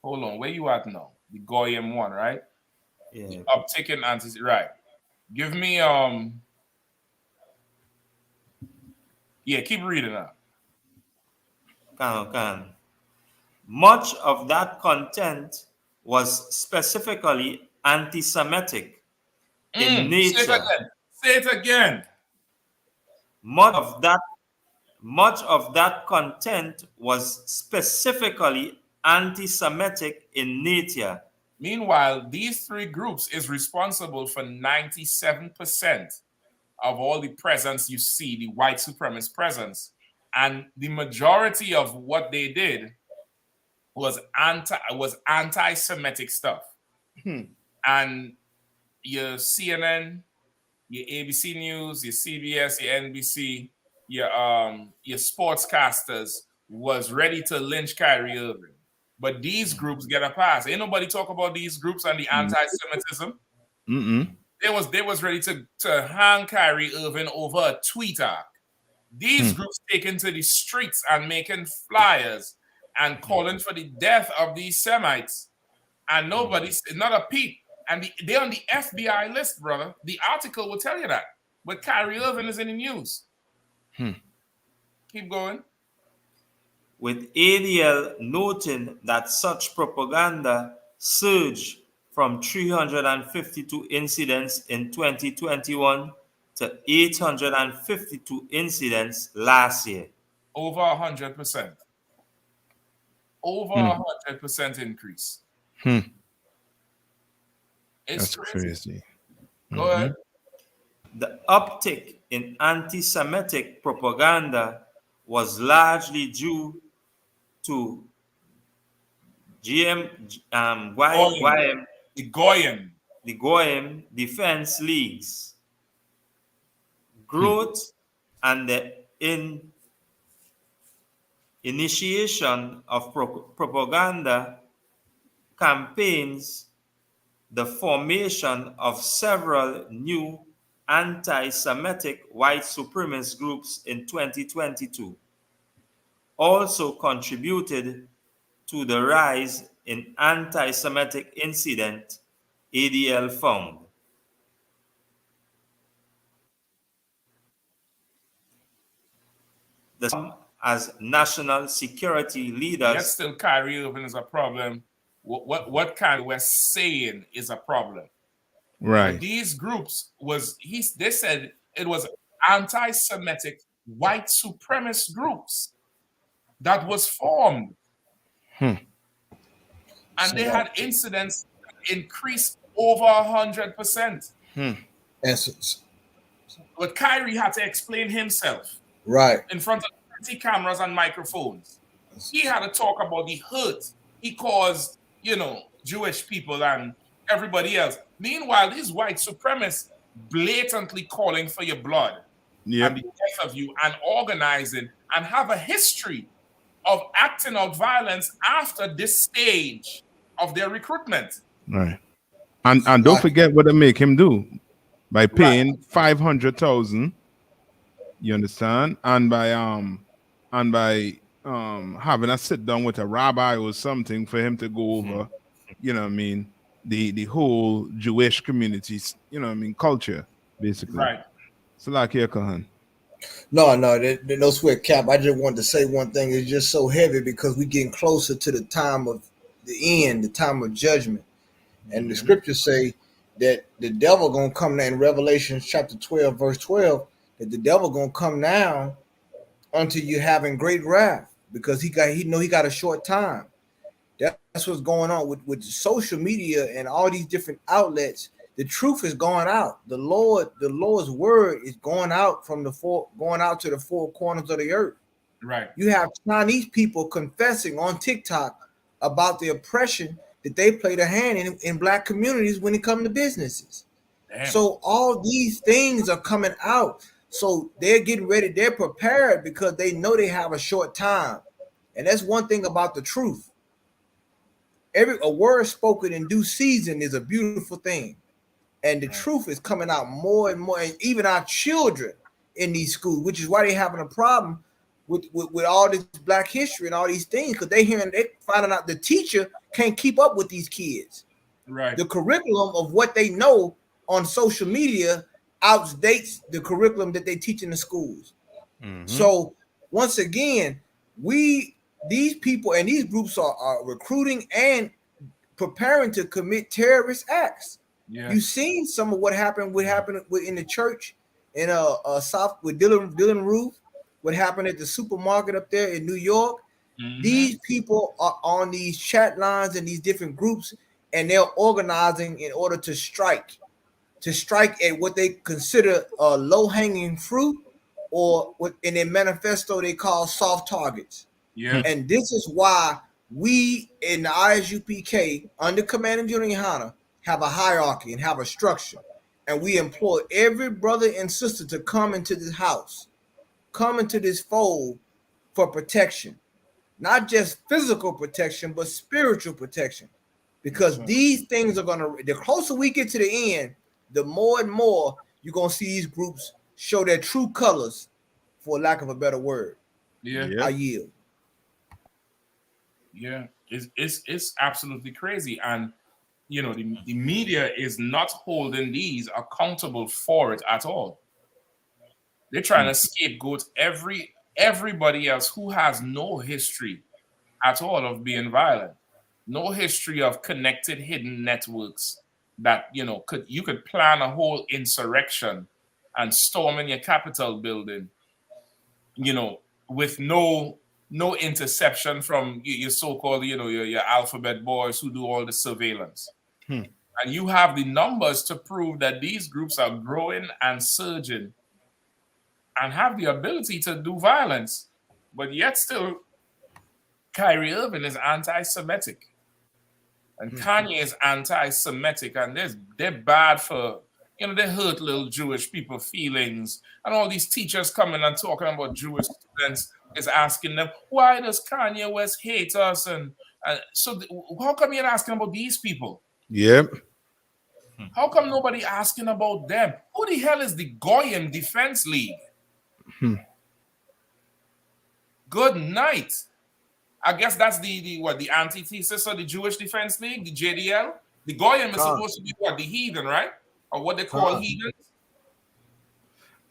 S10: Hold on, where you at now? The Goyim one, right?
S11: Yeah.
S10: Uptick in anti, right? Give me yeah, keep reading that.
S11: Can. Much of that content was specifically anti-Semitic in nature.
S10: Say it again.
S11: Much of that content was specifically anti-Semitic in nature.
S10: Meanwhile, these 3 groups is responsible for 97% of all the presence you see, the white supremacist presence. And the majority of what they did was anti-Semitic stuff. And your CNN, your ABC News, your CBS, your NBC, your sportscasters was ready to lynch Kyrie Irving. But these groups get a pass. Ain't nobody talk about these groups and the anti-Semitism. They was ready to hang Kyrie Irving over a tweet arc. These groups taking to the streets and making flyers and calling for the death of these Semites. And nobody's not a peep. And they're on the FBI list, brother. The article will tell you that. But Kyrie Irving is in the news. Keep going.
S11: With ADL noting that such propaganda surged from 352 incidents in 2021 to 852 incidents last year.
S10: Over 100%. Over 100% increase. It's
S3: That's crazy.
S10: Go ahead.
S11: The uptick in anti-Semitic propaganda was largely due to
S10: the
S11: Goyim Defense Leagues growth and the initiation of propaganda campaigns, the formation of several new anti-Semitic white supremacist groups in 2022 also contributed to the rise in anti-Semitic incident, ADL found. As national security leaders.
S10: Yet still Kyrie Irving is a problem. What Kyrie was saying is a problem.
S3: Right.
S10: But these groups they said it was anti-Semitic white supremacist groups that was formed. And they had incidents increased over 100%. But Kyrie had to explain himself.
S12: Right.
S10: In front of 30 cameras and microphones. He had to talk about the hurt he caused, Jewish people and everybody else. Meanwhile, these white supremacists blatantly calling for your blood. and the death of you, and organizing, and have a history of acting out violence after this stage of their recruitment.
S5: Right. And don't forget what they make him do by paying 500,000. You understand? And by having a sit down with a rabbi or something for him to go over, you know what I mean, the whole Jewish community's, you know what I mean, culture, basically.
S10: Right.
S5: So like here, Kahan.
S12: No, no sweat, Cap. I just wanted to say one thing. It's just so heavy because we're getting closer to the time of the end, the time of judgment. And the scriptures say that the devil gonna come down in Revelation chapter 12, verse 12, that the devil gonna come down unto you having great wrath, because he got a short time. That's what's going on with social media and all these different outlets. The truth is going out. The Lord's word is going out to the four corners of the earth.
S10: Right.
S12: You have Chinese people confessing on TikTok about the oppression that they played a hand in black communities when it comes to businesses.
S10: Damn.
S12: So all these things are coming out. So they're getting ready. They're prepared because they know they have a short time. And that's one thing about the truth. A word spoken in due season is a beautiful thing. And the truth is coming out more and more. And even our children in these schools, which is why they're having a problem with all this black history and all these things, because they finding out the teacher can't keep up with these kids.
S10: Right.
S12: The curriculum of what they know on social media outdates the curriculum that they teach in the schools. So once again, these people and these groups are recruiting and preparing to commit terrorist acts.
S10: Yeah.
S12: You've seen some of what happened in the church in South with Dylan Roof, what happened at the supermarket up there in New York. These people are on these chat lines and these different groups, and they're organizing in order to strike at what they consider low-hanging fruit, or what in their manifesto they call soft targets.
S10: Yeah.
S12: And this is why we in the I.S.U.P.K under Commander GEN.YAHANNA have a hierarchy and have a structure. And we implore every brother and sister to come into this house, come into this fold for protection. Not just physical protection, but spiritual protection. Because these things the closer we get to the end, the more and more you're going to see these groups show their true colors, for lack of a better word.
S10: Yeah.
S12: I yield.
S10: Yeah. It's absolutely crazy. And, you know, the media is not holding these accountable for it at all. They're trying to scapegoat everybody else who has no history at all of being violent, no history of connected hidden networks that, you know, you could plan a whole insurrection and storm in your Capitol building, you know, with no interception from your so-called, you know, your alphabet boys who do all the surveillance. And you have the numbers to prove that these groups are growing and surging and have the ability to do violence, but yet still Kyrie Irving is anti-Semitic and Kanye is anti-Semitic, and they're bad for, you know, they hurt little Jewish people feelings, and all these teachers coming and talking about Jewish students is asking them, why does Kanye West hate us? And so how come you're asking about these people?
S5: Yep.
S10: How come nobody asking about them? Who the hell is the Goyim Defense League? Good night. I guess that's the antithesis of the Jewish Defense League, the JDL. The Goyim is supposed to be what, the heathen, right? Or what they call heathens.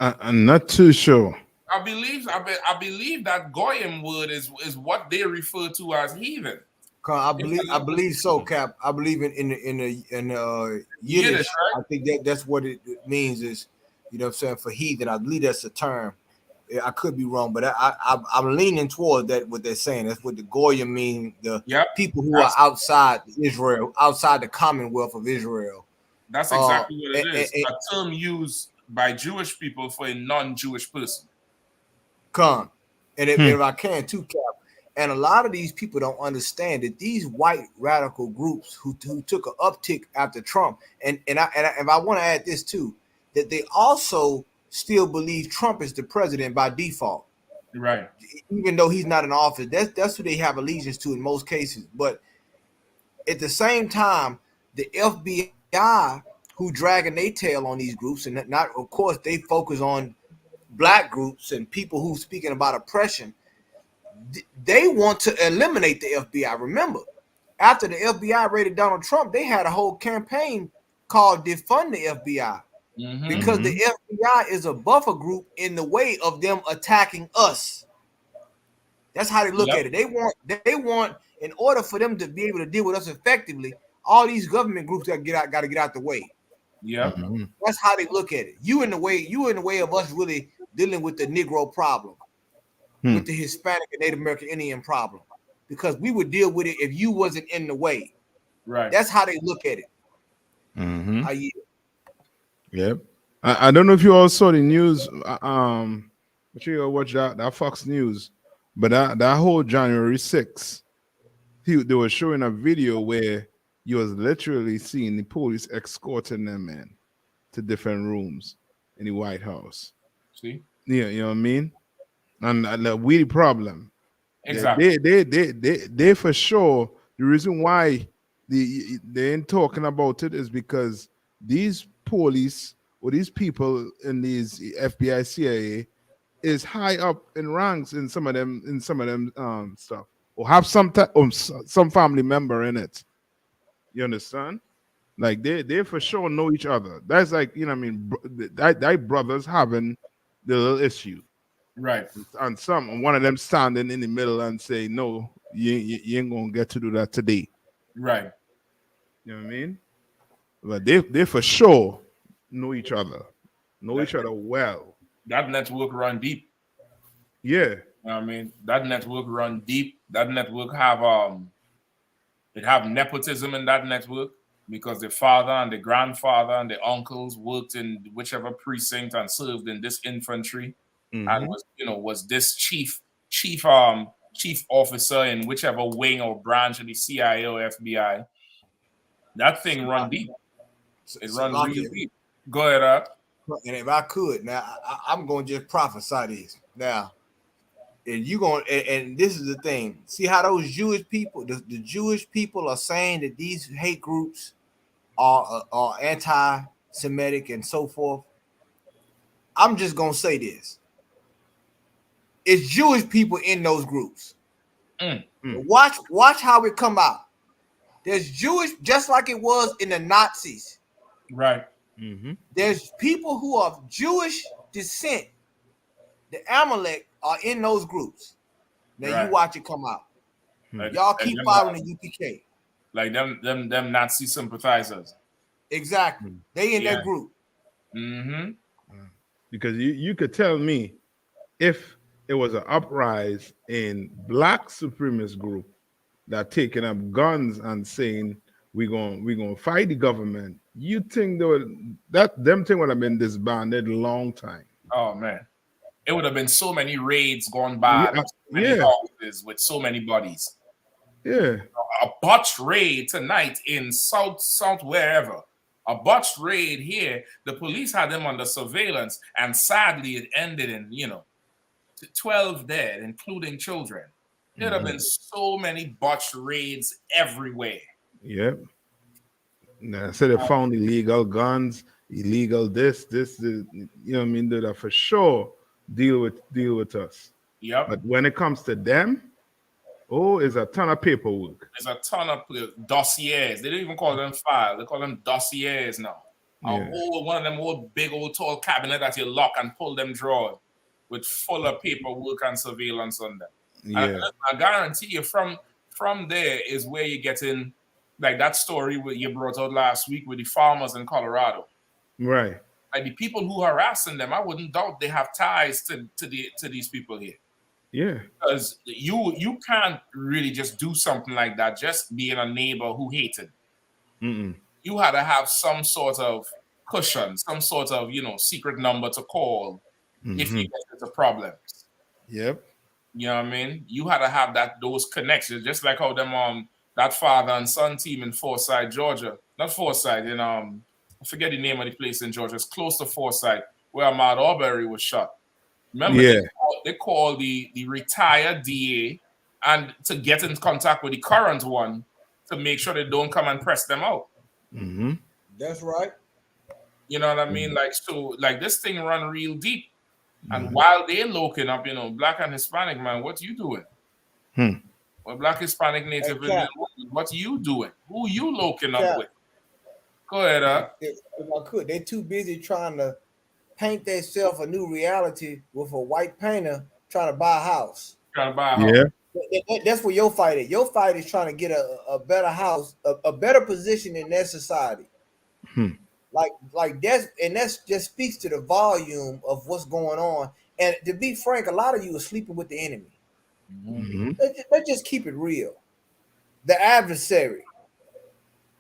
S5: I'm not too sure.
S10: I believe that Goyim word is what they refer to as heathen.
S12: I believe so, Cap. I believe in Yiddish. Right? I think that's what it means is, you know what I'm saying, for heathen. I believe that's a term. I could be wrong, but I'm leaning toward that, what they're saying. That's what the Goyim mean, the people who are outside Israel, outside the Commonwealth of Israel.
S10: That's exactly what it is. A term used by Jewish people for a non-Jewish person.
S12: And if I can too, Cap, and a lot of these people don't understand that these white radical groups who took an uptick after Trump, and if I want to add this too, that they also still believe Trump is the president by default,
S10: Right.
S12: even though he's not in office. That's who they have allegiance to in most cases. But at the same time, the FBI, who dragging their tail on these groups, and not, of course, they focus on black groups and people who speaking about oppression. They want to eliminate the FBI. Remember, after the FBI raided Donald Trump, they had a whole campaign called Defund the FBI, because the FBI is a buffer group in the way of them attacking us. That's how they look at it. They want in order for them to be able to deal with us effectively, all these government groups got to get out the way.
S10: Yeah.
S12: That's how they look at it. You in the way of us really dealing with the Negro problem, with the Hispanic and Native American Indian problem, because we would deal with it if you wasn't in the way.
S10: Right.
S12: That's how they look at it.
S3: Yep. I don't know if you all saw the news. But you watch that Fox News, but that whole January 6th, they were showing a video where you was literally seeing the police escorting them in to different rooms in the White House.
S10: See?
S3: Yeah, you know what I mean? And the weedy problem.
S10: Exactly.
S3: They for sure, the reason why they ain't talking about it is because these police or these people in these FBI, CIA is high up in ranks in some of them stuff, or have some family member in it. You understand? Like they for sure know each other. That's like, you know what I mean, that brothers having the little issue.
S10: Right.
S3: And one of them standing in the middle and say, no, you ain't gonna get to do that today.
S10: Right.
S3: You know what I mean? But they for sure know each other. Each other well.
S10: That network run deep.
S3: Yeah.
S10: You know what I mean? That network run deep. That network have nepotism in that network, because the father and the grandfather and the uncles worked in whichever precinct and served in this infantry, and was this chief officer in whichever wing or branch of the CIA or FBI. That thing run deep. It runs real deep. Go ahead,
S12: And if I could, now I'm going to just prophesy this now. And you going and this is the thing. See how those Jewish people, the Jewish people are saying that these hate groups are anti-Semitic and so forth. I'm just gonna say this. It's Jewish people in those groups. Watch how it come out. There's Jewish, just like it was in the Nazis.
S10: Right.
S12: There's people who are of Jewish descent. The Amalek are in those groups. Now you watch it come out. Y'all keep following the UPK.
S10: Like them Nazi sympathizers.
S12: Exactly. They in that group.
S3: Because you could tell me if it was an uprising in black supremacist group that taking up guns and saying we're gonna fight the government, you think them thing would have been disbanded a long time.
S10: Oh man. It would have been so many raids gone by, many houses with so many bodies.
S3: Yeah.
S10: A botched raid tonight in south wherever. A botched raid here. The police had them under surveillance, and sadly it ended in 12 dead, including children. There would have been so many botched raids everywhere.
S3: Yep. Now, so they found illegal guns, illegal this, you know what I mean? That for sure deal with us.
S10: Yep.
S3: But when it comes to them, it's a ton of paperwork.
S10: There's a ton of dossiers. They don't even call them files. They call them dossiers now. One of them old big old tall cabinet that you lock and pull them drawers with full of paperwork and surveillance on them.
S3: Yeah.
S10: I guarantee you from there is where you get in, like that story you brought out last week with the farmers in Colorado.
S3: Right.
S10: Like the people who are harassing them, I wouldn't doubt they have ties to these people here.
S3: Yeah.
S10: Because you can't really just do something like that just being a neighbor who hated. You had to have some sort of cushion, some sort of secret number to call if you get into problems.
S3: Yep.
S10: You know what I mean? You had to have those connections, just like how them that father and son team in Forsyth, Georgia. Not Forsyth, I forget the name of the place in Georgia. It's close to Forsyth, where Ahmaud Arbery was shot. Remember, they called the retired DA and to get in contact with the current one to make sure they don't come and press them out.
S3: Mm-hmm.
S12: That's right.
S10: You know what I mean? Like, so, like, this thing run real deep. And while they looking up, Black and Hispanic, man, what you doing? Well, Black, Hispanic, Native Indian, what you doing? Who you looking up with? Go ahead,
S12: If I could, they're too busy trying to paint themselves a new reality with a white painter trying to buy a house.
S10: Trying to buy a house.
S3: Yeah.
S12: That's where your fight is. Your fight is trying to get a better house, a better position in their society. Like that's just speaks to the volume of what's going on. And to be frank, a lot of you are sleeping with the enemy. Let's just keep it real. The adversary.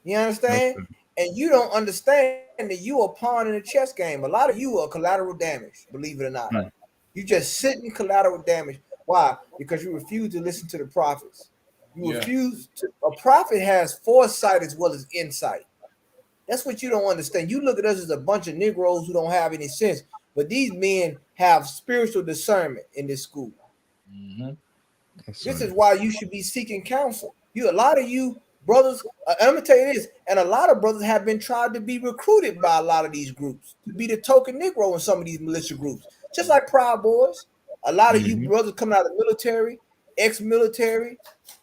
S12: You understand? And you don't understand that you are a pawn in a chess game. A lot of you are collateral damage, believe it or not. You just sit in collateral damage. Why? Because you refuse to listen to the prophets. You refuse to. A prophet has foresight as well as insight. That's what you don't understand. You look at us as a bunch of Negroes who don't have any sense, but these men have spiritual discernment in this school. This is why you should be seeking counsel. A lot of you brothers, I'm gonna tell you this, and a lot of brothers have been tried to be recruited by a lot of these groups to be the token Negro in some of these militia groups, just like Proud Boys. A lot of you brothers coming out of the military, ex-military,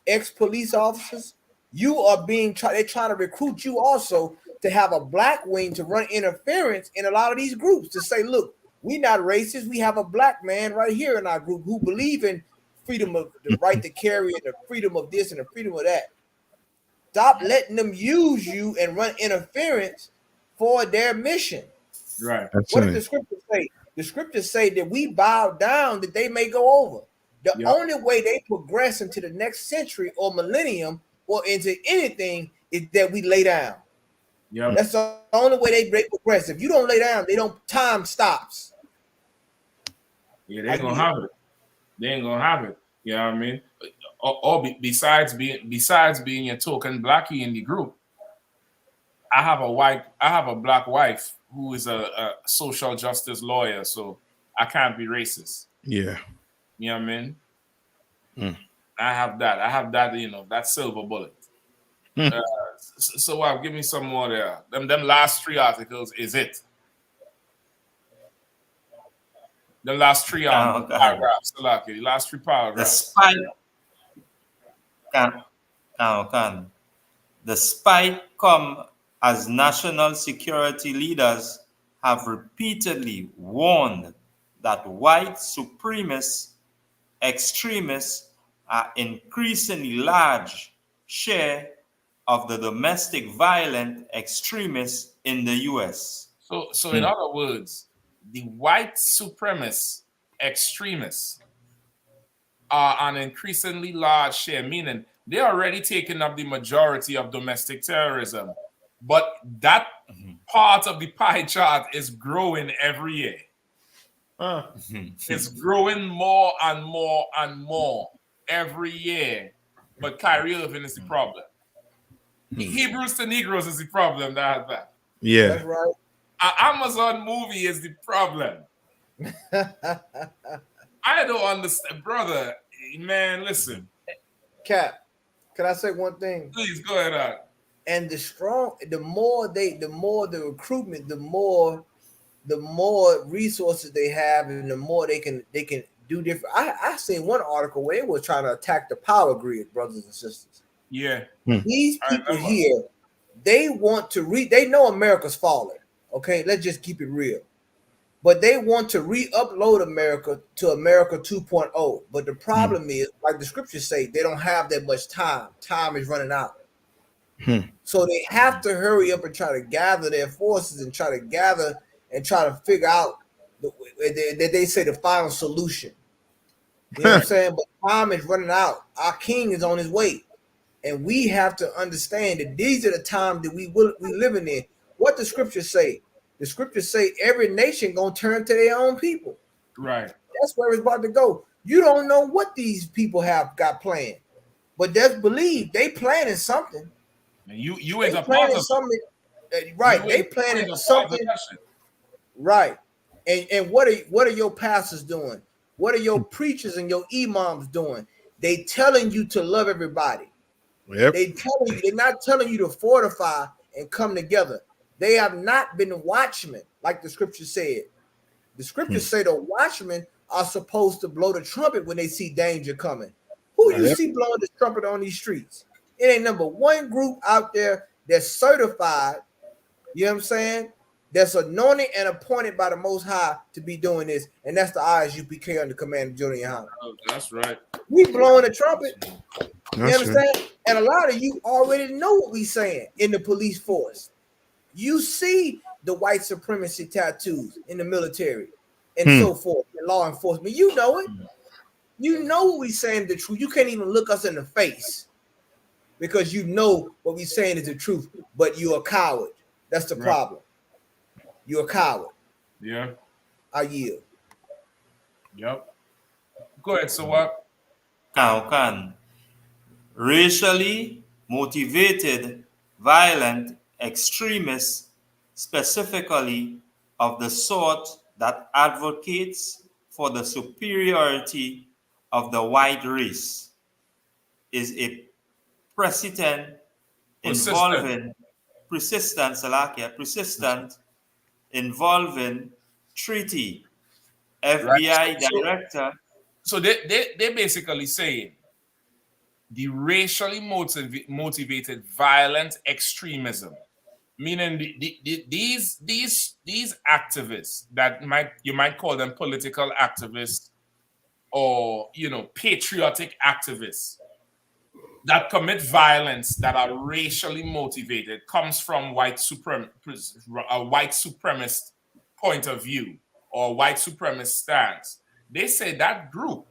S12: ex-police officers, you are being they're trying to recruit you also to have a black wing to run interference in a lot of these groups to say, look, we're not racist. We have a black man right here in our group who believe in freedom of the right to carry and the freedom of this and the freedom of that. Stop letting them use you and run interference for their mission.
S10: Right.
S12: What does the scripture say? The scriptures say that we bow down that they may go over. The only way they progress into the next century or millennium or into anything is that we lay down. That's the only way they progress. If you don't lay down, time stops.
S10: Yeah, they ain't gonna have it. They ain't gonna have it. You know what I mean? Or besides being a token blackie in the group, I have a black wife who is a social justice lawyer, so I can't be racist.
S3: Yeah.
S10: You know what I mean? I have that, that silver bullet. So give me some more there. Them last 3 articles is it. The last 3 paragraphs. The last 3 paragraphs.
S11: The spike come as national security leaders have repeatedly warned that white supremacist extremists are increasingly large share of the domestic violent extremists in the U.S.
S10: So in other words, the white supremacist extremists are an increasingly large share, meaning they're already taking up the majority of domestic terrorism. But that part of the pie chart is growing every year. It's growing more and more and more every year. But Kyrie Irving is the problem. Hebrews to Negroes is the problem. That.
S3: Yeah.
S12: That's right.
S10: An Amazon movie is the problem. I don't understand, brother. Man, listen.
S12: Cap, can I say one thing?
S10: Please go ahead.
S12: And the more the recruitment, the more resources they have, and the more they can do different. I seen one article where they were trying to attack the power grid, brothers and sisters.
S10: Yeah.
S12: These people here, they want to they know America's falling. Okay, let's just keep it real. But they want to re-upload America to America 2.0. But the problem is, like the scriptures say, they don't have that much time. Time is running out. So they have to hurry up and try to gather their forces and try to figure out that they say the final solution. You know what I'm saying? But time is running out. Our king is on his way. And we have to understand that these are the times that we living in. What the scriptures say? The scriptures say every nation gonna turn to their own people.
S10: Right.
S12: That's where it's about to go. You don't know what these people have got planned, but just believe they planning something.
S10: And you ain't a
S12: planning
S10: part of
S12: something, right? They planning something, right? And what are your pastors doing? What are your preachers and your imams doing? They telling you to love everybody.
S17: Yep.
S12: They telling you, they're not telling you to fortify and come together. They have not been watchmen, like the scripture said. The scriptures say the watchmen are supposed to blow the trumpet when they see danger coming. Who you see blowing the trumpet on these streets? It ain't number one group out there that's certified, you know what I'm saying? That's anointed and appointed by the Most High to be doing this, and that's the I.S.U.P.K under command of GEN.YAHANNA.
S10: Oh, that's right.
S12: We blowing the trumpet. You
S17: That's
S12: understand?
S17: right.
S12: And a lot of you already know what we saying in the police force. You see the white supremacy tattoos in the military and so forth, in law enforcement. You know it. You know what we saying the truth. You can't even look us in the face because you know what we saying is the truth, but you're a coward. That's the problem. You're a coward.
S10: Yeah.
S12: I yield.
S10: Yep. Go ahead, so what?
S11: Can racially motivated violent extremists, specifically of the sort that advocates for the superiority of the white race, is a persistent involving treaty FBI director.
S10: So they basically saying the racially motivated violent extremism, meaning these activists that you might call them political activists or patriotic activists that commit violence that are racially motivated comes from a white supremacist point of view or white supremacist stance. They say that group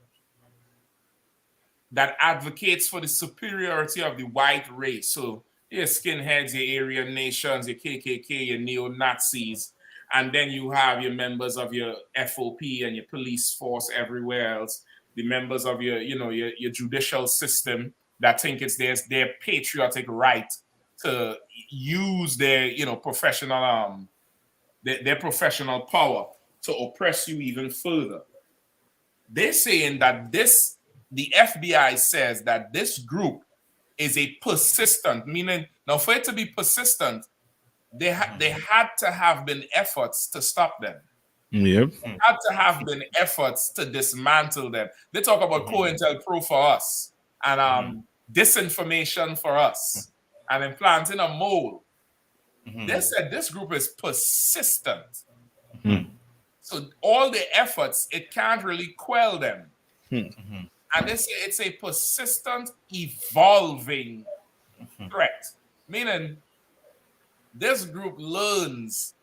S10: that advocates for the superiority of the white race, so your skinheads, your Aryan nations, your KKK, your neo-Nazis, and then you have your members of your FOP and your police force everywhere else, the members of your judicial system that think it's their patriotic right to use their professional their professional power to oppress you even further. They're saying that the FBI says that this group is a persistent, meaning now for it to be persistent, they had to have been efforts to stop them.
S17: Yep.
S10: Had to have been efforts to dismantle them. They talk about COINTELPRO for us and disinformation for us and implanting a mole. They said this group is persistent. So all the efforts, it can't really quell them. And they say it's a persistent, evolving threat. Meaning this group learns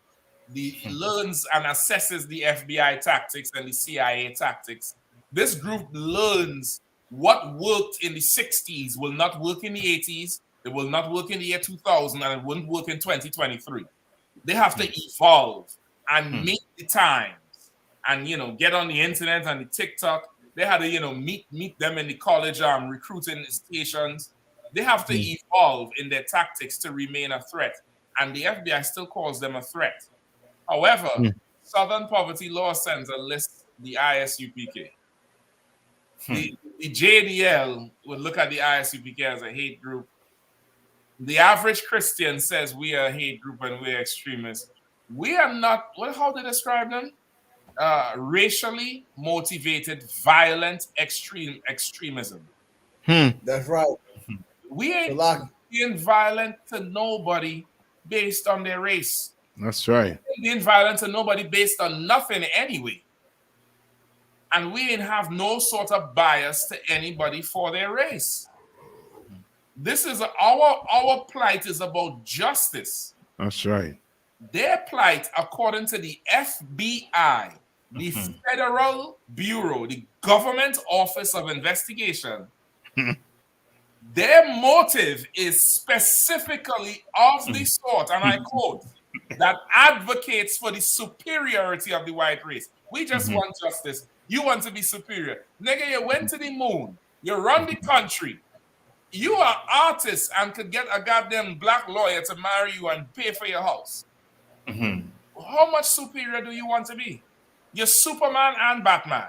S10: and assesses the FBI tactics and the CIA tactics. This group learns what worked in the 60s will not work in the 80s, it will not work in the year 2000, and it wouldn't work in 2023. They have to evolve and meet the times and, get on the internet and the TikTok. They had to, meet them in the college recruiting stations. They have to evolve in their tactics to remain a threat. And the FBI still calls them a threat. However, Southern Poverty Law Center lists the I.S.U.P.K. The JDL would look at the I.S.U.P.K. as a hate group. The average Christian says we are a hate group and we're extremists. We are not, how do they describe them? Racially motivated, violent extremism.
S12: That's right.
S10: We ain't being violent to nobody based on their race.
S17: That's right.
S10: We ain't being violent to nobody based on nothing anyway. And we ain't have no sort of bias to anybody for their race. This is our plight is about justice.
S17: That's right.
S10: Their plight, according to the FBI, the Federal Bureau, the Government Office of Investigation, their motive is specifically of the sort, and I quote, that advocates for the superiority of the white race. We just want justice. You want to be superior. Nigga, you went to the moon. You run the country. You are artists and could get a goddamn black lawyer to marry you and pay for your house. How much superior do you want to be? You're Superman and Batman.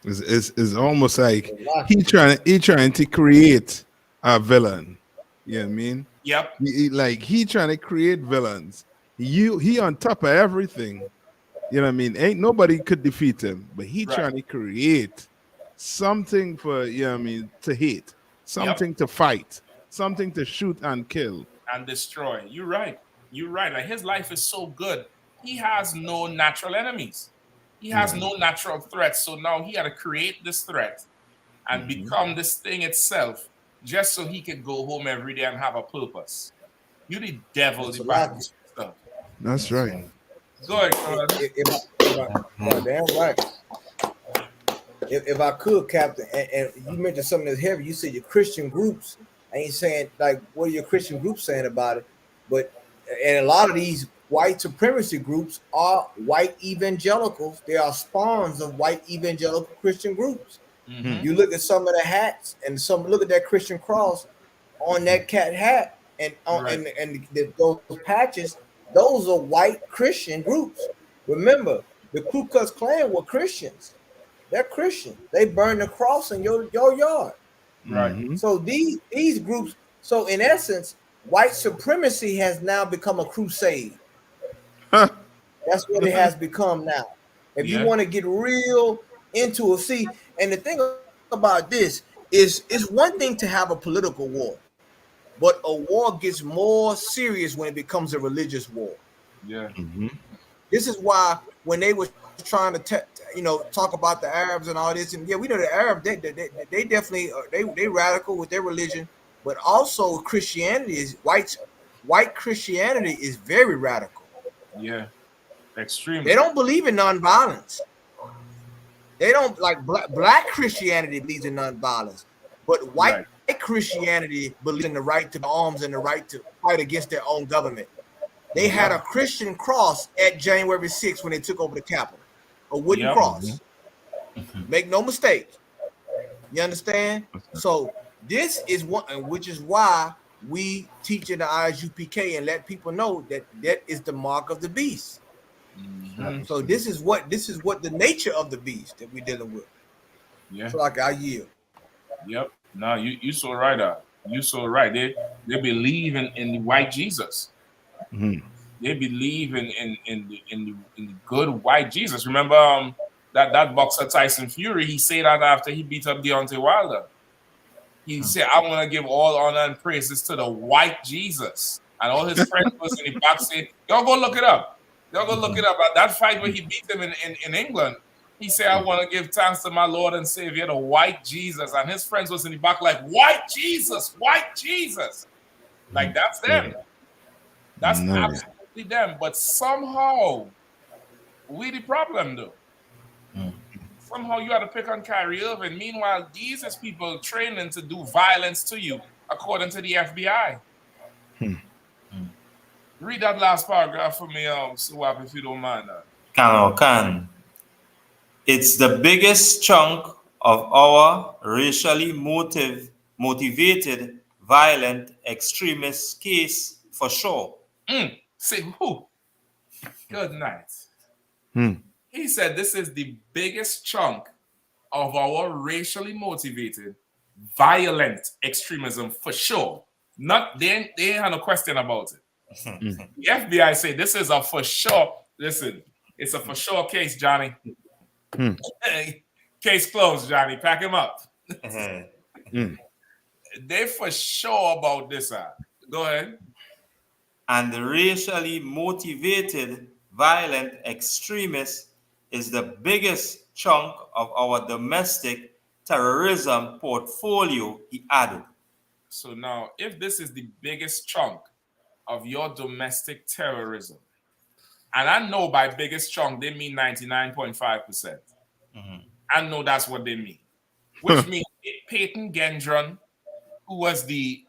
S17: It's almost like he trying to create a villain. You know what I mean?
S10: Yep.
S17: He trying to create villains. He on top of everything. You know what I mean? Ain't nobody could defeat him, but he
S10: Right.
S17: trying to create something for, you know what I mean, to hate, something to fight, something to shoot and kill.
S10: And destroy. You're right. You're right. Like his life is so good. He has no natural enemies. He has no natural threats. So now he had to create this threat and become this thing itself just so he could go home every day and have a purpose. You the devil, the Bible stuff.
S17: That's right.
S10: Go ahead,
S12: damn right. If I could, Captain, and you mentioned something that's heavy, you said your Christian groups. I ain't saying like what are your Christian groups saying about it, but and a lot of these white supremacy groups are white evangelicals. They are spawns of white evangelical Christian groups. You look at some of the hats and look at that Christian cross on that cat hat and those patches. Those are white Christian groups. Remember, the Ku Klux Klan were Christians. They're Christian. They burn the cross in your yard.
S10: Right.
S12: So these groups. So in essence, white supremacy has now become a crusade. That's what it has become now. If you want to get real into it, see, and the thing about this is, it's one thing to have a political war, but a war gets more serious when it becomes a religious war.
S10: Yeah.
S12: This is why when they were trying to talk about the Arabs and all this, and we know the Arabs, they definitely they radical with their religion, but also Christianity is white Christianity is very radical.
S10: Yeah, extremely.
S12: They don't believe in nonviolence. They don't like black Christianity believes in nonviolence, but white Christianity believes in the right to arms and the right to fight against their own government. They had a Christian cross at January 6th when they took over the Capitol, a wooden cross. Make no mistake. You understand? So this is which is why we teach in the I.S.U.P.K. and let people know that is the mark of the beast. So this is what the nature of the beast that we're dealing with.
S10: Yeah.
S12: So like I yield.
S10: Yep. No, you so right. You so right. They believe in the white Jesus. They believe in the good white Jesus. Remember that boxer Tyson Fury? He said that after he beat up Deontay Wilder. He said, "I want to give all honor and praises to the white Jesus." And all his friends was in the back saying, "Y'all go look it up. Y'all go look it up." At that fight where he beat him in England, he said, "I want to give thanks to my Lord and Savior, the white Jesus." And his friends was in the back like, "White Jesus, white Jesus." Like that's them. That's absolutely them. But somehow, we the problem though. Somehow you had to pick on Kyrie Irving. Meanwhile, these is people training to do violence to you, according to the FBI. Read that last paragraph for me, Swap, if you don't mind.
S11: Can. It's the biggest chunk of our racially motivated, violent extremist case for sure.
S10: Say who? Good night. He said this is the biggest chunk of our racially motivated, violent extremism for sure. They ain't had no question about it. The FBI say this is a for sure. Listen, it's a for sure case, Johnny. Case closed, Johnny. Pack him up. They for sure about this. Go ahead.
S11: And the racially motivated, violent extremist is the biggest chunk of our domestic terrorism portfolio, he added.
S10: So now, if this is the biggest chunk of your domestic terrorism, and I know by biggest chunk, they mean 99.5%. I know that's what they mean. Which means Peyton Gendron, who was the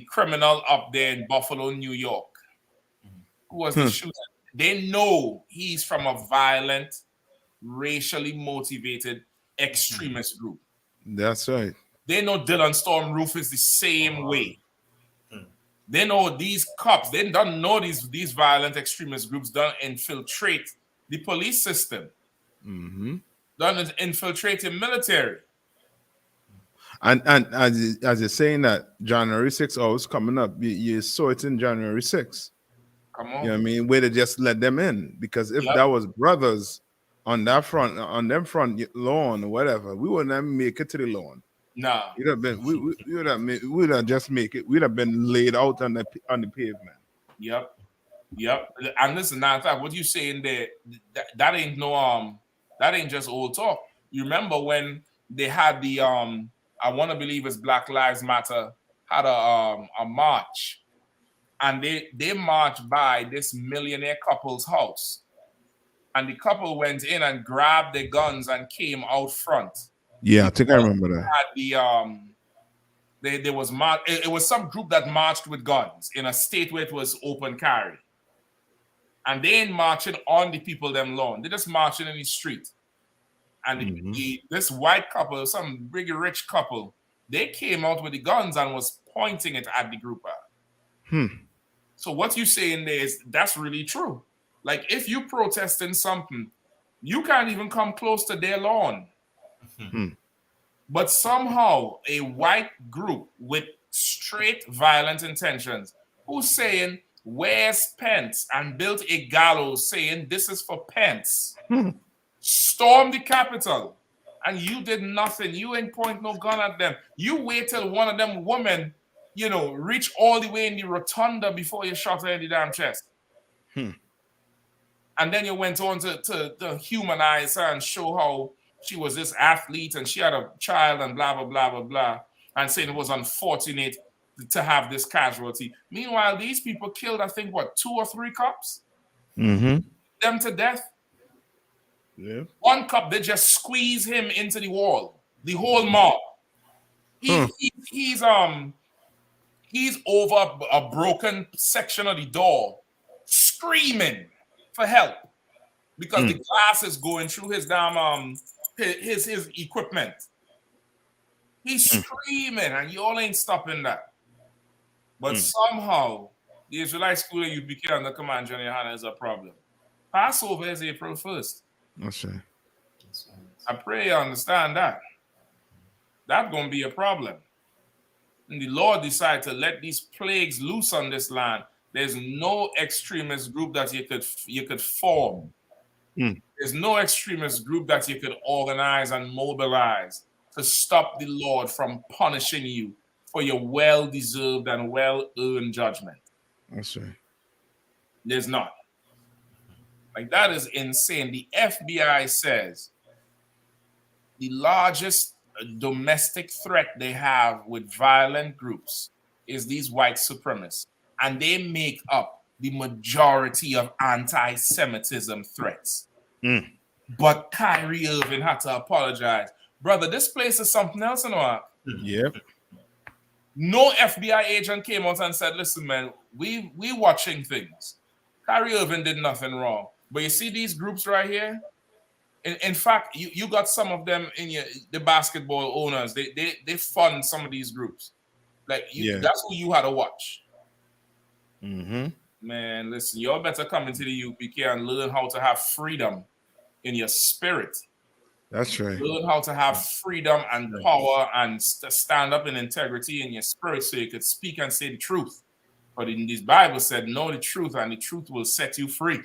S10: criminal up there in Buffalo, New York, who was the shooter, they know he's from a violent, racially motivated extremist group.
S17: That's right.
S10: They know Dylan Storm Roof is the same way. They know these cops. They don't know these violent extremist groups don't infiltrate the police system.
S17: Mm-hmm.
S10: Don't infiltrate the military.
S17: And as you're saying that January 6th always coming up, you saw it in January 6th.
S10: Come on.
S17: You know what I mean? Where they just let them in. Because if that was brothers on that front, on them front lawn or whatever, we wouldn't have make it to the lawn.
S10: Nah.
S17: We'd have been we would have just make it, we'd have been laid out on the pavement.
S10: Yep. And listen, now in fact, what you saying there, that ain't no that ain't just old talk. You remember when they had the I want to believe it's Black Lives Matter had a march, and they marched by this millionaire couple's house, and the couple went in and grabbed their guns and came out front.
S17: Yeah, I think I remember that.
S10: Had there was it was some group that marched with guns in a state where it was open carry. And they ain't marching on the people them lawn. They're just marching in the street. And this white couple, some big rich couple, they came out with the guns and was pointing it at the grouper. So what you saying there is that's really true. Like if you protesting something, you can't even come close to their lawn. But somehow a white group with straight violent intentions who's saying, where's Pence? And built a gallows saying this is for Pence. Storm the Capitol. And you did nothing. You ain't point no gun at them. You wait till one of them women, reach all the way in the rotunda before you shot her in the damn chest. And then you went on to humanize her and show how she was this athlete and she had a child and blah, blah, blah, blah, blah. And saying it was unfortunate to have this casualty. Meanwhile, these people killed, I think, 2 or 3 cops? Them to death?
S17: Yeah.
S10: One cop, they just squeeze him into the wall. The whole mob. He's over a broken section of the door, screaming for help because the glass is going through his damn his equipment. He's screaming, and you all ain't stopping that. But somehow, the Israelite school at I.S.U.P.K under command GEN.YAHANNA is a problem. Passover is April 1st.
S17: That's right.
S10: I pray you understand that. That's going to be a problem. And the Lord decided to let these plagues loose on this land. There's no extremist group that you could form. There's no extremist group that you could organize and mobilize to stop the Lord from punishing you for your well-deserved and well-earned judgment.
S17: That's right.
S10: There's not. Like, that is insane. The FBI says the largest domestic threat they have with violent groups is these white supremacists. And they make up the majority of anti-Semitism threats. But Kyrie Irving had to apologize. Brother, this place is something else, you know?
S17: Yep.
S10: No FBI agent came out and said, listen, man, we watching things. Kyrie Irving did nothing wrong. But you see these groups right here? In fact, you got some of them in the basketball owners. They fund some of these groups. Like, that's who you had to watch. Man, listen, y'all better come into the U.P.K and learn how to have freedom in your spirit.
S17: That's right.
S10: Learn how to have freedom and power and stand up in integrity in your spirit so you could speak and say the truth. But in this Bible said, know the truth and the truth will set you free.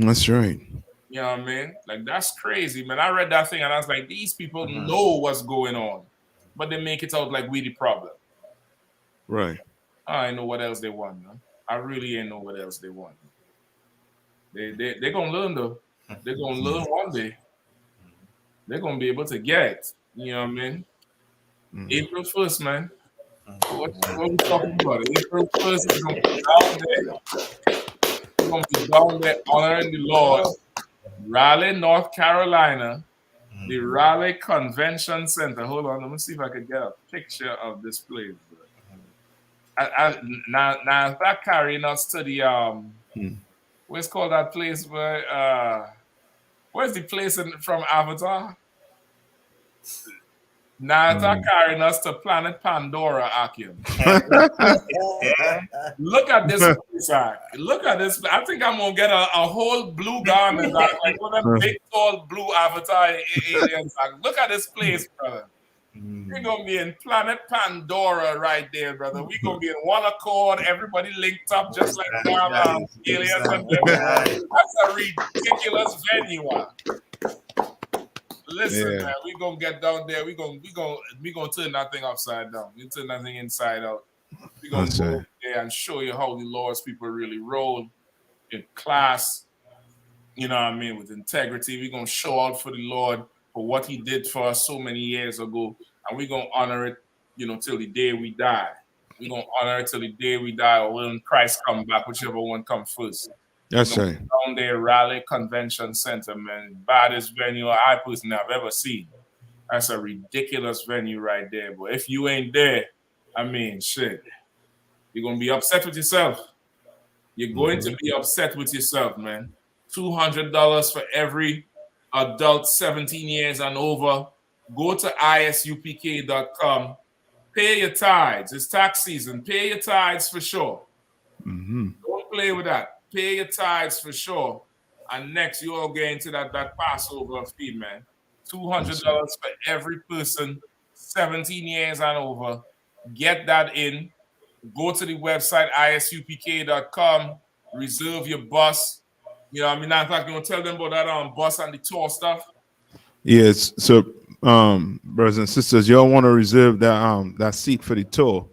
S17: That's right.
S10: You know what I mean? Like, that's crazy, man. I read that thing and I was like, these people know what's going on, but they make it out like we the problem.
S17: Right.
S10: I know what else they want, man. I really ain't know what else they want. They're going to learn, though. They're going to learn one day. They're going to be able to get it. You know what I mean? April 1st, man. What are we talking about? April 1st is going to be down there. We're going to be down there honoring the Lord. Raleigh, North Carolina. The Raleigh Convention Center. Hold on. Let me see if I can get a picture of this place. Now if that carrying us to the what's called that place where where's the place from Avatar? Now it's carrying us to planet Pandora, Akim. Look at this place, look at this. I think I'm gonna get a whole blue garment, like one of them big, tall blue avatar aliens. Look at this place, brother. We're gonna be in planet Pandora right there, brother. We're gonna be in one accord, everybody linked up just like aliens and them. That's a ridiculous venue. Listen, man, we gonna get down there. We gonna turn that thing upside down. We turn that thing inside out. We gonna go over there and show you how the Lord's people really roll in class. You know what I mean? With integrity. We gonna show out for the Lord for what He did for us so many years ago, and we gonna honor it, till the day we die. We gonna honor it till the day we die, or when Christ come back, whichever one come first.
S17: That's right.
S10: Down there, Raleigh Convention Center, man. Baddest venue I personally have ever seen. That's a ridiculous venue right there. But if you ain't there, I mean, shit, you're going to be upset with yourself. You're going to be upset with yourself, man. $200 for every adult 17 years and over. Go to ISUPK.com. Pay your tithes. It's tax season. Pay your tithes for sure. Don't play with that. Pay your tithes for sure. And next, you all get into that Passover feed, man. $200 for every person, 17 years and over. Get that in. Go to the website, ISUPK.com. Reserve your bus. You know what I mean? 9 o'clock, you want to tell them about that bus and the tour stuff?
S17: Yes. So, brothers and sisters, y'all want to reserve that seat for the tour.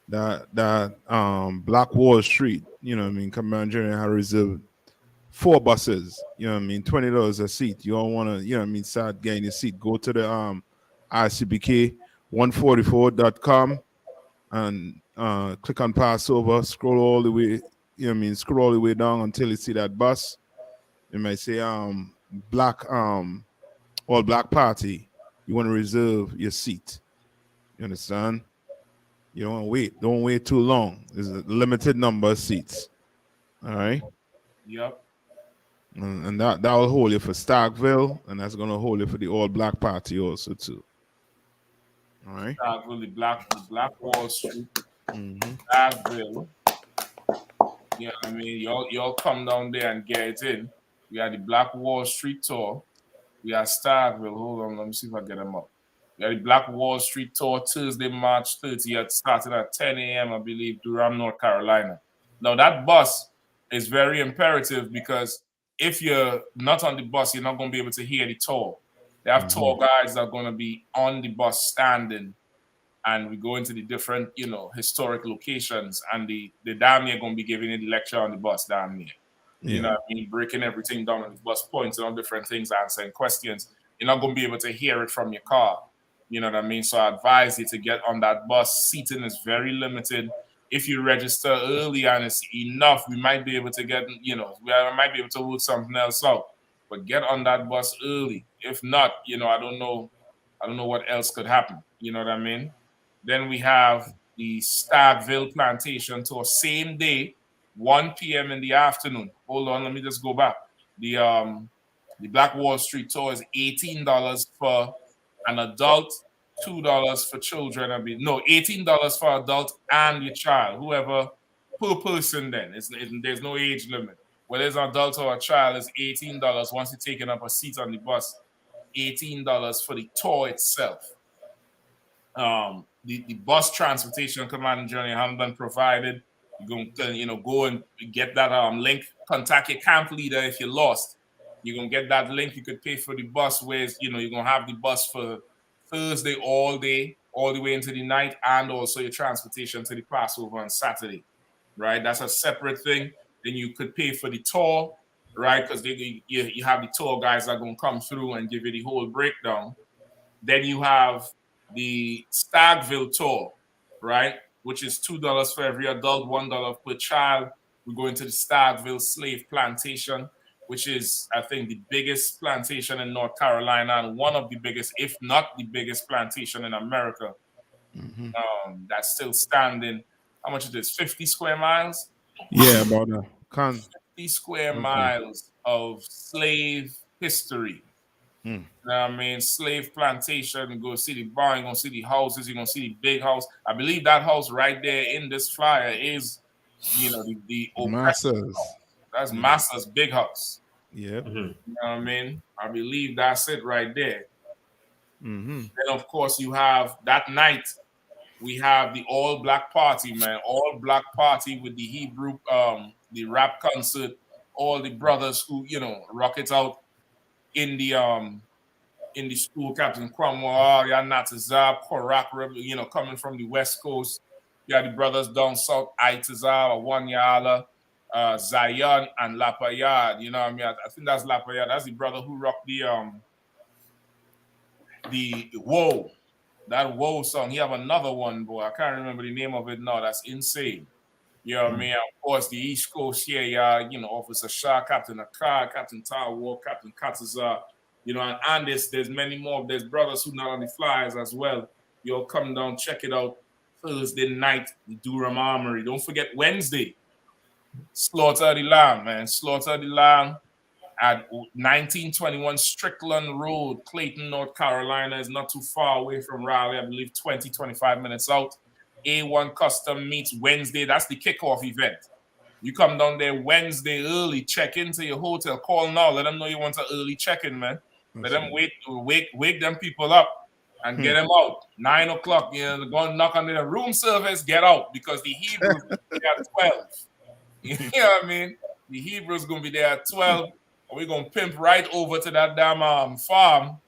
S17: That Black Wall Street, you know what I mean? Come down here and have reserved 4 buses, you know what I mean? $20 a seat. You all want to, you know what I mean, start getting your seat. Go to the ISUPK 144.com and click on Passover, scroll all the way, you know what I mean, scroll all the way down until you see that bus. It might say black all black party. You want to reserve your seat. You understand? You don't want to wait. Don't wait too long. There's a limited number of seats. All right.
S10: Yep.
S17: And that will hold you for Starkville, and that's gonna hold you for the all black party also too. All right.
S10: Starkville, the Black Wall Street. Starkville. Yeah, I mean, y'all come down there and get it in. We have the Black Wall Street tour. We have Starkville. Hold on, let me see if I get them up. We have the Black Wall Street tour Thursday, March 30th, started at 10 a.m., I believe, Durham, North Carolina. Now, that bus is very imperative because if you're not on the bus, you're not going to be able to hear the tour. They have tour guides that are going to be on the bus standing, and we go into the different, historic locations, and the damn near going to be giving you the lecture on the bus, damn near. You know what I mean? Breaking everything down on the bus, pointing on different things, answering questions. You're not going to be able to hear it from your car. You know what I mean? So I advise you to get on that bus. Seating is very limited. If you register early and it's enough, we might be able to get, we might be able to work something else out. But get on that bus early. If not, I don't know what else could happen. You know what I mean? Then we have the Starkville Plantation tour, same day, 1 p.m. in the afternoon. Hold on, let me just go back. The Black Wall Street tour is $18 for an adult, $2 for children. $18 for adult and your child, whoever per person. Then there's no age limit. Whether it's an adult or a child, it's $18 once you're taking up a seat on the bus. $18 for the tour itself. The bus transportation command and journey haven't been provided. You're going to go and get that link. Contact your camp leader if you're lost. You're going to get that link. You could pay for the bus, where you're going to have the bus for Thursday all day, all the way into the night, and also your transportation to the Passover on Saturday, right? That's a separate thing. Then you could pay for the tour, right? Because you have the tour guys that are going to come through and give you the whole breakdown. Then you have the Starkville tour, right? Which is $2 for every adult, $1 per child. We're going to the Starkville Slave Plantation, which is, I think, the biggest plantation in North Carolina and one of the biggest, if not the biggest plantation in America. That's still standing. How much it is? 50 square miles?
S17: Yeah, about that.
S10: 50 square miles of slave history.
S17: Hmm.
S10: You know what I mean? Slave plantation, you go see the barn, you're gonna see the houses, you're gonna see the big house. I believe that house right there in this flyer is, the oppressor
S17: Masses.
S10: house. That's Master's big house.
S17: Yep.
S10: You know what I mean? I believe that's it right there.
S17: Mm-hmm.
S10: Then of course you have that night, we have the all black party, man. All black party with the Hebrew, the rap concert, all the brothers who, rock it out in the school, Captain Cromwell, Natazar, Korak, coming from the West Coast. You had the brothers down south, Itazar, Wanyala, Zion, and Lapayard. You know what I mean? I think that's Lapayard. That's the brother who rocked the Whoa. That Whoa song. He have another one, boy. I can't remember the name of it now. That's insane. You know what I mean? Of course, the East Coast here, Officer Shah, Captain Akar, Captain Tawa, Captain Katazar, and there's many more. There's brothers who not on the flyers as well. You'll come down, check it out. Thursday night, the Durham Armory. Don't forget Wednesday, Slaughter the Lamb, man. Slaughter the Lamb at 1921 Strickland Road, Clayton, North Carolina. Is not too far away from Raleigh. I believe 25 minutes out. A1 Custom meets Wednesday. That's the kickoff event. You come down there Wednesday early, check into your hotel, call now, let them know you want an early check-in, man. Let them wake them people up and get them out. 9 o'clock, go and knock on the room service, get out, because the Hebrews will be there at 12. You know what I mean? The Hebrews going to be there at 12. We're going to pimp right over to that damn farm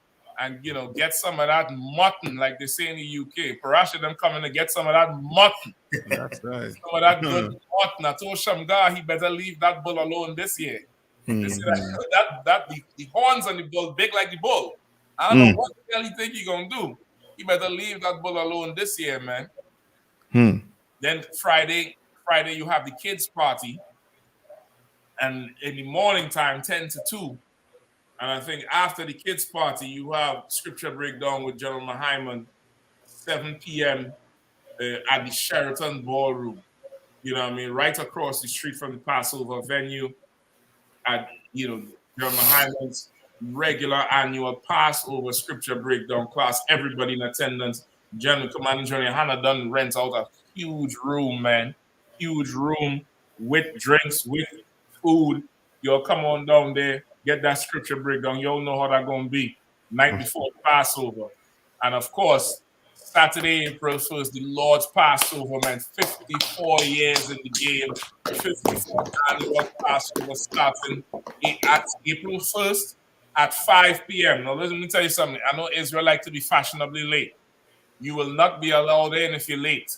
S10: and, get some of that mutton, like they say in the UK. Parasha them coming to get some of that mutton.
S17: That's right.
S10: Some of that good mutton. I told Shamgar he better leave that bull alone this year. They said the horns on the bull big like the bull. I don't know what the hell he think he going to do. He better leave that bull alone this year, man. Then Friday you have the kids' party. And in the morning time, 10 to 2. And I think after the kids' party, you have scripture breakdown with General Hyman, 7 p.m. At the Sheraton Ballroom. You know what I mean? Right across the street from the Passover venue at, General Hyman's regular annual Passover scripture breakdown class. Everybody in attendance. General Commander GEN.YAHANNA done rent out a huge room, man. Huge room with drinks, with food. You'll come on down there, get that scripture breakdown. You'll know how that's going to be. Night before Passover. And of course, Saturday, April 1st, the Lord's Passover, man. 54 years in the game. 54th annual Passover starting at April 1st at 5 p.m. Now, let me tell you something. I know Israel like to be fashionably late. You will not be allowed in if you're late.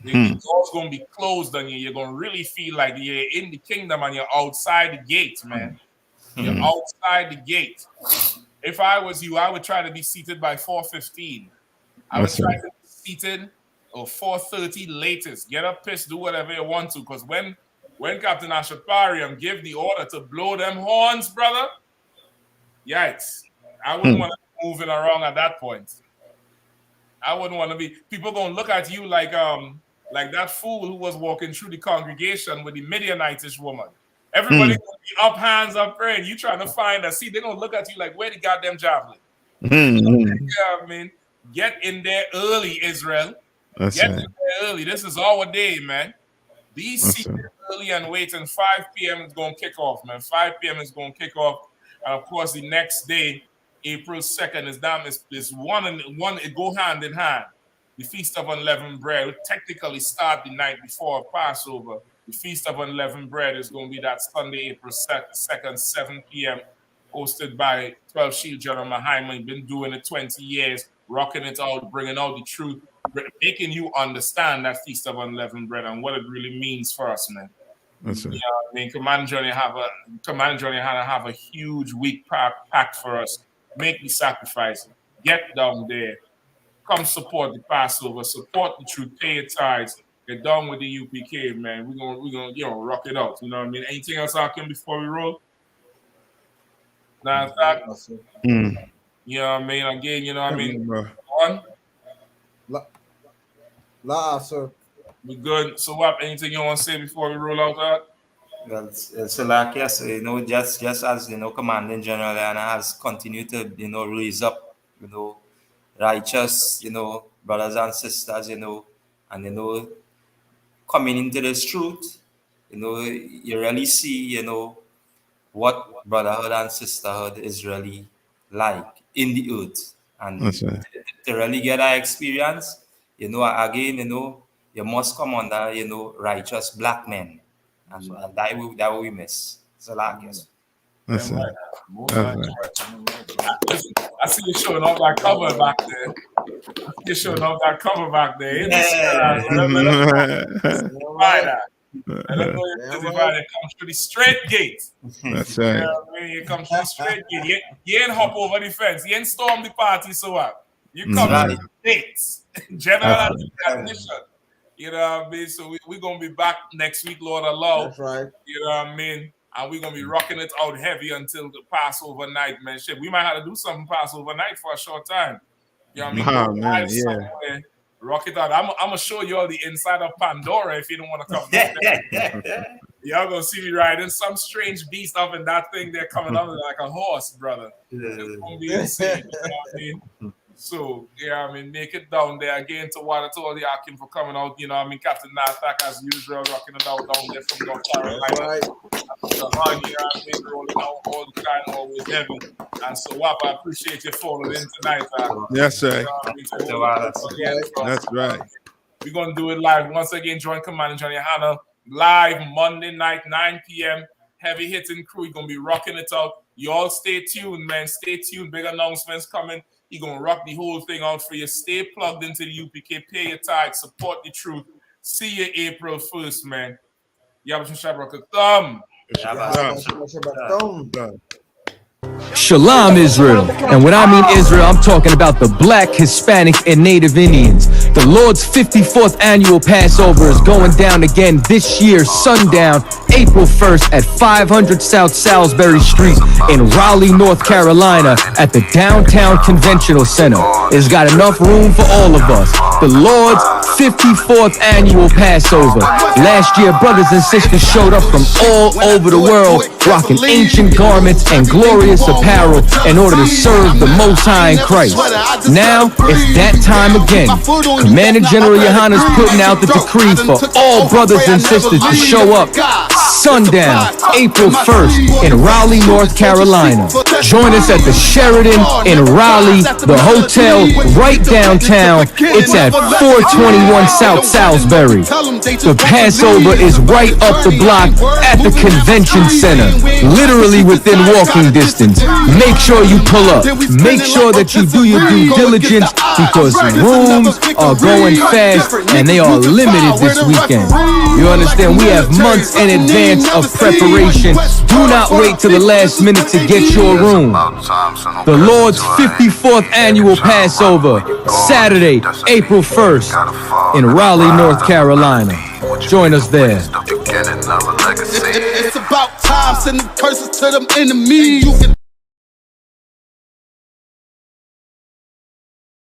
S10: The door's going to be closed on you. You're going to really feel like you're in the kingdom and you're outside the gate, man. You're outside the gate. If I was you, I would try to be seated by 4:15. I would try to be seated or 4:30 latest. Get up, piss, do whatever you want to. Because when Captain Ashapariam give the order to blow them horns, brother, yikes. I wouldn't want to be moving around at that point. I wouldn't want to be. People gonna look at you like that fool who was walking through the congregation with the Midianitish woman. Everybody gonna be up, hands up, praying. You trying to find a seat? They're gonna look at you like, where the goddamn javelin? I mean, get in there early, Israel. Get in there early. This is our day, man. Be seated early and wait. And 5 p.m. is gonna kick off, man. 5 p.m. is gonna kick off, and of course the next day. April 2nd is one it go hand in hand. The Feast of Unleavened Bread will technically start the night before Passover. The Feast of Unleavened Bread is going to be that Sunday, April 2nd, 7 p.m., hosted by 12 Shield General Hyman. Been doing it 20 years, rocking it out, bringing out the truth, making you understand that Feast of Unleavened Bread and what it really means for us, man.
S17: That's right.
S10: Yeah, I mean, Commander GEN.YAHANNA have a huge week packed for us. Make the sacrifice. Get down there. Come support the Passover. Support the truth. Pay your tithes. Get down with the UPK, man. We're gonna rock it out. You know what I mean? Anything else, Akim, before we roll? Nah, that. You know what I mean? Again, you know what I mean? On?
S12: La, sir.
S10: We good. So what? Anything you want to say before we roll out that?
S11: Well, so like yes, just as Commanding General Anna has continued to raise up righteous brothers and sisters and coming into this truth, you really see what brotherhood and sisterhood is really like in the earth, and
S17: That's right.
S11: to really get that experience, again, you must come under righteous black men, and that we miss. So like yes.
S17: That's right.
S10: That's right. I see you showing off that cover back there. You're showing off that cover back there. It comes through the straight gate.
S17: That's right.
S10: You know what I mean? You come through the straight gate. You ain't hop over the fence. You ain't storm the party, so what? You come to the gates. General admission. You know what I mean? So we're going to be back next week, Lord allow.
S12: That's right.
S10: You know what I mean? And we're going to be rocking it out heavy until the Passover night, man. Shit, we might have to do something Passover night for a short time. You know what I mean?
S17: Man, yeah.
S10: Rock it out. I'm going to show you all the inside of Pandora if you don't want to come back there. Y'all going to see me riding some strange beast up in that thing there coming out like a horse, brother. It's going to be insane. You know what I mean? So, yeah, I mean, make it down there again to water to all the Akim for coming out. You know, I mean, Captain Nathak, as usual, rocking it out down there from North Carolina.
S12: Right.
S10: You know what I mean, rolling out all the time, always heavy. And so, Wap, I appreciate you following in tonight.
S17: Yes, sir.
S10: You know,
S17: That's right.
S10: We're going to do it live. Once again, join Commander GEN.YAHANNA live Monday night, 9 p.m. Heavy hitting crew. We're going to be rocking it out. You all stay tuned, man. Stay tuned. Big announcements coming. He's going to rock the whole thing out for you. Stay plugged into the UPK. Pay your tithes. Support the truth. See you April 1st, man. Yabashim Shabrak Thumb.
S4: Shalom, Israel. And when I mean Israel, I'm talking about the Black, Hispanic, and Native Indians. The Lord's 54th annual Passover is going down again this year, sundown, April 1st at 500 South Salisbury Street in Raleigh, North Carolina at the Downtown Conventional Center. It's got enough room for all of us. The Lord's 54th annual Passover. Last year, brothers and sisters showed up from all over the world, rocking ancient garments and glorious apparel in order to serve the Most High in Christ. Now, it's that time again. Commander General Yohanna's putting out the decree for all brothers and sisters to show up sundown, April 1st in Raleigh, North Carolina. Join us at the Sheridan in Raleigh, the hotel right downtown. It's at 421 South Salisbury. The Passover is right up the block at the convention center, literally within walking distance. Make sure you pull up. Make sure that you do your due diligence because rooms are going fast and they are limited this weekend. You understand? We have months in advance of preparation. Do not wait till the last minute to get your room. The Lord's 54th annual Passover, Saturday, April 1st in Raleigh, North Carolina. Join us there.
S9: It's about time, sending curses to them enemies.